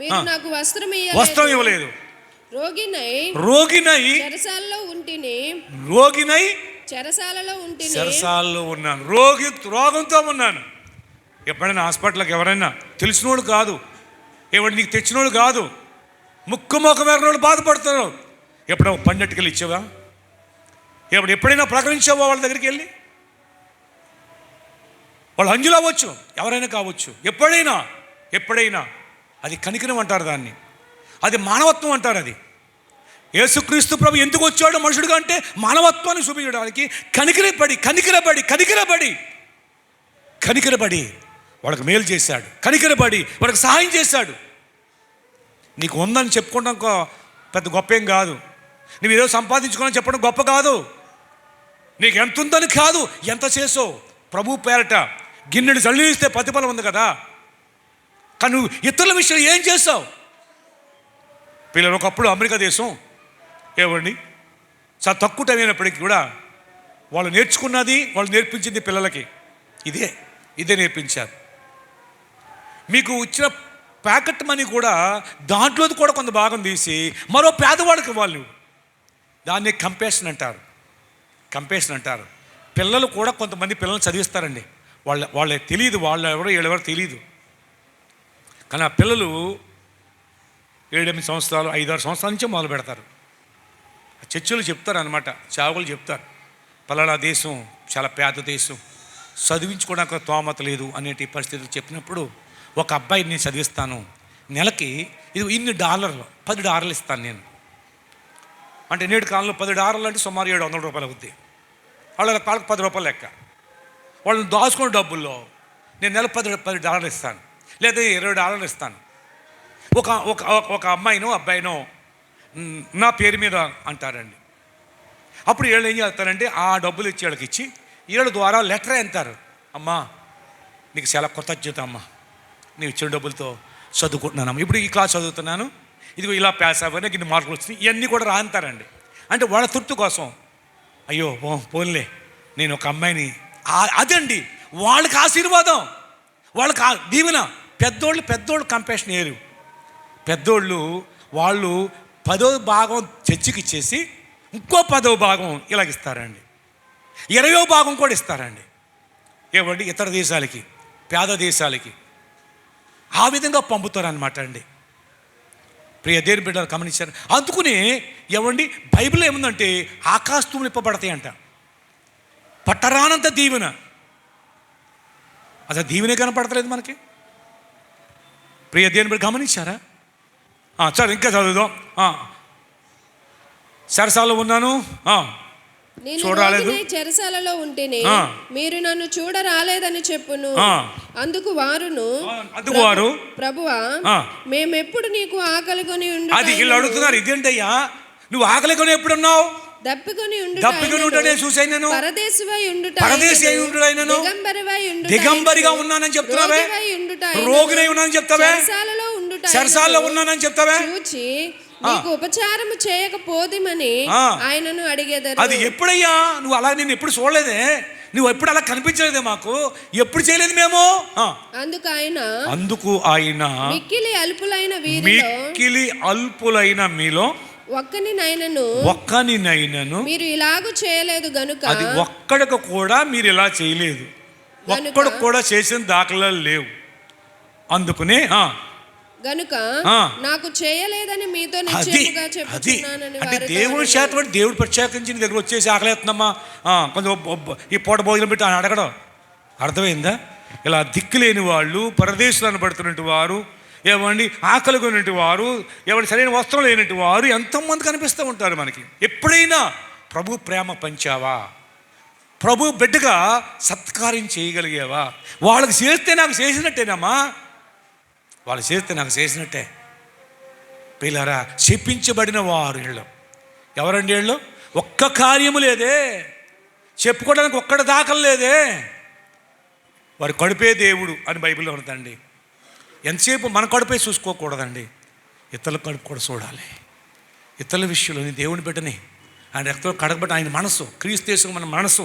మీరు నాకు వస్త్రం ఇవ్వలేదు. రోగినై చెరసాలలో ఉన్నాను, రోగంతో ఉన్నాను. ఎప్పుడైనా హాస్పిటల్కి ఎవరైనా తెలిసినోడు కాదు, నీకు తెచ్చినోడు కాదు, ముక్కు వేరేవాళ్ళు బాధపడుతున్నారు, ఎప్పుడైనా పండట్టుకెళ్ళి ఇచ్చావా? ఎప్పుడైనా ప్రకటించావా వాళ్ళ దగ్గరికి వెళ్ళి? వాళ్ళు అంజులు అవ్వచ్చు, ఎవరైనా కావచ్చు. ఎప్పుడైనా అది కనికరం అంటారు, దాన్ని అది మానవత్వం అంటారు. అది యేసుక్రీస్తు ప్రభు ఎందుకు వచ్చాడో మనుషుడుగా అంటే మానవత్వాన్ని చూపించడానికి. కనికరపడి వాళ్ళకి మేలు చేశాడు, కనికరపడి వాళ్ళకి సహాయం చేశాడు. నీకు ఉందని చెప్పుకోవడం పెద్ద గొప్ప ఏం కాదు, నువ్వు ఏదో సంపాదించుకోవాలని చెప్పడం గొప్ప కాదు, నీకు ఎంత ఉందని కాదు, ఎంత చేసావు. ప్రభు పేరట గిన్నెడు చల్లిస్తే ప్రతిఫలం ఉంది కదా. కానీ నువ్వు ఇతరుల విషయంలో ఏం చేస్తావు? పిల్లలు ఒకప్పుడు అమెరికా దేశం చాలా తక్కువ టైం అయినప్పటికీ కూడా వాళ్ళు నేర్చుకున్నది, వాళ్ళు నేర్పించింది పిల్లలకి ఇదే నేర్పించారు. మీకు ఇచ్చిన ప్యాకెట్ మనీ కూడా దాంట్లోది కూడా కొంత భాగం తీసి మరో పేదవాడికి వాళ్ళు, దాన్ని కంపేషన్ అంటారు. పిల్లలు కూడా కొంతమంది పిల్లల్ని చదివిస్తారండి, వాళ్ళే తెలియదు, వీళ్ళెవరో తెలియదు. కానీ ఆ పిల్లలు 7-8 సంవత్సరాలు 5-6 సంవత్సరాల నుంచే మొదలు పెడతారు. చర్చలు చెప్తారు అన్నమాట, చావులు చెప్తారు, పలానా దేశం చాలా పేద దేశం, చదివించుకోవడానికి తోమత లేదు అనేటి పరిస్థితులు చెప్పినప్పుడు ఒక అబ్బాయిని నేను చదివిస్తాను, నెలకి ఇన్ని $10 $10 ఇస్తాను నేను అంటే. నేటి కాలంలో $10 అంటే సుమారు $700 అవుద్ది. వాళ్ళకి $10 లెక్క. వాళ్ళని దాచుకున్న డబ్బుల్లో నేను నెల $10 ఇస్తాను, లేదా $20 ఇస్తాను. ఒక అబ్బాయినో నా పేరు మీద అంటారండి. అప్పుడు వీళ్ళు ఏం చేస్తారంటే ఆ డబ్బులు ఇచ్చి వీళ్ళకి ఇచ్చి వీళ్ళ ద్వారా లెటర్ అంటారు, అమ్మా నీకు చాలా కృతజ్ఞత అమ్మా, నీవు ఇచ్చిన డబ్బులతో చదువుకుంటున్నానమ్మా, ఇప్పుడు ఈ క్లాస్ చదువుతున్నాను, ఇదిగో ఇలా పాస్ అవ్వని ఇన్ని మార్కులు వచ్చినాయి, ఇవన్నీ కూడా రాంతారండి. అంటే వాళ్ళ తృప్తి కోసం, అయ్యో పోన్లే నేను ఒక అమ్మాయిని, అదండి వాళ్ళకి ఆశీర్వాదం, వాళ్ళకి దీవెన. పెద్దోళ్ళు కంపాషన్ ఏరు. పెద్దోళ్ళు వాళ్ళు 10వ భాగం చర్చికి ఇచ్చేసి ఇంకో 10వ భాగం ఇలాగిస్తారండి, 20వ భాగం కూడా ఇస్తారండి. ఇతర దేశాలకి, పేద దేశాలకి ఆ విధంగా పంపుతారనమాట అండి. ప్రియ దేవుని బిడ్డలు గమనించారు. అందుకునే బైబిల్లో ఏముందంటే ఆకాశతుములు ఇప్పబడతాయి అంట, పట్టరానంత దీవెన. అసలు దీవెనే కనపడతలేదు మనకి. ప్రియ దేవుని బిడ్డ గమనించారా? సరే ఇంకా చదువుదాం. సరసాలో ఉన్నాను, చూడరాలేదు, చెరసాలలో ఉంటేనే మీరు నన్ను చూడరాలేదని చెప్పును. అందుకు వారు ప్రభువా మేమెప్పుడు నీకు ఆకలి కొని అది వీళ్ళు అడుగుతున్నారు, ఇదేంటయ్యా నువ్వు ఆకలి కొని ఎప్పుడున్నావు? దప్పికొని ఉండుటనే చూశాను నేను. పరదేశివై ఉండుట పరదేశి అయి ఉండుటైనను. దిగంబరిగా ఉన్నానని చెప్తున్నావే. రోగినై ఉన్నానని చెప్తావే. చెరసాలలో ఉన్నానని చెప్తావే. చూచి నీకు ఉపచారము చేయకపోదిమని ఆయనను అడిగేదారు. అది ఎప్పుడయ్యా? నువ్వు అలా నేను ఎప్పుడు చూడలేదే, నువ్వు ఎప్పుడు అలా కనిపించలేదే మాకు, ఎప్పుడు చేయలేదు మేము. అందుకు ఆయన మిక్కిలి అల్పులైన మీలో ఒక్కనినైనను మీరు ఇలాగూ చేయలేదు గనుక. అది ఒక్కడికి కూడా మీరు ఇలా చేయలేదు, ఒక్కడికి కూడా చేసిన దాఖలాలు లేవు. అందుకునే గనుక నాకు చేయలేదని మీతో నిశ్చయముగా చెప్పుచున్నానని. అంటే దేవుడి చేత దేవుడు ప్రత్యేకించి నీ దగ్గర వచ్చేసి ఆకలేస్తున్నామా కొంచెం ఈ పూట భోజనం పెట్టి అని అడగడం అర్థమైందా? ఇలా దిక్కులేని వాళ్ళు, పరదేశాలను పడుతున్నట్టు వారు, ఏమండి ఆకలి కొన్నట్టు వారు, ఏమండి సరైన వస్త్రం లేనట్టు వారు ఎంతోమంది కనిపిస్తూ ఉంటారు మనకి. ఎప్పుడైనా ప్రభు ప్రేమ పంచావా? ప్రభు బిడ్డగా సత్కార్యం చేయగలిగావా? వాళ్ళకి చేస్తే నాకు చేసినట్టేనమ్మా, వాళ్ళు చేస్తే నాకు చేసినట్టే. పిల్లరా, చెప్పించబడిన వారు వీళ్ళు ఎవరండి? వీళ్ళు ఒక్క కార్యము లేదే, చెప్పుకోవడానికి ఒక్కడ దాఖలు లేదే. వారి కడుపే దేవుడు అని బైబిల్లో ఉంటుందండి. ఎంతసేపు మన కడుపే చూసుకోకూడదండి, ఇతరుల కడుపు కూడా చూడాలి. ఇతరుల విషయంలోని దేవుని బిడ్డని ఆయన రక్తంలో కడగబట్టి ఆయన మనసు, క్రీస్తు యేసు మన మనసు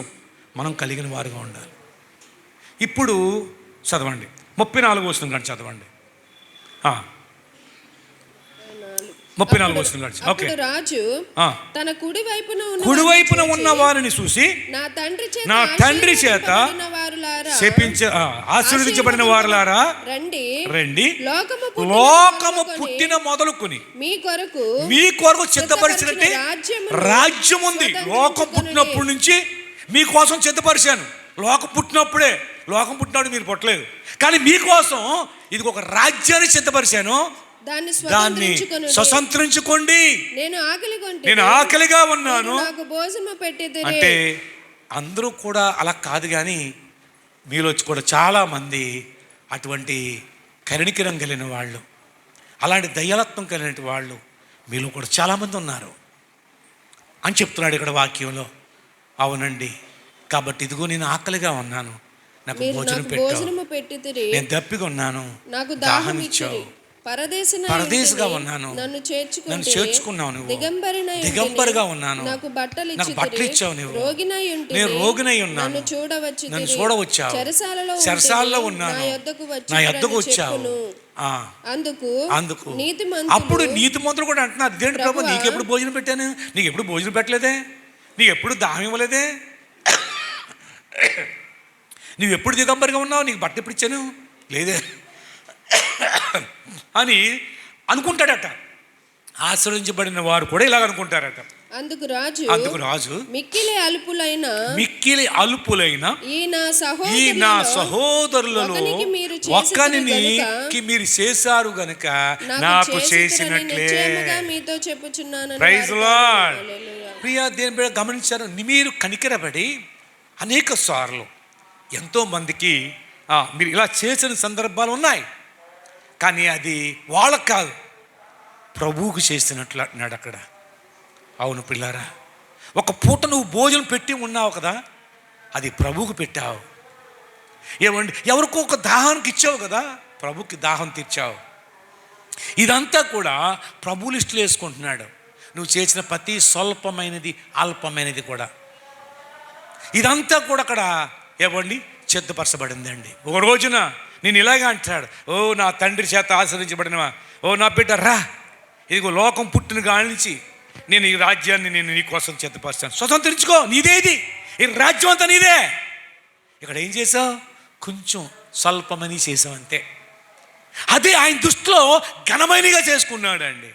మనం కలిగిన వారుగా ఉండాలి. ఇప్పుడు చదవండి 34 వచనం కానీ చదవండి. 34 వచనం కానీ. ఓకే. రాజు తన కుడివైపున ఉన్న వారిని చూసి నా తండ్రి చేత ఆశీర్వదించబడిన వారులారా రండి, లోకము పుట్టిన మొదలుకొని మీ కొరకు సిద్ధపరిచినట్టే రాజ్యం ఉంది. లోకం పుట్టినప్పటి నుంచి మీకోసం సిద్ధపరిచాను. లోకం పుట్టినప్పుడే, లోకం పుట్టినప్పుడు మీరు పుట్టలేదు, కానీ మీకోసం ఇది ఒక రాజ్యాన్ని సిద్ధపరిచాను, దాన్ని స్వతంత్రించుకోండి. నేను ఆకలిగా ఉన్నాను అంటే అందరూ కూడా అలా కాదు, కానీ మీలో కూడా చాలామంది అటువంటి కరుణికరం కలిగిన వాళ్ళు, అలాంటి దయాలత్వం కలిగిన వాళ్ళు మీలో కూడా చాలామంది ఉన్నారు అని చెప్తున్నాడు ఇక్కడ వాక్యంలో. అవునండి, కాబట్టి ఇదిగో నేను ఆకలిగా ఉన్నాను, నాకు భోజనం పెట్టావు, నేను దప్పిగా ఉన్నాను, దాహం ఇచ్చావు, పరదేశిగా ఉన్నాను, నన్ను చేర్చుకున్నావు, నువ్వు దిగంబరిగా ఉన్నాను, నాకు బట్టలు ఇచ్చావు, నువ్వు నేను రోగినై ఉన్నాను, నన్ను చూడవచ్చావు, చెరసాలలో ఉన్నాను, నా యొద్దకు వచ్చావు. అందుకు అప్పుడు నీతిమంతులు కూడా అంటున్నారు, దేంటి ప్రభు నీకు ఎప్పుడు భోజనం పెట్టాను, నీకు ఎప్పుడు భోజనం పెట్టలేదే, నీకు ఎప్పుడు దాహం ఇవ్వలేదే, నువ్వు ఎప్పుడు దిగంబరిగా ఉన్నావు, నీకు బట్ట ఎప్పుడు ఇచ్చాను లేదే అని అనుకుంటాడట. ఆశ్రయించబడిన వారు కూడా ఇలాగ అనుకుంటారట. అందుకు రాజు మిక్కిలి అల్పులైన ఈ నా సహోదరులలో ఒక్కనికి మీరు చేశారు గనుక నాకు చేసినట్లే. Praise lord. ప్రియా దేని బిడ్డ గమనించారు, మీరు కనికరపడి అనేక సార్లు ఎంతోమందికి మీరు ఇలా చేసిన సందర్భాలు ఉన్నాయి, కానీ అది వాళ్ళకు కాదు, ప్రభువుకు చేసినట్లు అంటున్నాడు అక్కడ. అవును పిల్లారా, ఒక పూట నువ్వు భోజనం పెట్టి ఉన్నావు కదా, అది ప్రభువుకు పెట్టావు. ఏమండి, ఎవరికో ఒక దాహానికి ఇచ్చావు కదా, ప్రభుకి దాహం తీర్చావు. ఇదంతా కూడా ప్రభు లిస్టులు వేసుకుంటున్నాడు. నువ్వు చేసిన ప్రతి స్వల్పమైనది అల్పమైనది కూడా ఇదంతా కూడా అక్కడ ఏమండి సిద్ధపరచబడిందండి. ఒక రోజున నేను ఇలాగే అంటాడు, ఓ నా తండ్రి చేత ఆశ్రయించబడినవా, ఓ నా బిడ్డ రా, ఇదిగో లోకం పుట్టిన కాడి నుంచి నేను ఈ రాజ్యాన్ని నేను నీ కోసం సిద్ధపరుస్తాను, స్వతంత్రించుకో, నీదేది, ఈ రాజ్యం అంతా నీదే. ఇక్కడ ఏం చేసావు, కొంచెం స్వల్పమని చేసావు అంతే. అదే ఆయన దృష్టిలో ఘనమైనగా చేసుకున్నాడు అండి.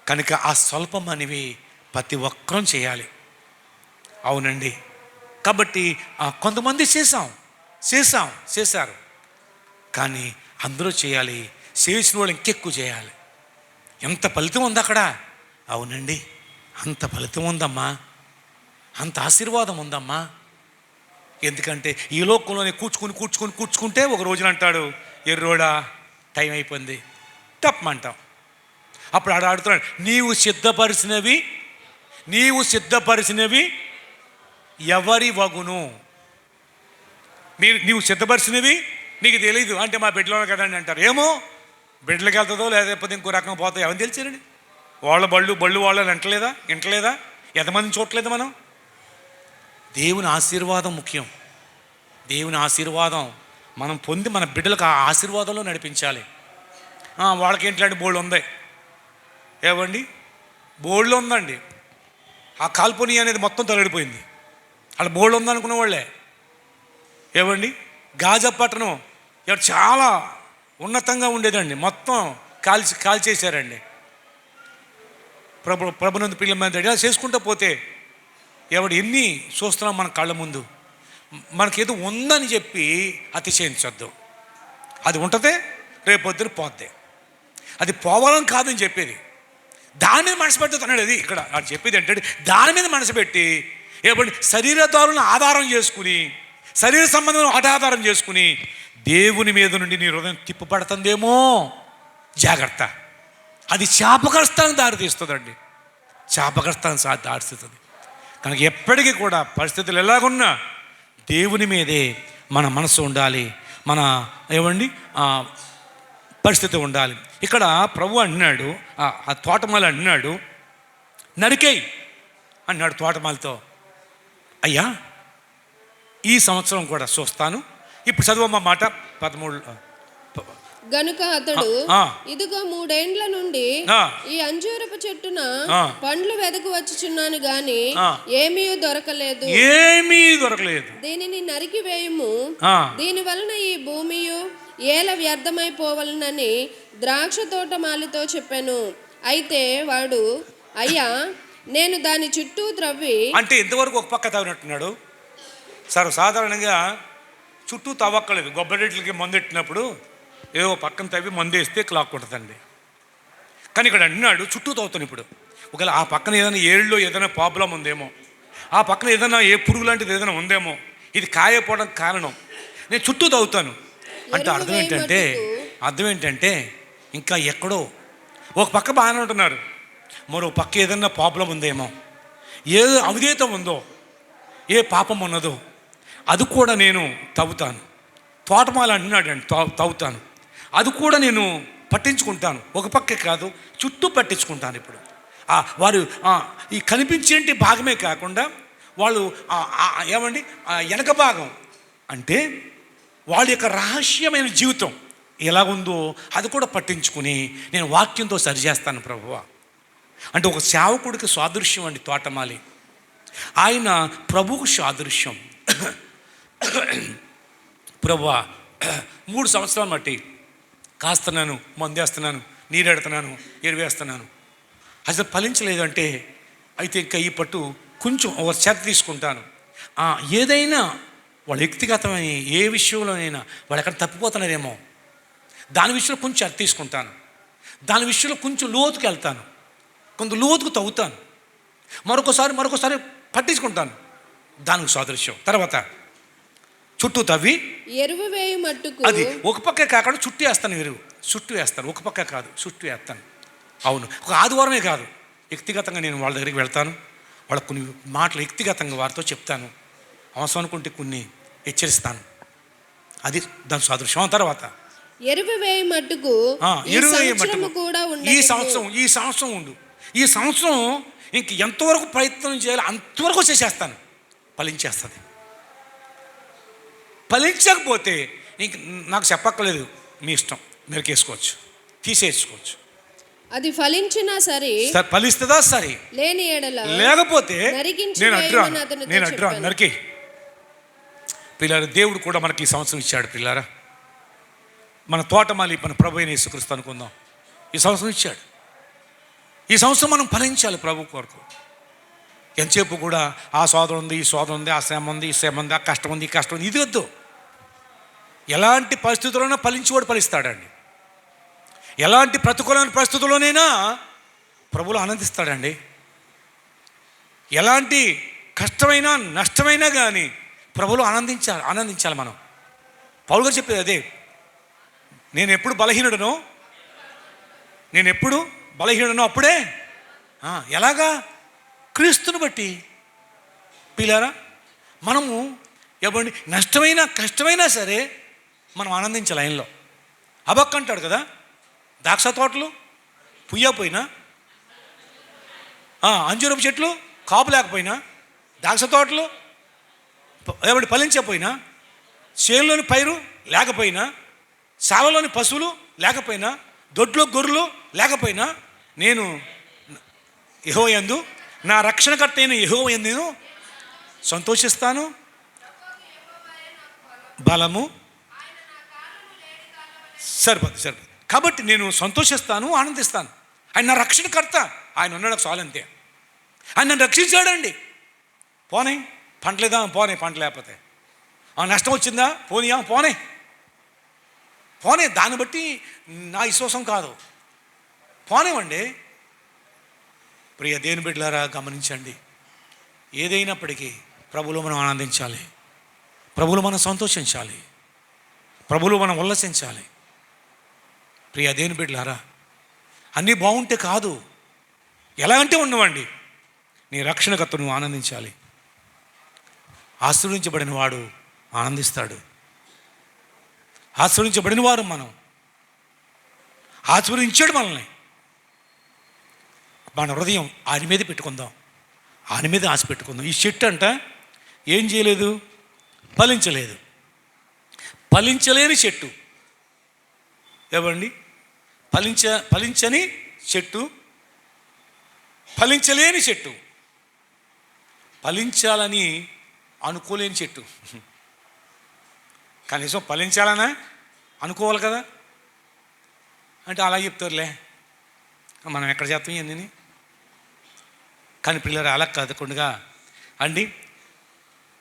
కనుక ఆ స్వల్పం అనేవి ప్రతి ఒక్కరూ చేయాలి. అవునండి, కాబట్టి కొంతమంది చేశారు, కానీ అందరూ చేయాలి, చేసిన వాళ్ళు ఇంకెక్కువ చేయాలి. ఎంత ఫలితం ఉంది అక్కడ. అవునండి, అంత ఫలితం ఉందమ్మా, అంత ఆశీర్వాదం ఉందమ్మా. ఎందుకంటే ఈ లోకంలోనే కూర్చుకుంటే ఒక రోజున అంటాడు, ఎర్రోడా టైం అయిపోయింది తప్పమంటాం. అప్పుడు ఆడుతున్నాడు, నీవు సిద్ధపరిచినవి నీవు సిద్ధపరిచినవి ఎవరి వగును? నీవు సిద్ధపరిచినవి నీకు తెలియదు అంటే మా బిడ్డలో కదండి అంటారు. ఏమో బిడ్డలకి వెళ్తుందో లేకపోతే ఇంకో రకంగా పోతాయో ఎవరిని తెలిసారండి? వాళ్ళ బళ్ళు వాళ్ళని వింటలేదా? ఎంతమందిని చూడలేదు మనం? దేవుని ఆశీర్వాదం ముఖ్యం. దేవుని ఆశీర్వాదం మనం పొంది మన బిడ్డలకు ఆ ఆశీర్వాదంలో నడిపించాలి. వాళ్ళకి ఏంటంటే బోళ్ళు ఉంది. ఏవండి బోళ్ళు ఉందండి. ఆ కాల్పొని అనేది మొత్తం తగడిపోయింది. వాళ్ళ బోళ్ళు ఉందనుకున్న వాళ్ళే. ఏవండి గాజా పట్టణం చాలా ఉన్నతంగా ఉండేదండి, మొత్తం కాల్చేశారండి. ప్రభునందు పిల్లల ఇలా చేసుకుంటూ పోతే ఎన్ని చూస్తున్నాం మన కళ్ళ ముందు. మనకేదో ఉందని చెప్పి అతిశయించొద్దు. అది ఉంటుంది, రేపొద్దున పోద్ది. అది పోవాలని కాదని చెప్పేది, దాని మీద మనసు పెట్టుతున్నాడు. అది ఇక్కడ అది చెప్పేది ఏంటంటే దాని మీద మనసు పెట్టి శరీరదారులను ఆధారం చేసుకుని, శరీర సంబంధం ఆధారం చేసుకుని దేవుని మీద నుండి నీ హృదయం తిప్పుపడుతుందేమో, జాగ్రత్త. అది శాపగ్రస్తానికి దారితీస్తుందండి, శాపగ్రస్తానికి దారితీస్తుంది. కనుక ఎప్పటికీ కూడా పరిస్థితులు ఎలాగున్నా దేవుని మీదే మన మనసు ఉండాలి, మన పరిస్థితి ఉండాలి. ఇక్కడ ప్రభు అంటున్నాడు, ఆ తోటమాలి అంటున్నాడు, నరికేయి అన్నాడు తోటమాలితో. అయ్యా ఈ సంవత్సరం కూడా చూస్తాను. ఇప్పుడు చదువమ్మ మాట 13. గనుక అతడు ఇదిగో 3 ఏండ్ల నుండి ఈ అంజూరపు చెట్టున పండ్లు వెదకు వచ్చుచున్నాను గాని ఏమీ దొరకలేదు. దీనిని నరికి వేయుము, దీని వలన ఈ భూమియు ఏల వ్యర్థమైపోవలనని ద్రాక్ష తోటమాలితో చెప్పాను. అయితే వాడు, అయ్యా నేను దాని చుట్టూ త్రవ్వి. అంటే ఇంతవరకు ఒక పక్క తవ్వినట్టున్నాడు. సర్వసాధారణంగా చుట్టూ తవ్వక్కలేదు. గొబ్బరెట్లకి మందెట్టినప్పుడు ఏదో పక్కన తవ్వి మందేస్తే క్లాక్ కొడుతుందండి. కానీ ఇక్కడ అన్నాడు చుట్టూ తవ్వుతాను. ఇప్పుడు ఒకవేళ ఆ పక్కన ఏదైనా ఏళ్ళలో ఏదైనా ప్రాబ్లం ఉందేమో, ఆ పక్కన ఏదైనా ఏ పురుగు లాంటిది ఏదైనా ఉందేమో, ఇది కాయపోవడానికి కారణం, నేను చుట్టూ తవ్వుతాను అంటే అర్థం ఏంటంటే ఇంకా ఎక్కడో ఒక పక్క బాగానే ఉంటున్నారు, మరో పక్క ఏదైనా ప్రాబ్లం ఉందేమో, ఏ అవిధేయత ఉందో, ఏ పాపం ఉన్నదో అది కూడా నేను తవ్వుతాను. తోటమాల అంటున్నాడు అండి, తవ్వుతాను, అది కూడా నేను పట్టించుకుంటాను. ఒక పక్కే కాదు, చుట్టూ పట్టించుకుంటాను. ఇప్పుడు వారు ఈ కనిపించేంటి భాగమే కాకుండా వాళ్ళు వెనక భాగం అంటే వాళ్ళ యొక్క రహస్యమైన జీవితం ఎలాగుందో అది కూడా పట్టించుకుని నేను వాక్యంతో సరిచేస్తాను ప్రభువా. అంటే ఒక సేవకుడికి సాదృశ్యం అండి తోటమాలి. ఆయన ప్రభువుకు సాదృశ్యం. ప్రభువా 3 సంవత్సరాలు బట్టి కాస్తున్నాను, మందేస్తున్నాను, నీరెడుతున్నాను, ఎరువేస్తున్నాను, అసలు ఫలించలేదు అంటే అయితే ఇంకా ఈ పట్టు కొంచెం ఒక శ్రద్ధ తీసుకుంటాను. ఏదైనా వాళ్ళ వ్యక్తిగతమైన ఏ విషయంలోనైనా వాళ్ళు ఎక్కడ తప్పిపోతున్నారేమో దాని విషయంలో కొంచెం శ్రద్ధ తీసుకుంటాను. దాని విషయంలో కొంచెం లోతుకు వెళ్తాను, కొంత లోతుకు తవ్వుతాను, మరొకసారి పట్టించుకుంటాను. దానికి సాదృశ్యం. తర్వాత చుట్టూ తవ్వి ఎరువు వేయు మట్టుకు, అది ఒక పక్క కాకుండా చుట్టూ వేస్తాను. చుట్టూ వేస్తాను, ఒక పక్క కాదు, చుట్టూ వేస్తాను. అవును, ఒక ఆదివారమే కాదు, వ్యక్తిగతంగా నేను వాళ్ళ దగ్గరికి వెళ్తాను. వాళ్ళకు కొన్ని మాటలు వ్యక్తిగతంగా వారితో చెప్తాను, అవసరం అనుకుంటే కొన్ని హెచ్చరిస్తాను. అది దాని సాదృశ్యం. తర్వాత ఎరువు వేయు మట్టుకు కూడా ఈ సంవత్సరం ఉండు. ఈ సంవత్సరం ఇంక ఎంతవరకు ప్రయత్నం చేయాలి అంతవరకు చేసేస్తాను, ఫలించేస్తుంది. ఫలించకపోతే ఇంక నాకు చెప్పక్కర్లేదు, మీ ఇష్టం, మెరికేసుకోవచ్చు, తీసేసుకోవచ్చు. అది ఫలించినా సరే, ఫలిస్తుందా సరే, లేని ఎడల లేకపోతే నేను అడ్డు నరికి. పిల్లారా, దేవుడు కూడా మనకి ఈ సంవత్సరం ఇచ్చాడు. పిల్లారా, మన తోటమాలి మన ప్రభు అయిన యేసుక్రీస్తు అనుకుందాం. ఈ సంవత్సరం ఇచ్చాడు. ఈ సంవత్సరం మనం ఫలించాలి ప్రభు కొరకు. ఎంతసేపు కూడా ఆ సోదరు ఉంది, ఈ సోదరు ఉంది, ఆ శ్రమ ఉంది, ఈ శ్రమ ఉంది, ఆ కష్టం ఉంది, ఈ కష్టం ఉంది, ఇది వద్దు. ఎలాంటి పరిస్థితుల్లోనైనా ఫలించేవాడు ఫలిస్తాడండి. ఎలాంటి ప్రతికూలమైన పరిస్థితుల్లోనైనా ప్రభువులు ఆనందిస్తాడండి. ఎలాంటి కష్టమైనా నష్టమైనా కానీ ప్రభువులు ఆనందించాలి మనం. పౌలు గారు చెప్పేది అదే, నేను ఎప్పుడు బలహీనుడనో అప్పుడే. ఎలాగా క్రీస్తుని బట్టి. పిల్లారా, మనము ఎవరిని నష్టమైనా కష్టమైనా సరే మనం ఆనందించాలి ఆయనలో. అబక్ అంటాడు కదా, ద్రాక్ష తోటలు పుయ్యపోయినా, అంజూరపు చెట్లు కాపు లేకపోయినా, ద్రాక్ష తోటలు ఎవరి ఫలించకపోయినా, చేనులోని పైరు లేకపోయినా, సావలోని పశువులు లేకపోయినా, దొడ్లో గొర్రెలు లేకపోయినా, నేను యెహోవా యందు నా రక్షణకర్త అయిన యెహోవా యందు నేను సంతోషిస్తాను, బలము సరిపోదు. కాబట్టి నేను సంతోషిస్తాను, ఆనందిస్తాను. ఆయన నా రక్షణకర్త, ఆయన ఉన్నాడు చాలు, అంతే. ఆయన నన్ను రక్షించాడండి. పోనీ పంటలేదా, పోనీ పంట లేకపోతే నష్టం వచ్చిందా, పోనీయా, పోనీ దాన్ని బట్టి నా విశ్వాసం కాదు, పోనేవండి. ప్రియ దేవుని బిడ్డలారా, గమనించండి, ఏదైనప్పటికీ ప్రభువులో మనం ఆనందించాలి, ప్రభువులో మనం సంతోషించాలి, ప్రభువులో మనం ఉల్లసించాలి. ప్రియ దేవుని బిడ్డలారా, అన్నీ బాగుంటే కాదు, ఎలా అంటే ఉన్నవండి, నీ రక్షణకర్త నువ్వు ఆనందించాలి. ఆశీర్వదించబడిన వాడు ఆనందిస్తాడు. ఆశీర్వదించబడిన వారు మనం, ఆశీర్వదించాడు మనల్ని. మన హృదయం ఆయన మీద పెట్టుకుందాం, ఆయన మీద ఆశ పెట్టుకుందాం. ఈ చెట్టు అంట ఏం చేయలేదు, ఫలించలేదు. ఫలించలేని చెట్టు ఏవండి, ఫలించని చెట్టు, ఫలించలేని చెట్టు, ఫలించాలని అనుకోలేని చెట్టు. కనీసం ఫలించాలనా అనుకోవాలి కదా. అంటే అలా చెప్తారులే, మనం ఎక్కడ చేస్తాం ఇవన్నీ. కానీ పిల్లలు అలా కాదకుండా అండి,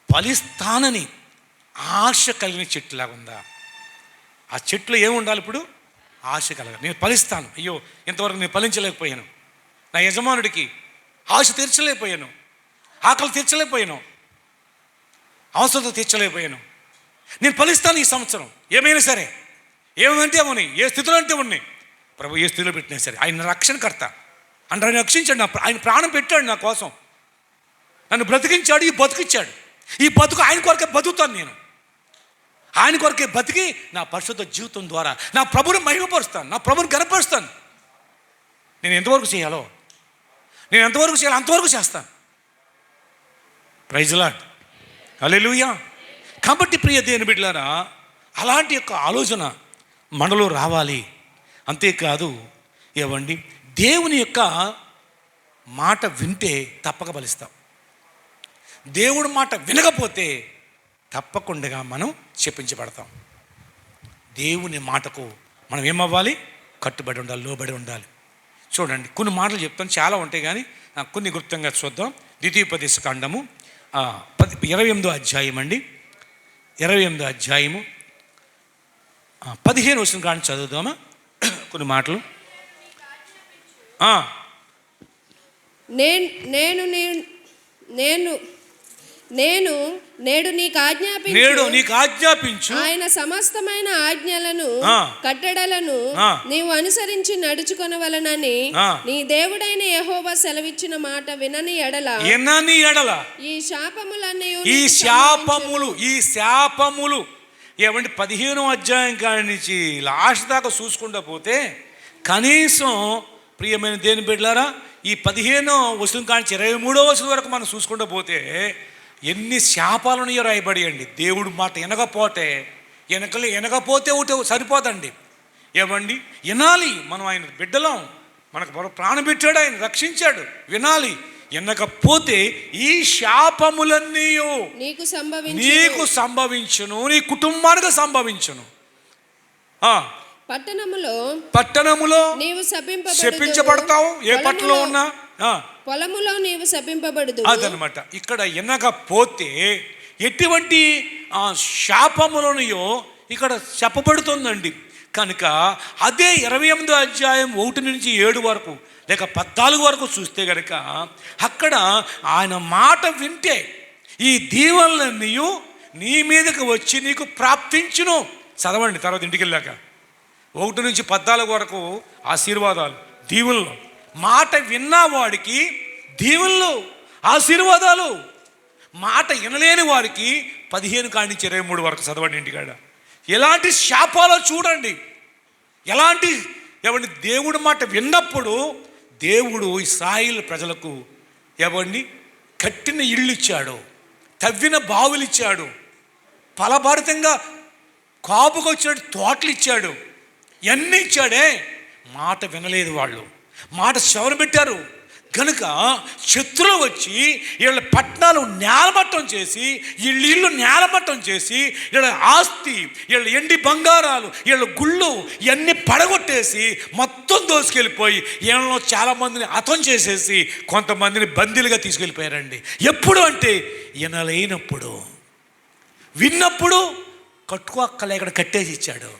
ఫలిస్తానని ఆశ కలిగిన చెట్టులాగా ఉందా? ఆ చెట్టులో ఏమి ఉండాలి ఇప్పుడు? ఆశ కలగాలి. నేను ఫలిస్తాను, అయ్యో ఇంతవరకు నేను ఫలించలేకపోయాను, నా యజమానుడికి ఆశ తీర్చలేకపోయాను, ఆకలి తీర్చలేకపోయాను, అవసరం తీర్చలేకపోయాను, నేను ఫలిస్తాను ఈ సంవత్సరం, ఏమైనా సరే, ఏమంటే ఏమని, ఏ స్థితిలో అంటే ఉన్నాయి. ప్రభు ఏ స్థితిలో పెట్టినా సరే ఆయన రక్షణకర్త, అంటే ఆయన రక్షించాడు, ఆయన ప్రాణం పెట్టాడు నా కోసం, నన్ను బ్రతికించాడు, ఈ బతుకిచ్చాడు. ఈ బతుకు ఆయన కొరకే బతుకుతాను నేను, ఆయన కొరకే బతికి నా పరిశుద్ధ జీవితం ద్వారా నా ప్రభుని మహిమపరుస్తాను, నా ప్రభుని గర్వపరుస్తాను. నేను ఎంతవరకు చేయాలో, నేను ఎంతవరకు చేయాలో అంతవరకు చేస్తాను. ప్రైజ్ లార్డ్, హల్లెలూయా. కాబట్టి ప్రియ దేవుని బిడ్డలారా, అలాంటి యొక్క ఆలోచన మనలో రావాలి. అంతేకాదు ఏవండి, దేవుని యొక్క మాట వింటే తప్పక ఫలిస్తాం. దేవుడి మాట వినకపోతే తప్పకుండా మనం చెప్పించబడతాం. దేవుని మాటకు మనం ఏమవ్వాలి? కట్టుబడి ఉండాలి, లోబడి ఉండాలి. చూడండి, కొన్ని మాటలు చెప్తాను, చాలా ఉంటాయి కానీ కొన్ని గుప్తంగా చూద్దాం. ద్వితీయోపదేశ కాండము 28వ అధ్యాయం అండి, 28వ అధ్యాయము 15 వచనం కానీ చదువుదామా కొన్ని మాటలు. నేడు నీకు ఆజ్ఞాపించు ఆయన సమస్తమైన ఆజ్ఞలను కట్టడలను నీవు అనుసరించి నడుచుకొనవలెనని నీ దేవుడైన యెహోవా సెలవిచ్చిన మాట వినని ఎడల ఈ శాపములు ఏమంటే 15వ అధ్యాయం కాడి నుంచి లాస్ట్ దాకా చూసుకుంటూ పోతే కనీసం ప్రియమైన దేవుని బిడ్డలారా, ఈ 15వ వచనం కాడి నుంచి 23వ వచనం వరకు మనం చూసుకుంటూ పోతే ఎన్ని శాపాలను రాయబడి అండి. దేవుడు మాట వినకపోతే ఒకటి సరిపోదండి. ఏమండి, వినాలి. మనం ఆయన బిడ్డలం, మనకు ప్రాణం పెట్టాడు, ఆయన రక్షించాడు, వినాలి. వినకపోతే ఈ శాపములన్నీ నీకు సంభవించును, నీ కుటుంబానికి సంభవించును. పట్టణములో నీవు శపించబడతావు, ఏ పట్టణంలో ఉన్నా, పొలములో నీవు శపింపబడదు. అదనమాట. ఇక్కడ వినకపోతే ఎటువంటి శాపములనయో ఇక్కడ చెప్పబడుతుందండి. కనుక అదే 28వ అధ్యాయం 1 నుంచి 7 వరకు లేక 14 వరకు చూస్తే కనుక అక్కడ ఆయన మాట వింటే ఈ దీవెనలన్నీ నీ మీదకి వచ్చి నీకు ప్రాప్తించును. చదవండి తర్వాత ఇంటికి వెళ్ళాక 1 నుంచి 14 వరకు ఆశీర్వాదాలు, దీవెనలు. మాట విన్నవాడికి దీవెనలు, ఆశీర్వాదాలు. మాట వినలేని వారికి 15 కాడి నుంచి 23 వరకు చదవండి ఇంటికాడ. ఎలాంటి శాపాలో చూడండి. ఎలాంటి ఏమండి, దేవుడి మాట విన్నప్పుడు దేవుడు ఇశ్రాయేలు ప్రజలకు ఏమండి కట్టిన ఇళ్ళు ఇచ్చాడు, తవ్విన బావులు ఇచ్చాడు, ఫలభరితంగా కాపుకు వచ్చిన తోటలు ఇచ్చాడు, ఇవన్నీ ఇచ్చాడే. మాట వినలేదు వాళ్ళు, మాట శవన పెట్టారు. కనుక శత్రువులు వచ్చి వీళ్ళ పట్టణాలు నేలమట్టం చేసి, వీళ్ళ ఇళ్ళు నేలమట్టం చేసి, వీళ్ళ ఆస్తి, వీళ్ళ ఎండి బంగారాలు, వీళ్ళ గుళ్ళు ఇవన్నీ పడగొట్టేసి మొత్తం దోసుకెళ్ళిపోయి వీళ్ళలో చాలామందిని హతం చేసేసి కొంతమందిని బందీలుగా తీసుకెళ్ళిపోయారండి. ఎప్పుడు అంటే వినలేనప్పుడు. విన్నప్పుడు కట్టుకోక్క లేకుండా కట్టేసి ఇచ్చాడు,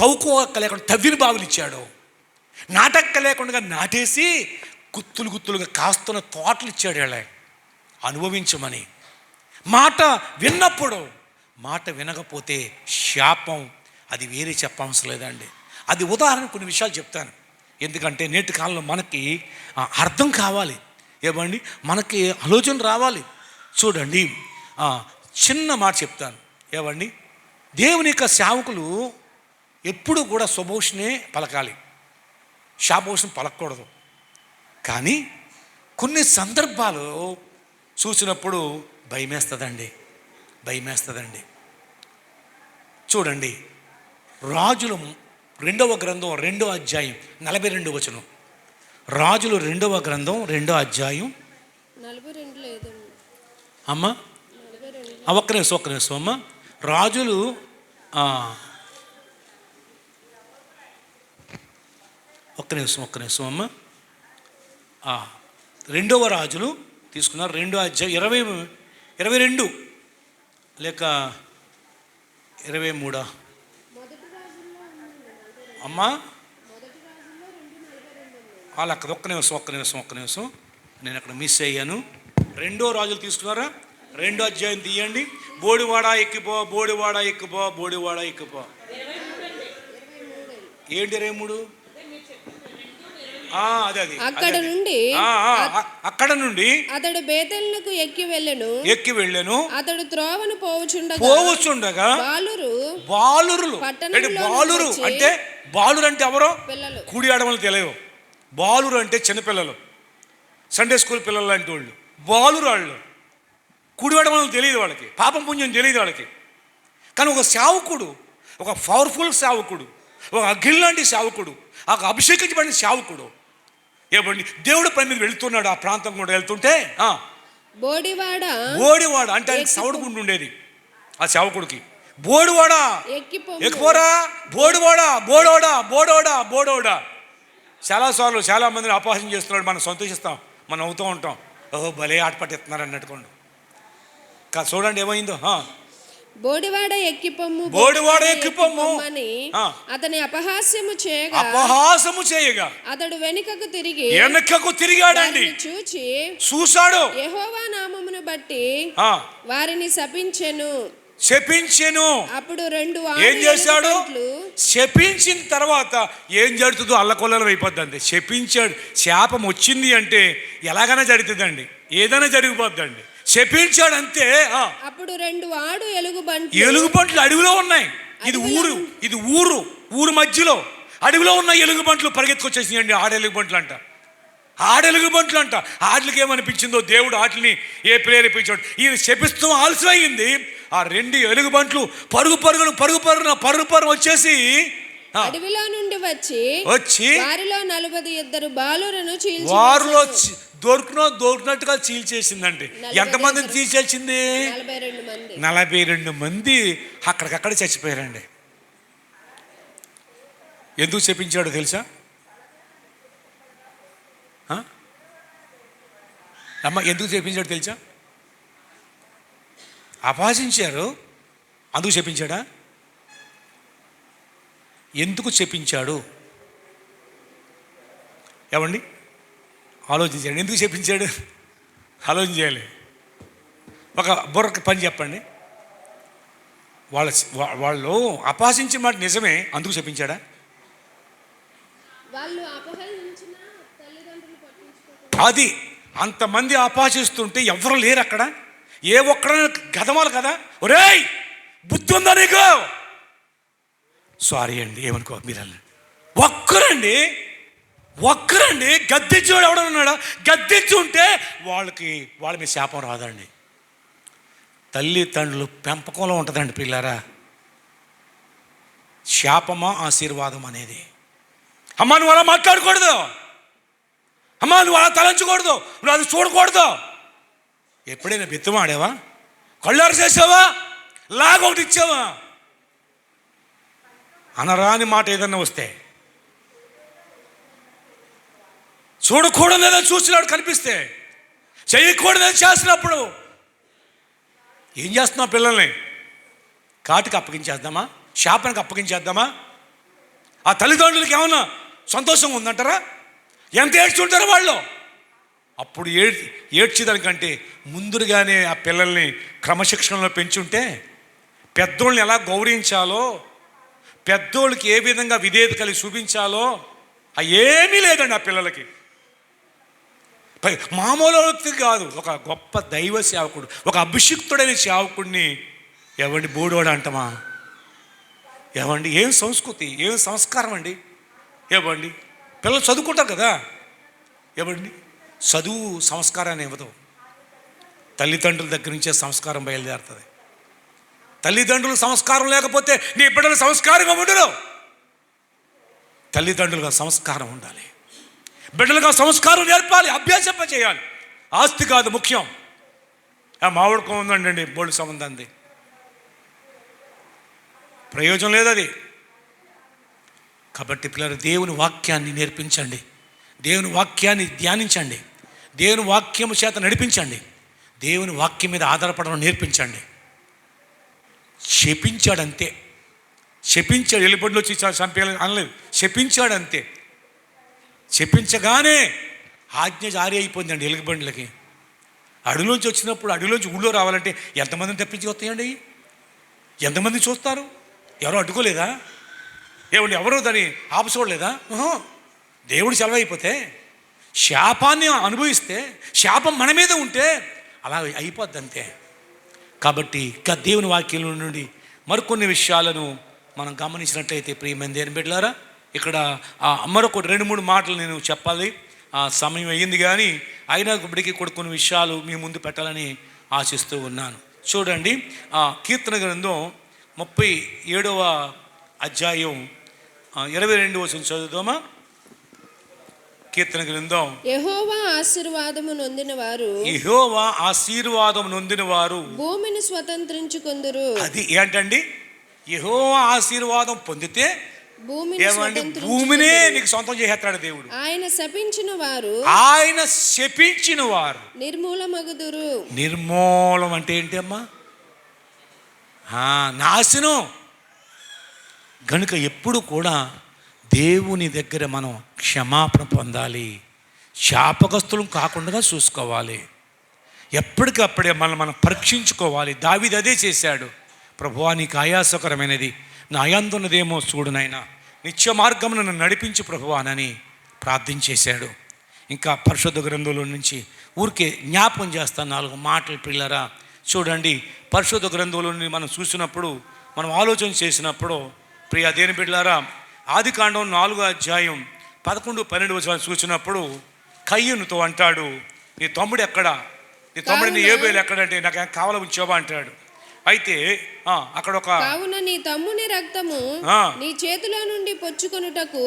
తవ్వుకోక్క లేకుండా తవ్విన బావులు ఇచ్చాడు, నాటక్క లేకుండా నాటేసి గుత్తులు గుత్తులుగా కాస్తున్న తోటలు ఇచ్చాడు. వీళ్ళ అనుభవించమని. మాట విన్నప్పుడు, మాట వినకపోతే శాపం. అది వేరే చెప్పవసరం లేదండి. అది ఉదాహరణ కొన్ని విషయాలు చెప్తాను. ఎందుకంటే నేటి కాలంలో మనకి అర్థం కావాలి, ఏమండి, మనకి ఆలోచన రావాలి. చూడండి, చిన్న మాట చెప్తాను. ఏమండి, దేవుని యొక్క సేవకులు ఎప్పుడు కూడా శుభోషణే పలకాలి, శాభోషణం పలకూడదు. కానీ కొన్ని సందర్భాలు చూసినప్పుడు భయమేస్తుందండి. చూడండి, రాజులు 2వ గ్రంథం 2వ అధ్యాయం 42 వచనం. రాజులు 2వ గ్రంథం 2వ అధ్యాయం 42 అమ్మా, ఒక్క నిమిషం అమ్మ. రాజులు ఒక్క నిమిషం అమ్మ. 2వ రాజులు తీసుకున్నారు, 2వ అధ్యాయం 22 లేక 23 అమ్మా. వాళ్ళు అక్కడ ఒక్క నిమిషం నేను అక్కడ మిస్ అయ్యాను. 2వ రాజులు తీసుకున్నారా? 2వ అధ్యాయం తీయండి. బోడివాడ ఎక్కిపో. ఏంటి 23? అక్కడ నుండి అతడు బేతేలునకు ఎక్కి వెళ్ళెను. అతడు త్రోవను పోవుచుండగా బాలురులు అంటే బాలురు అంటే ఎవరో కూడి ఆడమని తెలియదు. బాలురు అంటే చిన్నపిల్లలు, సండే స్కూల్ పిల్లలు లాంటి వాళ్ళు. బాలురు వాళ్ళు కూడి ఆడమని తెలియదు వాళ్ళకి, పాపం పుణ్యం తెలియదు వాళ్ళకి. కానీ ఒక సేవకుడు, ఒక పవర్ఫుల్ సేవకుడు, ఒక అగ్ని లాంటి సేవకుడు, ఒక అభిషేకించబడిన సేవకుడు ఏమండి దేవుడు పని మీద వెళ్తున్నాడు. ఆ ప్రాంతం కూడా వెళ్తుంటే బోడివాడ అంటే ఆయన సౌడుగుండు ఉండేది ఆ సేవకుడికి. బోడివాడ ఎక్కిపోరా, బోడోడా. చాలాసార్లు చాలామందిని అపహాసం చేస్తున్నాడు. మనం సంతోషిస్తాం, మనం అవుతూ ఉంటాం, ఓహో భలే ఆట పట్టిస్తున్నారు అన్నట్టుకోండి. చూడండి ఏమైందో. బోడివాడ ఎక్కిపొమ్ము అతని అపహాస్యము చేయగా అతడు వెనుకకు తిరిగాడండి. చూశాడు, యెహోవా నామమును బట్టి వారిని శపించెను. అప్పుడు ఏం చేశాడు? శపించిన తర్వాత ఏం జరుగుతుందో అల్లకొల్లలో అయిపోద్దండి. శపించాడు, శాపం వచ్చింది అంటే ఎలాగైనా జరుగుతుందండి, ఏదైనా జరిగిపోద్దండి. శపించాడు అంతే. అప్పుడు 2 ఆడు ఎలుగుబంట్లు అడవిలో ఉన్నాయి. ఇది ఊరు మధ్యలో అడవిలో ఉన్న ఎలుగుబంట్లు పరిగెత్తుకొచ్చేసినాయండి. ఆడెలుగుబంట్లు అంట. ఆటలకి ఏమనిపించిందో దేవుడు ఆటలని ప్రేరేపించాడు. ఈయన శపిస్తూ ఆలస్యం అయింది. ఆ 2 ఎలుగుబంట్లు పరుగు వచ్చేసి అడవిలో నుండి వచ్చి వారిలో 42 బాలురను వారిలో దొరికినట్టుగా చీల్చేసిందండి. ఎంతమందిని తీసేసింది? 42 మంది అక్కడికక్కడ చచ్చిపోయారండి. ఎందుకు చెప్పించాడో తెలుసా అమ్మ? ఎందుకు చెప్పించాడో తెలుసా? అపహసించారు, అందుకు చెప్పించాడా? ఎందుకు చెప్పించాడు ఏమండి? ఆలోచించండి. ఎందుకు చెప్పించాడు? ఆలోచన చేయాలి. ఒక బుర్రకి పని చెప్పండి. వాళ్ళు అపహసించిన మాట నిజమే, అందుకు చెప్పించాడా? అది అంతమంది ఆపాదిస్తుంటే ఎవరు లేరు అక్కడ. ఏ ఒక్కడైనా గదమాలు కదా, ఒరేయ్ బుద్ధి ఉందా నీకు? సారీ అండి, ఏమనుకో మీరు. ఒక్కరండి గద్దించేవాడు ఎవడన్నాడా? గద్దించి ఉంటే వాళ్ళ మీద శాపం రాదండి. తల్లిదండ్రులు పెంపకంలో ఉంటుందండి పిల్లారా శాపమా ఆశీర్వాదం అనేది. అమ్మా నువ్వు అలా మాట్లాడకూడదు, అమ్మా నువ్వు అలా తలంచకూడదు, నువ్వు అది చూడకూడదు. ఎప్పుడైనా బెత్తమాడావా? కళ్ళారు చేసావా? లాగొకటి ఇచ్చావా? అనరాని మాట ఏదన్నా వస్తే, చూడకూడదు చూసినాడు కనిపిస్తే, చేయకూడదు చేసినప్పుడు ఏం చేస్తున్నావు? పిల్లల్ని కాటికి అప్పగించేద్దామా? శాపానికి అప్పగించేద్దామా? ఆ తల్లిదండ్రులకి ఏమన్నా సంతోషంగా ఉందంటారా? ఎంత ఏడ్చుంటారో వాళ్ళు. అప్పుడు ఏడ్చేదానికంటే ముందుగానే ఆ పిల్లల్ని క్రమశిక్షణలో పెంచుంటే, పెద్దోళ్ళని ఎలా గౌరవించాలో, పెద్దోళ్ళకి ఏ విధంగా విధేయత కలిగి చూపించాలో ఏమీ లేదండి ఆ పిల్లలకి. మామూలు వ్యక్తి కాదు, ఒక గొప్ప దైవ సేవకుడు, ఒక అభిషిక్తుడైన సేవకుడిని ఎవండి బోడోడు అంటమా? ఏవండి ఏం సంస్కృతి, ఏం సంస్కారం అండి? ఏవండి పిల్లలు చదువుకుంటారు కదా, ఏవండి చదువు సంస్కారాన్ని ఇవ్వదు. తల్లిదండ్రుల దగ్గర నుంచే సంస్కారం బయలుదేరుతుంది. తల్లిదండ్రులు సంస్కారం లేకపోతే నీ బిడ్డలు సంస్కారంగా ఉండరు. తల్లిదండ్రులుగా సంస్కారం ఉండాలి, బిడ్డలుగా సంస్కారం నేర్పాలి, అభ్యాసంప చేయాలి. ఆస్తి కాదు ముఖ్యం. మామిడికో ఉందండి బోల్డ్ సంబంధంది, ప్రయోజనం లేదు అది. కాబట్టి పిల్లలు దేవుని వాక్యాన్ని నేర్పించండి, దేవుని వాక్యాన్ని ధ్యానించండి, దేవుని వాక్యం చేత నడిపించండి, దేవుని వాక్యం మీద ఆధారపడడం నేర్పించండి. శపించాడంతే, శపించాడు. ఎలుబడిలో వచ్చి చంపేయాలని అనలేదు, శపించాడంతే. చెప్పించగానే ఆజ్ఞ జారీ అయిపోయిందండి ఎలుగుబండ్లకి. అడవిలోంచి వచ్చినప్పుడు, అడవిలోంచి ఊళ్ళో రావాలంటే ఎంతమందిని తప్పించి వస్తాయండి? ఎంతమంది చూస్తారు? ఎవరో అడ్డుకోలేదా? ఏమండి ఎవరో దాన్ని ఆపుకోలేదా? దేవుడు సెలవు అయిపోతే, శాపాన్ని అనుభవిస్తే, శాపం మన మీద ఉంటే అలా అయిపోద్ది అంతే. కాబట్టి ఇక దేవుని వాక్యం నుండి మరికొన్ని విషయాలను మనం గమనించినట్లయితే ప్రియమైన దేవుని బిడ్డలారా, ఇక్కడ మరొక 2-3 మాటలు నేను చెప్పాలి. సమయం అయ్యింది, కానీ అయినా ఇప్పటికీ కూడా కొన్ని విషయాలు మీ ముందు పెట్టాలని ఆశిస్తూ ఉన్నాను. చూడండి, కీర్తన గ్రంథం 37వ అధ్యాయం 22వ వచనం చదువుదామా? కీర్తన గ్రంథం. యెహోవా ఆశీర్వాదము నొందిన వారు భూమిని స్వతంత్రించుకొందురు. అది ఏంటండి? యెహోవా ఆశీర్వాదం పొందితే భూమినే నీకు సొంతం చేసేస్తాడు దేవుడు. ఆయన శపించిన వారు నిర్మూలమగుదురు. నిర్మూలం అంటే ఏంటి అమ్మా? నాశనం. గనుక ఎప్పుడు కూడా దేవుని దగ్గర మనం క్షమాపణ పొందాలి, శాపగ్రస్తులం కాకుండా చూసుకోవాలి. ఎప్పటికప్పుడే మనం పరీక్షించుకోవాలి. దావీదు అదే చేశాడు. ప్రభువా నీకు ఆయాసకరమైనది నా యందున్నదేమో చూడు నాయనా, నిత్య మార్గం నన్ను నడిపించు ప్రభువానని ప్రార్థించేశాడు. ఇంకా పరిశుద్ధ గ్రంథంలో నుంచి ఊరికే జ్ఞాపకం చేస్తాను 4 మాటలు పిల్లరా. చూడండి, పరిశుద్ధ గ్రంథంలో మనం చూసినప్పుడు, మనం ఆలోచన చేసినప్పుడు ప్రియ దేని బిడ్డలారా, ఆదికాండం 4వ అధ్యాయం 11-12 వచనాలు చూసినప్పుడు కయ్యూనుతో అంటాడు, నీ తమ్ముడు ఎక్కడా? నీ తమ్ముడిని ఏబేలు ఎక్కడంటే నాకు కావాల ఉంచావా అంటాడు. అయితే అక్కడ ఒక కావున నీ తమ్ముని రక్తము నీ చేతిలో నుండి పొచ్చుకొనుటకు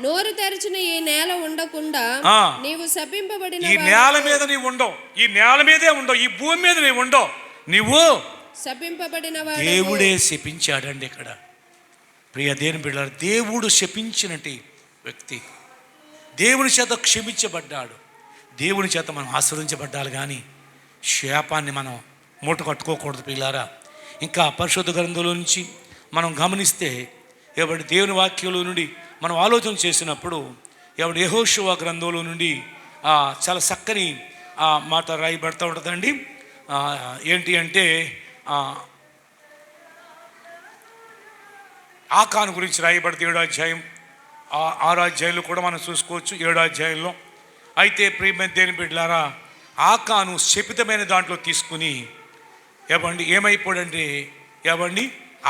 నోరు తెరిచిన ఈ నేల ఉండకుండా నీవు శపింపబడిన, ఈ నేల మీద నీవు ఉండవు, ఈ నేల మీదే ఉండవు, ఈ భూమి మీద నీవు ఉండవు, నీవు శపింపబడిన. దేవుడే శపించాడండి ఇక్కడ. ప్రియ దేవుని బిడ్డలారా, దేవుడు శపించినటి వ్యక్తి దేవుని చేత క్షమించబడ్డాడు. దేవుని చేత మనం ఆశీర్వదించబడ్డాలి, కానీ శాపాన్ని మనం మూట కట్టుకోకూడదు పిల్లారా. ఇంకా పరిశుద్ధ గ్రంథంలో నుంచి మనం గమనిస్తే, ఎవరి దేవుని వాక్యంలో నుండి మనం ఆలోచన చేసినప్పుడు, ఎవరి యెహోషువ గ్రంథంలో నుండి చాలా చక్కని మాట రాయబడుతూ ఉంటుందండి. ఏంటి అంటే ఆకాను గురించి రాయబడితే 7వ అధ్యాయం 6వ అధ్యాయంలో కూడా మనం చూసుకోవచ్చు. 7వ అధ్యాయంలో అయితే ప్రియమైన దేవుని బిడ్డలారా, ఆకాను శపితమైన దాంట్లో తీసుకుని ఏమైపోయాడంటే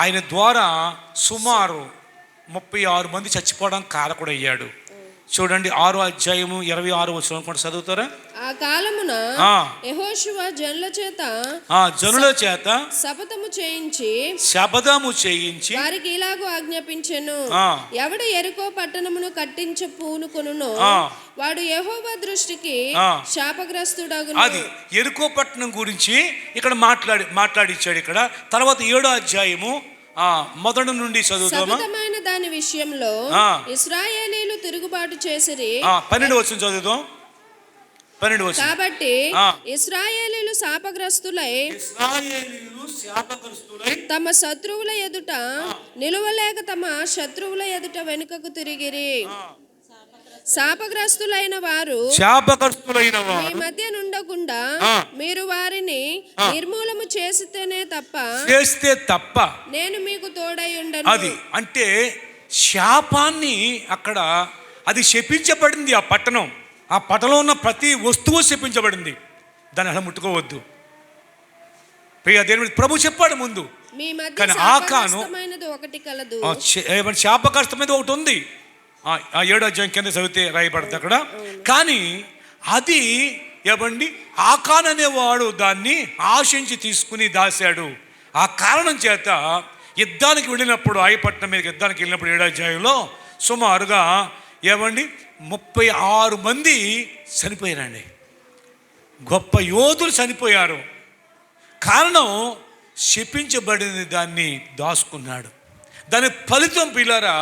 ఆయన ద్వారా సుమారు 36 మంది చచ్చిపోవడానికి కారకుడయ్యాడు. చూడండి 6వ అధ్యాయము 26వ వచనం కూడా చదువుతారా? ఆ కాలమున యెహోషువ జనుల చేత శపథము చేయించి వారికి ఇలాగూ ఆజ్ఞాపించెను, ఎవడు యెరికో పట్టణమును కట్టించ పూనుకొనునో వాడు యెహోవా దృష్టికి శాపగ్రస్తుడగును. అది యెరికో పట్టణం గురించి ఇక్కడ మాట్లాడిచ్చాడు. ఇక్కడ తర్వాత 7వ అధ్యాయము మొదటి నుండి చదువుతామా? శపథమైన దాని విషయంలో ఇశ్రాయేలీయులు తిరుగుబాటు చేసిరి. 12వ వచనం చదువుదాం. 12వ వచనం. కాబట్టి ఇశ్రాయేలీయులు శాపగ్రస్తులై తమ శత్రువుల ఎదుట నిలువలేక తమ శత్రువుల ఎదుట వెనుకకు తిరిగిరి. శాపగ్రస్తులైన వారు మీ మధ్య నుండకుండా మీరు వారిని నిర్మూలము చేస్తే తప్ప నేను మీకు తోడై ఉండను. అది అంటే శాపాన్ని అక్కడ అది శపించబడింది. ఆ పట్టణంలో ఉన్న ప్రతి వస్తువు శపించబడింది. దాన్ని అలా ముట్టుకోవద్దు. ప్రియ దేవుని ప్రభు చెప్పాడు ముందు. మీ మధ్య కానీ శాపగ్రస్తమైనది ఒకటి కలదు. శాపగ్రస్తమైనది ఒకటి ఉంది. 7వ అధ్యాయం కింద చదివితే రాయబడుతుంది అక్కడ. కానీ అది ఆకాన్ అనేవాడు దాన్ని ఆశించి తీసుకుని దాశాడు. ఆ కారణం చేత యుద్ధానికి వెళ్ళినప్పుడు పట్టణం మీద యుద్ధానికి వెళ్ళినప్పుడు 7వ అధ్యాయంలో సుమారుగా 36 మంది చనిపోయారండి. గొప్ప యోధులు చనిపోయారు. కారణం శపించబడిన దాన్ని దాచుకున్నాడు. దాని ఫలితం పిల్లరా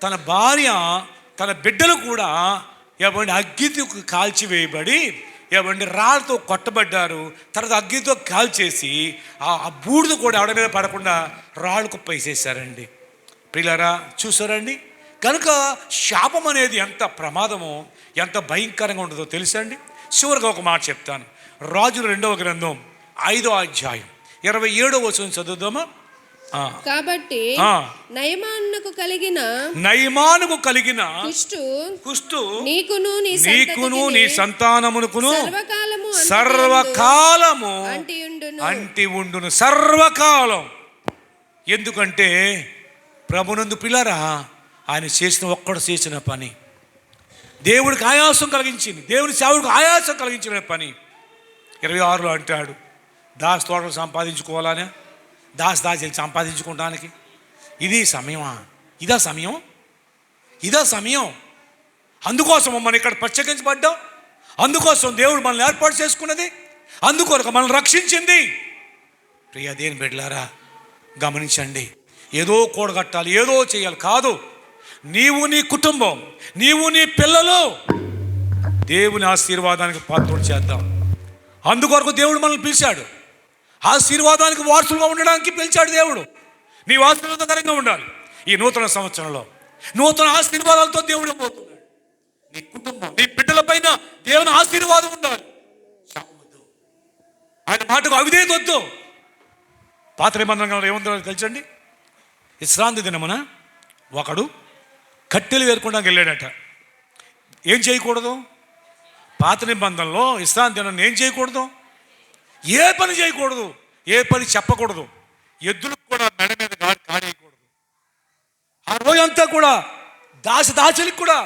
తన భార్య తన బిడ్డలు కూడా అగ్గితో కాల్చివేయబడి రాళ్ళతో కొట్టబడ్డారు. తర్వాత అగ్గితో కాల్చేసి ఆ బూడిద కూడా ఎవరి మీద పడకుండా రాళ్ళు కుప్ప వేసేసారండి. పిల్లరా చూసారండి. కనుక శాపం అనేది ఎంత ప్రమాదమో ఎంత భయంకరంగా ఉంటుందో తెలుసండి. చివరిగా ఒక మాట చెప్తాను. రాజుల 2వ గ్రంథం 5వ అధ్యాయం 27వ వచనం చదువుదామా? కాబట్టి నయమానుకు కలిగిన కుష్టు నీకును నీ సంతానమునకును సర్వకాలము అంటి ఉండును. సర్వకాలం. ఎందుకంటే ప్రభునందు పిల్లరా ఆయన ఒక్కడు చేసిన పని దేవుడికి ఆయాసం కలిగించింది. దేవుని సేవకుడికి ఆయాసం కలిగించిన పని. 26లో అంటాడు, దాస్ తోటలు సంపాదించుకోవాలని దాసి సంపాదించుకోవడానికి ఇది సమయమా? ఇదా సమయం? అందుకోసం మనం ఇక్కడ ప్రత్యేకించబడ్డాం. అందుకోసం దేవుడు మనల్ని ఏర్పాటు చేసుకున్నది. అందుకొరకు మనల్ని రక్షించింది. ప్రియ దేని బిడ్డలారా గమనించండి. ఏదో కూడగట్టాలి, ఏదో చేయాలి కాదు. నీవు నీ కుటుంబం, నీవు నీ పిల్లలు దేవుని ఆశీర్వాదానికి పాత్రలు చేద్దాం. అందుకొరకు దేవుడు మనల్ని పిలిచాడు. ఆశీర్వాదానికి వారసులుగా ఉండడానికి పిలిచాడు దేవుడు. నీ ఆశీర్వాదకరంగా ఉండాలి. ఈ నూతన సంవత్సరంలో నూతన ఆశీర్వాదాలతో దేవుడు పోతున్నాడు. నీ కుటుంబం, నీ బిడ్డల పైన దేవుని ఆశీర్వాదం ఉండాలి. ఆయన మాటకు అవిధేయత. పాత నిబంధనలో ఏముందో తెలుసండి. విశ్రాంతి దినమున ఒకడు కట్టెలు వేరుకోవడానికి వెళ్ళాడట. ఏం చేయకూడదు? పాత నిబంధనలో విశ్రాంతి దినం ఏం చేయకూడదు? ఏ పని చేయకూడదు, ఏ పని చెప్పకూడదు. ఎద్దులకు కూడా మెడ మీద కాడేయకూడదు. ఆ రోజంతా కూడా దాచులకు కూడా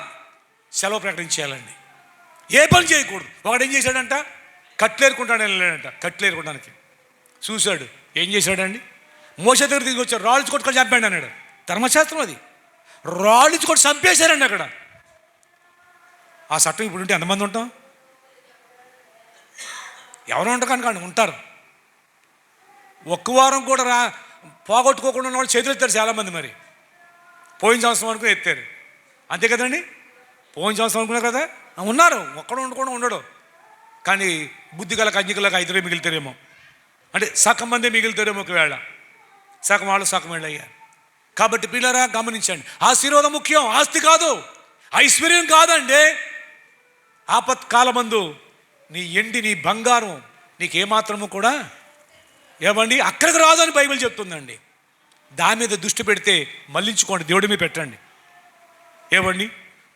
సెలవు ప్రకటించేయాలండి. ఏ పని చేయకూడదు. ఒకడు ఏం చేశాడంట? కట్లేరుకుంటాను వెళ్ళాడంట. కట్లేరుకోవడానికి చూశాడు. ఏం చేశాడండి? మోసే దగ్గర తీసుకొచ్చాడు. రాళ్ళు కొట్టుకొని చంపాడు అన్నాడు. ధర్మశాస్త్రం అది. రాళ్ళు కొట్టి చంపేశారండి అక్కడ. ఆ చట్టం ఇప్పుడు ఉంటే ఎంతమంది ఉంటాం? ఎవరు ఉంటారు? ఉంటారు. ఒక్క వారం కూడా పోగొట్టుకోకుండా ఉన్న వాళ్ళు చేతులు ఎత్తారు చాలామంది. మరి పోయిన సంవత్సరం అనుకుని ఎత్తారు. అంతే కదండి. పోయిన సంవత్సరం అనుకున్నారు కదా. ఉన్నారు. ఒక్కడు ఉండకుండా ఉండడు. కానీ బుద్ధి గల కన్యకలకు 5 మిగులుతారేమో. అంటే సగం మంది మిగులుతారేమో. ఒకవేళ సగం వాళ్ళు సగం వాళ్ళు అయ్యారు. కాబట్టి పిల్లరా గమనించండి. ఆశీర్వాదం ముఖ్యం, ఆస్తి కాదు, ఐశ్వర్యం కాదండి. ఆపత్కాలమందు నీ నీ బంగారం నీకేమాత్రము కూడా అక్కడికి రాదని బైబిల్ చెప్తుందండి. దాని మీద దృష్టి పెడితే మళ్ళించుకోండి, దేవుడి మీద పెట్టండి.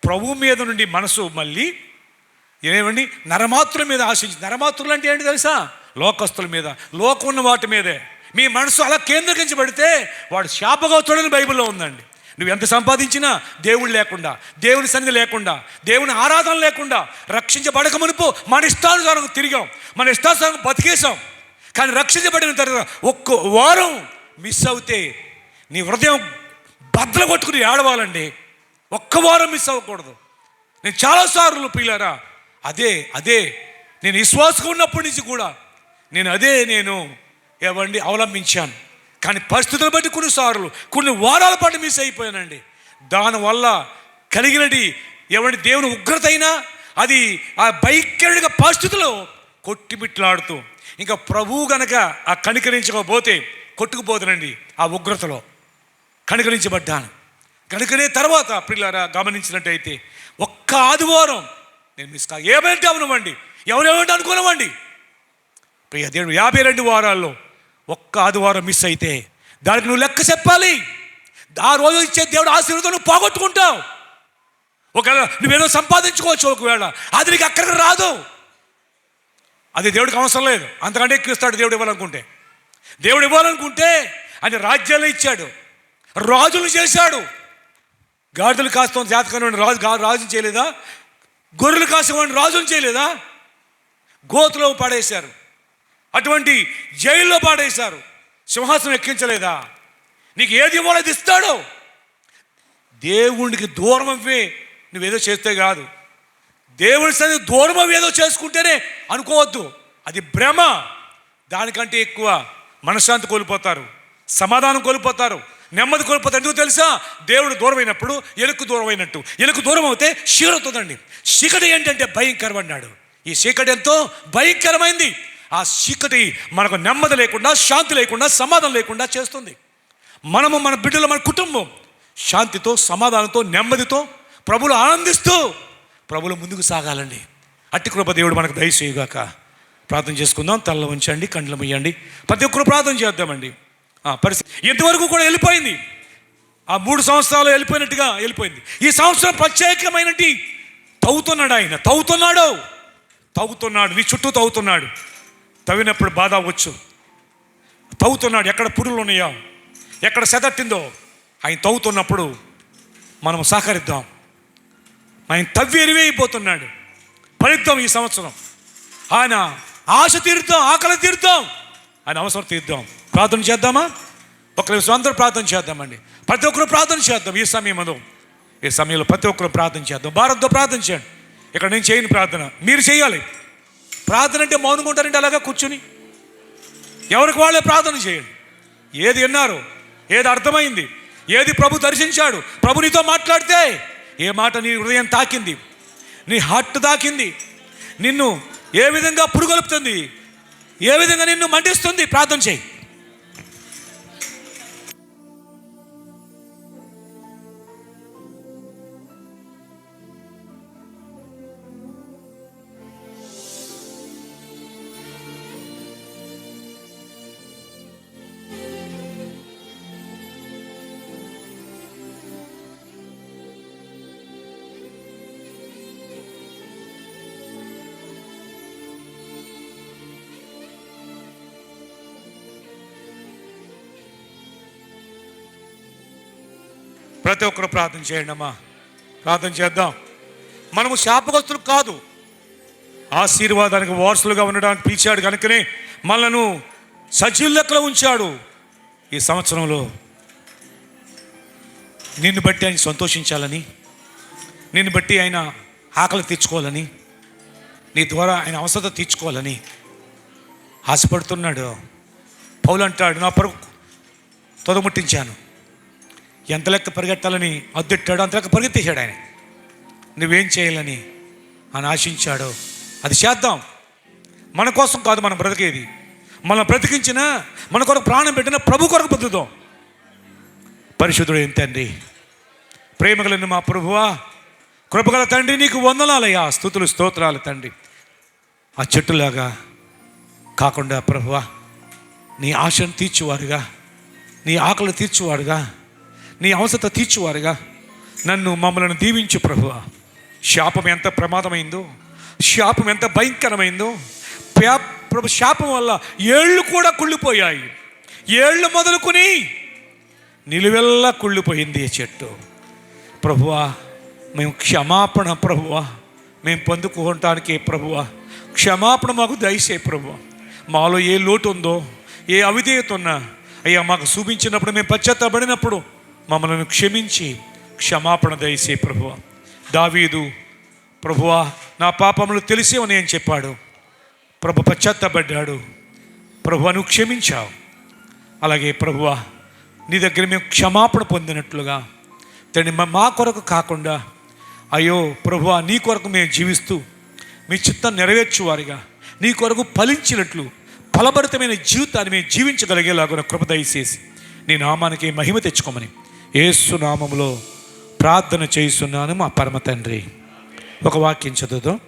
ప్రభువు మీద నుండి మనసు మళ్ళీ ఏమండి, నరమాతృల మీద ఆశించి. నరమాతృలు అంటే ఏంటి తెలుసా? లోకస్తుల మీద, లోకం ఉన్న వాటి మీదే. మీ మనసు అలా కేంద్రీకరించబడితే వాడు శాపగౌతుడని బైబిల్లో ఉందండి. నువ్వు ఎంత సంపాదించినా దేవుడు లేకుండా, దేవుని సన్నిధి లేకుండా, దేవుని ఆరాధన లేకుండా, రక్షించబడక మునుపు మన ఇష్టానుసారం తిరిగాం, మన ఇష్టానుసారం బతికేసాం. కానీ రక్షించబడిన తర్వాత ఒక్క వారం మిస్ అవుతే నీ హృదయం బద్దలు కొట్టుకుని ఏడవాలండి. ఒక్క వారం మిస్ అవ్వకూడదు. నేను చాలాసార్లు పిల్లారా అదే నేను విశ్వాసంగా ఉన్నప్పటి నుంచి కూడా నేను ఏవండి అవలంబించాను. కానీ పరిస్థితులు బట్టి కొన్నిసార్లు కొన్ని వారాల పాటు మిస్ అయిపోయానండి. దానివల్ల కలిగినది ఏమండి దేవుని ఉగ్రత అయినా అది ఆ భయంకరుడిగా పరిస్థితుల్లో కొట్టిమిట్లాడుతూ ఇంకా ప్రభువు గనక ఆ కనికరించకపోతే కొట్టుకుపోతానండి. ఆ ఉగ్రతలో కనికరించబడ్డాను. కనుకనే తర్వాత పిల్లరా గమనించినట్టయితే ఒక్క ఆదివారం నేను మిస్ ఏమంటే అవనవ్వండి, ఎవరేమంటే అనుకున్నామండి. ప్రియ దేవుడు 52 వారాల్లో ఒక్క ఆదివారం మిస్ అయితే దానికి నువ్వు లెక్క చెప్పాలి. ఆ రోజు ఇచ్చే దేవుడు ఆశీర్వాదం నువ్వు పోగొట్టుకుంటావు. ఒకవేళ నువ్వేదో సంపాదించుకోవచ్చు, ఒకవేళ అది నీకు అక్కడికి రాదు. అది దేవుడికి అవసరం లేదు. అంతకంటే ఎక్కువ ఇస్తాడు దేవుడు ఇవ్వాలనుకుంటే. దేవుడు ఇవ్వాలనుకుంటే ఆయన రాజ్యాలు ఇచ్చాడు, రాజులు చేశాడు. గాడిదలు కాస్తాం జాతకాన్ని రాజును చేయలేదా? గొర్రెలు కాసేవాడిని రాజును చేయలేదా? గోతులో పాడేశారు, అటువంటి జైల్లో పాడేశారు, సింహాసనం ఎక్కించలేదా? నీకు ఏది ఇవ్వాలో అది ఇస్తాడు. దేవునికి దూరం అవ్వే నువ్వేదో చేస్తే కాదు. దేవుని సన్నిధి దూరం అవి ఏదో చేసుకుంటేనే అనుకోవద్దు, అది భ్రమ. దానికంటే ఎక్కువ మనశ్శాంతి కోల్పోతారు, సమాధానం కోల్పోతారు, నెమ్మది కోల్పోతారు. ఎందుకు తెలుసా? దేవుడు దూరం అయినప్పుడు ఎలుక దూరం అయినట్టు. ఎలుక దూరం అవుతే చీకటి. చీకటి ఏంటంటే భయంకరమన్నాడు. ఈ చీకటి ఎంతో భయంకరమైంది. ఆ చీకటి మనకు నెమ్మది లేకుండా, శాంతి లేకుండా, సమాధానం లేకుండా చేస్తుంది. మనము, మన బిడ్డలు, మన కుటుంబం శాంతితో, సమాధానంతో, నెమ్మదితో ప్రభువులు ఆనందిస్తూ ప్రభువులు ముందుకు సాగాలండి. అట్టి కృప దేవుడు మనకు దయచేయుగాక. ప్రార్థన చేసుకుందాం. తల్ల ఉంచండి, కండ్లు ముయ్యండి. ప్రతి ఒక్కరు ప్రార్థన చేద్దామండి. పరిస్థితి ఇంతవరకు కూడా వెళ్ళిపోయింది. ఆ 3 సంవత్సరాలు వెళ్ళిపోయినట్టుగా వెళ్ళిపోయింది. ఈ సంవత్సరం ప్రత్యేకమైనటి తవ్వుతున్నాడు. ఆయన తవ్వుతున్నాడు, నీ చుట్టూ తవ్వుతున్నాడు. తవ్వినప్పుడు బాధ అవ్వచ్చు. తవ్వుతున్నాడు. ఎక్కడ పురుగులు ఉన్నాయో, ఎక్కడ సెదట్టిందో ఆయన తవ్వుతున్నప్పుడు మనం సహకరిద్దాం. ఆయన తవ్వి ఎరివైపోతున్నాడు. ఫలిద్దాం ఈ సంవత్సరం. ఆయన ఆశ తీరుద్దాం, ఆకలి తీరుద్దాం, ఆయన అవసరం తీరుద్దాం. ప్రార్థన చేద్దామా? ఒక నిమిషం అందరూ ప్రార్థన చేద్దామండి. ప్రతి ఒక్కరు ప్రార్థన చేద్దాం. ఈ సమయంలో ప్రతి ఒక్కరు ప్రార్థన చేద్దాం. భారత్తో ప్రార్థన చేయండి. ఇక్కడ నేను చేయని ప్రార్థన మీరు చేయాలి. ప్రార్థన అంటే మౌనంగా ఉంటారంటే అలాగా కూర్చుని ఎవరికి వాళ్ళే ప్రార్థన చేయండి. ఏది విన్నారు, ఏది అర్థమైంది, ఏది ప్రభు దర్శించాడు, ప్రభు నీతో మాట్లాడితే ఏ మాట నీ హృదయం తాకింది, నీ హార్ట్ తాకింది, నిన్ను ఏ విధంగా పురుగొలుపుతుంది, ఏ విధంగా నిన్ను మండిస్తుంది, ప్రార్థన చేయి. ప్రతి ఒక్కరు ప్రార్థన చేయండి అమ్మా. ప్రార్థన చేద్దాం. మనము శాపగ్రస్తులు కాదు, ఆశీర్వాదానికి వారసులుగా ఉండడానికి పిలిచాడు. కనుకనే మనను సజీవ లెక్కలో ఉంచాడు. ఈ సంవత్సరంలో నిన్ను బట్టి ఆయన సంతోషించాలని, నిన్ను బట్టి ఆయన ఆకలి తీర్చుకోవాలని, నీ ద్వారా ఆయన అవసరత తీర్చుకోవాలని ఆశపడుతున్నాడు. పౌలు అంటాడు, నా పరుగు తొదముట్టించాను. ఎంత లెక్క పరిగెట్టాలని అద్దెట్టాడు, అంత లెక్క పరిగెత్తేశాడు. ఆయన నువ్వేం చేయాలని అని ఆశించాడో అది చేద్దాం. మన కోసం కాదు మనం బ్రతికేది. మనం బ్రతికించిన, మన కొరకు ప్రాణం పెట్టిన ప్రభు కొరకు బతుకుదాం. పరిశుద్ధుడు ఏం తండ్రి, ప్రేమగలను మా ప్రభువా, కృపగల తండ్రి, నీకు వందనాలయ్యా, స్తుతులు స్తోత్రాలు తండ్రి. ఆ చెట్టులాగా కాకుండా ప్రభువా, నీ ఆశను తీర్చువారుగా, నీ ఆకలి తీర్చువారుగా, నీ అవసరత తీర్చువారుగా నన్ను, మమ్మల్ని దీవించు ప్రభువా. శాపం ఎంత ప్రమాదమైందో, శాపం ఎంత భయంకరమైందో. ప్రభు శాపం వల్ల ఏళ్ళు కూడా కుళ్ళిపోయాయి. ఏళ్ళు మొదలుకొని నిలువెల్లా కుళ్ళిపోయింది ఈ చెట్టు. ప్రభువా మేము క్షమాపణ, ప్రభువా మేము పొందుకోవటానికి ప్రభువా క్షమాపణ మాకు దయచే ప్రభువా. మాలో ఏ లోటు ఉందో, ఏ అవిధేయత ఉన్నా అయ్యా మాకు చూపించినప్పుడు, మేము పశ్చాత్తాపడినప్పుడు మమ్మల్ని క్షమించి క్షమాపణ దయచే ప్రభువా. దావీదు ప్రభువా నా పాపములు తెలిసేవని అని చెప్పాడు. ప్రభు పశ్చాత్తాపడ్డాడు. ప్రభువా నువ్వు క్షమించావు. అలాగే ప్రభువా నీ దగ్గర మేము క్షమాపణ పొందినట్లుగా తండ్రి మా కొరకు కాకుండా అయ్యో ప్రభువా నీ కొరకు మేము జీవిస్తూ మీ చిత్తం నెరవేర్చువారిగా నీ కొరకు ఫలించినట్లు ఫలభరితమైన జీవితాన్ని మేము జీవించగలిగేలాగా కృప దయచేసి నీ నామానికి మహిమ తెచ్చుకోమని యేసు నామములో ప్రార్థన చేస్తున్నాను మా పరమ తండ్రి. ఒక వాక్యం చదువుదాం.